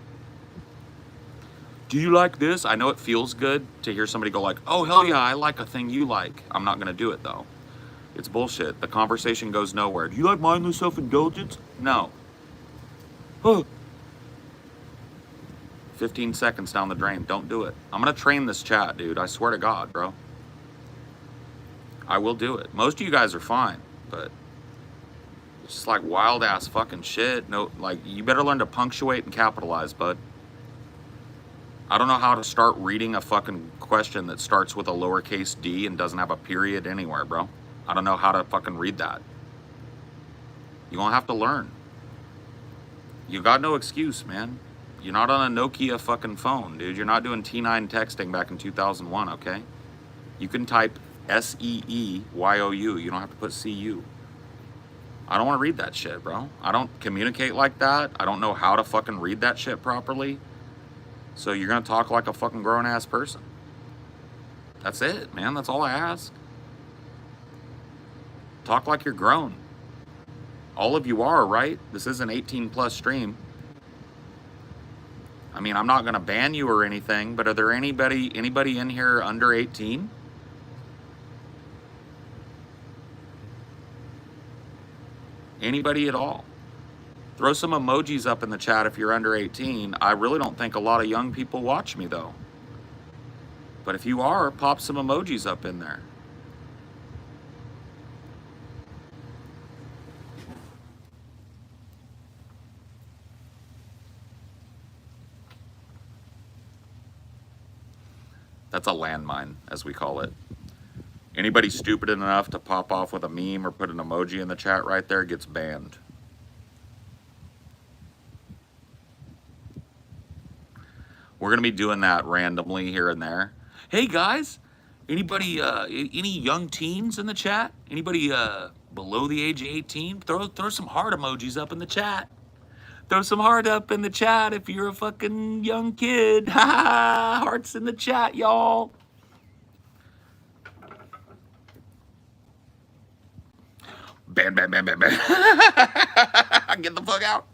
Do you like this? I know it feels good to hear somebody go like, oh, hell yeah, I like a thing you like. I'm not going to do it, though. It's bullshit. The conversation goes nowhere. Do you like mindless self-indulgence? No. Huh. 15 seconds down the drain. Don't do it. I'm going to train this chat, dude. I swear to God, bro. I will do it. Most of you guys are fine, but it's just like wild-ass fucking shit. No, like, you better learn to punctuate and capitalize, bud. I don't know how to start reading a fucking question that starts with a lowercase d and doesn't have a period anywhere, bro. I don't know how to fucking read that. You're gonna have to learn. You got no excuse, man. You're not on a Nokia fucking phone, dude. You're not doing T9 texting back in 2001, okay? You can type SEEYOU. You don't have to put CU. I don't want to read that shit, bro. I don't communicate like that. I don't know how to fucking read that shit properly. So you're gonna talk like a fucking grown-ass person. That's it, man. That's all I ask. Talk like you're grown. All of you are, right? This is an 18+ stream. I mean, I'm not gonna ban you or anything, but are there anybody in here under 18? Anybody at all? Throw some emojis up in the chat if you're under 18. I really don't think a lot of young people watch me, though. But if you are, pop some emojis up in there. That's a landmine, as we call it. Anybody stupid enough to pop off with a meme or put an emoji in the chat right there gets banned. We're gonna be doing that randomly here and there. Hey guys, anybody, any young teens in the chat? Anybody below the age of 18? Throw some heart emojis up in the chat. Throw some heart up in the chat if you're a fucking young kid. Ha ha! Hearts in the chat, y'all. Ban, ban, ban, ban, ban. Get the fuck out.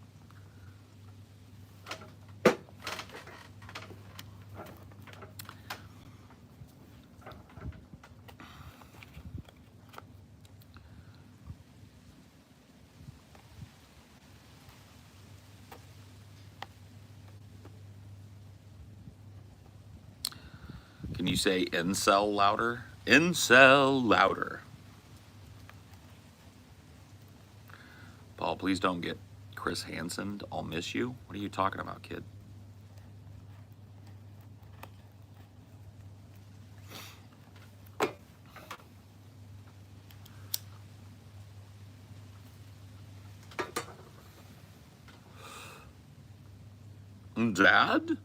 Can you say incel louder? Incel louder. Paul, please don't get Chris Hansen. I'll miss you. What are you talking about, kid? Dad?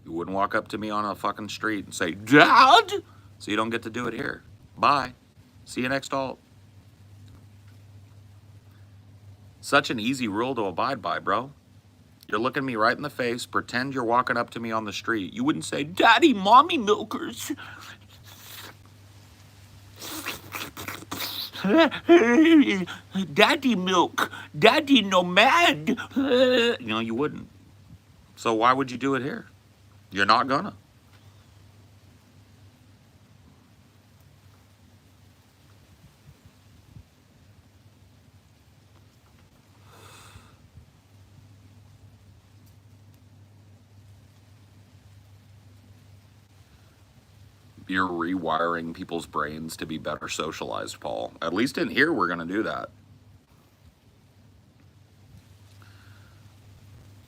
You wouldn't walk up to me on a fucking street and say, Dad? So you don't get to do it here. Bye. See you next alt. Such an easy rule to abide by, bro. You're looking me right in the face, pretend you're walking up to me on the street. You wouldn't say, Daddy, Mommy milkers. Daddy milk. Daddy nomad. You wouldn't. So why would you do it here? You're not gonna. You're rewiring people's brains to be better socialized, Paul. At least in here, we're gonna do that.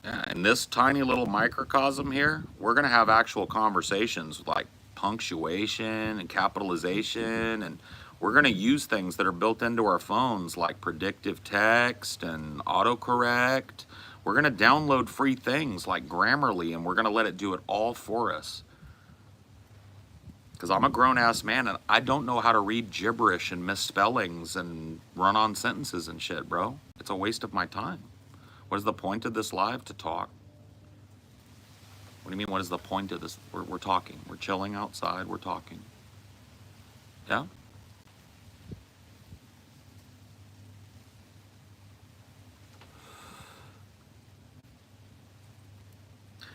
Yeah, in this tiny little microcosm here, we're gonna have actual conversations like punctuation and capitalization, and we're gonna use things that are built into our phones like predictive text and autocorrect. We're gonna download free things like Grammarly, and we're gonna let it do it all for us. Because I'm a grown-ass man, and I don't know how to read gibberish and misspellings and run-on sentences and shit, bro. It's a waste of my time. What is the point of this live? To talk? What do you mean, what is the point of this? We're talking. We're chilling outside. We're talking. Yeah?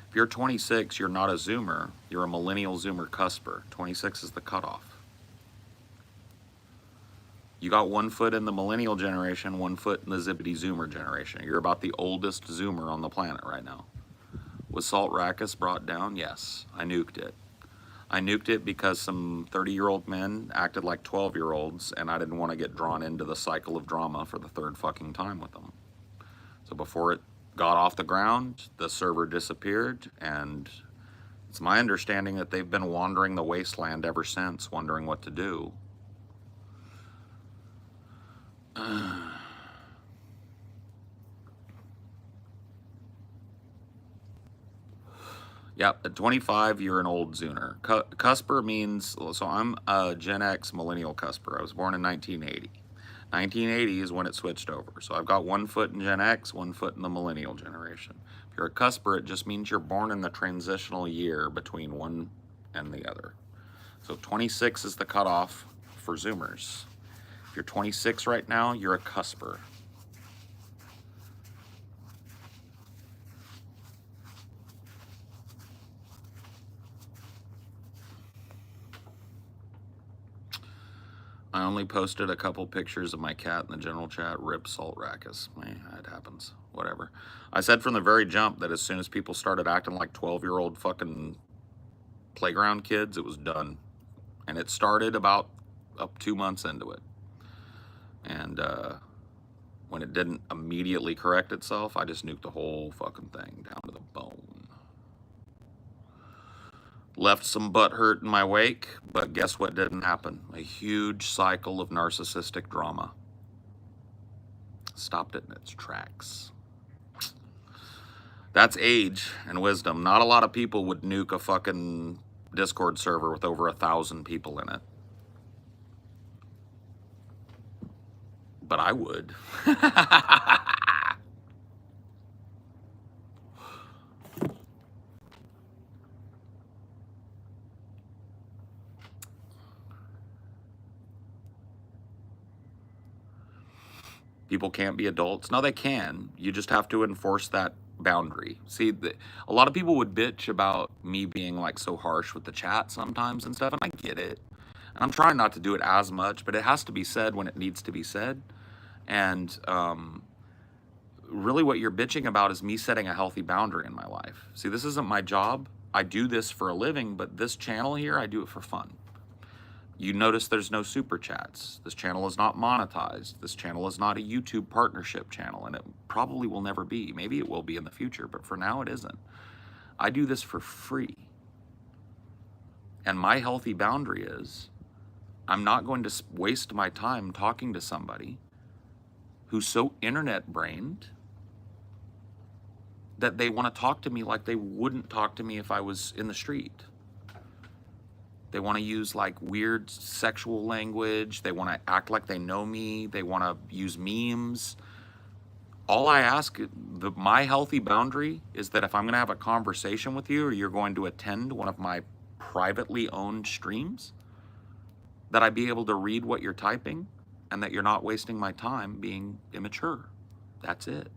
If you're 26, you're not a Zoomer. You're a millennial Zoomer cusper. 26 is the cutoff. You got 1 foot in the millennial generation, 1 foot in the zippity Zoomer generation. You're about the oldest Zoomer on the planet right now. Was Salt Rackus brought down? Yes, I nuked it. I nuked it because some 30-year-old men acted like 12-year-olds, and I didn't want to get drawn into the cycle of drama for the 3rd fucking time with them. So before it got off the ground, the server disappeared, and it's my understanding that they've been wandering the wasteland ever since, wondering what to do. Yep, at 25, you're an old Zooner. Cusper means, so I'm a Gen X millennial cusper. I was born in 1980. 1980 is when it switched over. So I've got 1 foot in Gen X, 1 foot in the millennial generation. If you're a cusper, it just means you're born in the transitional year between one and the other. So 26 is the cutoff for Zoomers. If you're 26 right now, you're a cusper. I only posted a couple pictures of my cat in the general chat. Rip Salt Rackus. It happens. Whatever. I said from the very jump that as soon as people started acting like 12-year-old fucking playground kids, it was done. And it started about up 2 months into it. And when it didn't immediately correct itself, I just nuked the whole fucking thing down to the bone. Left some butt hurt in my wake, but guess what didn't happen? A huge cycle of narcissistic drama. Stopped it in its tracks. That's age and wisdom. Not a lot of people would nuke a fucking Discord server with over 1,000 people in it. But I would. People can't be adults. No, they can. You just have to enforce that boundary. See, a lot of people would bitch about me being like so harsh with the chat sometimes and stuff, and I get it. And I'm trying not to do it as much, but it has to be said when it needs to be said. And really what you're bitching about is me setting a healthy boundary in my life. See, this isn't my job. I do this for a living, but this channel here, I do it for fun. You notice there's no super chats. This channel is not monetized. This channel is not a YouTube partnership channel, and it probably will never be. Maybe it will be in the future, but for now it isn't. I do this for free. And my healthy boundary is I'm not going to waste my time talking to somebody who's so internet brained that they want to talk to me like they wouldn't talk to me if I was in the street. They want to use like weird sexual language. They want to act like they know me. They want to use memes. All I ask, my healthy boundary is that if I'm going to have a conversation with you or you're going to attend one of my privately owned streams, that I be able to read what you're typing and that you're not wasting my time being immature. That's it.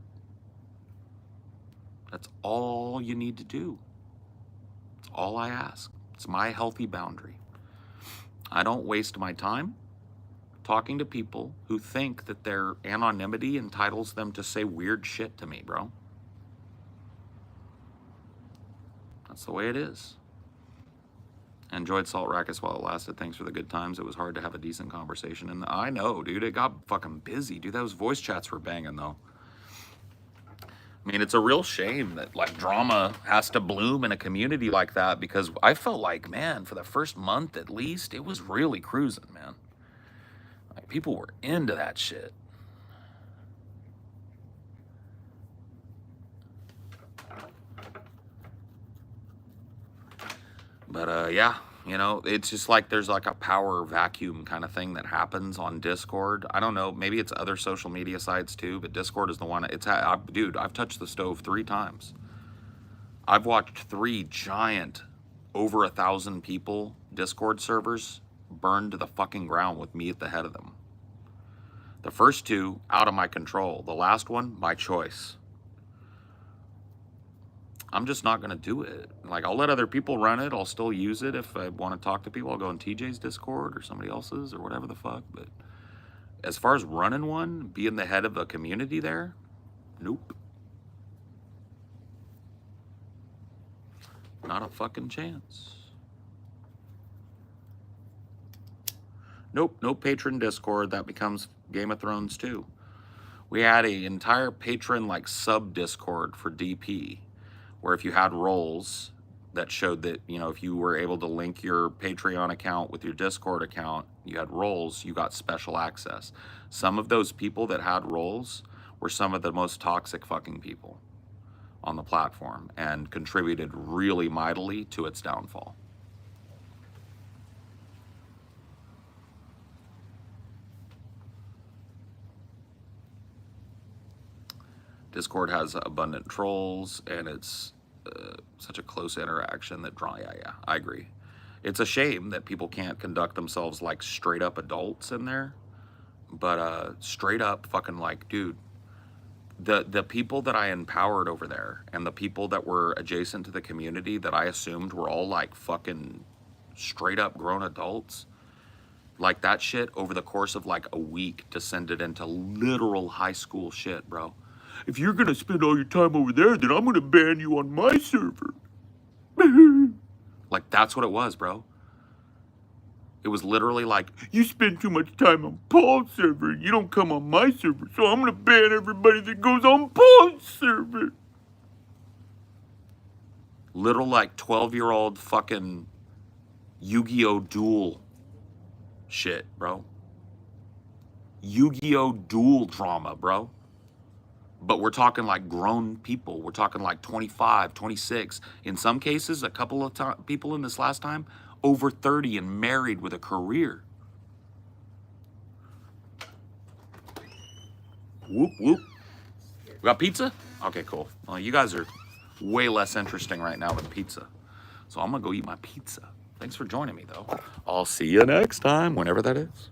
That's all you need to do. That's all I ask. It's my healthy boundary. I don't waste my time talking to people who think that their anonymity entitles them to say weird shit to me, bro. That's the way it is. Enjoyed Salt Rackets while it lasted. Thanks for the good times. It was hard to have a decent conversation. And I know, dude, it got fucking busy. Dude, those voice chats were banging, though. I mean, it's a real shame that, like, drama has to bloom in a community like that, because I felt like, man, for the first month at least, it was really cruising, man. Like, people were into that shit. But, yeah, you know, it's just like there's like a power vacuum kind of thing that happens on Discord. I don't know, maybe it's other social media sites too, but Discord is the one. Dude, I've touched the stove 3 times. I've watched 3 giant, over 1,000 people Discord servers burn to the fucking ground with me at the head of them. The first 2, out of my control. The last one, my choice. I'm just not going to do it. Like, I'll let other people run it. I'll still use it if I want to talk to people. I'll go in TJ's Discord or somebody else's or whatever the fuck. But as far as running one, being the head of a community there, nope. Not a fucking chance. Nope, no patron Discord. That becomes Game of Thrones too. We had an entire patron like sub Discord for DP, where if you had roles that showed that, you know, if you were able to link your Patreon account with your Discord account, you had roles, you got special access. Some of those people that had roles were some of the most toxic fucking people on the platform and contributed really mightily to its downfall. Discord has abundant trolls, and it's such a close interaction that yeah, I agree. It's a shame that people can't conduct themselves like straight up adults in there, but straight up fucking like, dude, the people that I empowered over there and the people that were adjacent to the community that I assumed were all like fucking straight up grown adults, like that shit over the course of like a week descended into literal high school shit, bro. If you're gonna spend all your time over there, then I'm gonna ban you on my server. Like, that's what it was, bro. It was literally like, you spend too much time on Paul's server, you don't come on my server, so I'm gonna ban everybody that goes on Paul's server. Literal, like, 12-year-old fucking Yu-Gi-Oh! Duel shit, bro. Yu-Gi-Oh! Duel drama, bro. But we're talking like grown people. We're talking like 25, 26. In some cases, a couple of people in this last time, over 30 and married with a career. Whoop, whoop. We got pizza? Okay, cool. Well, you guys are way less interesting right now than pizza. So I'm going to go eat my pizza. Thanks for joining me, though. I'll see you next time, whenever that is.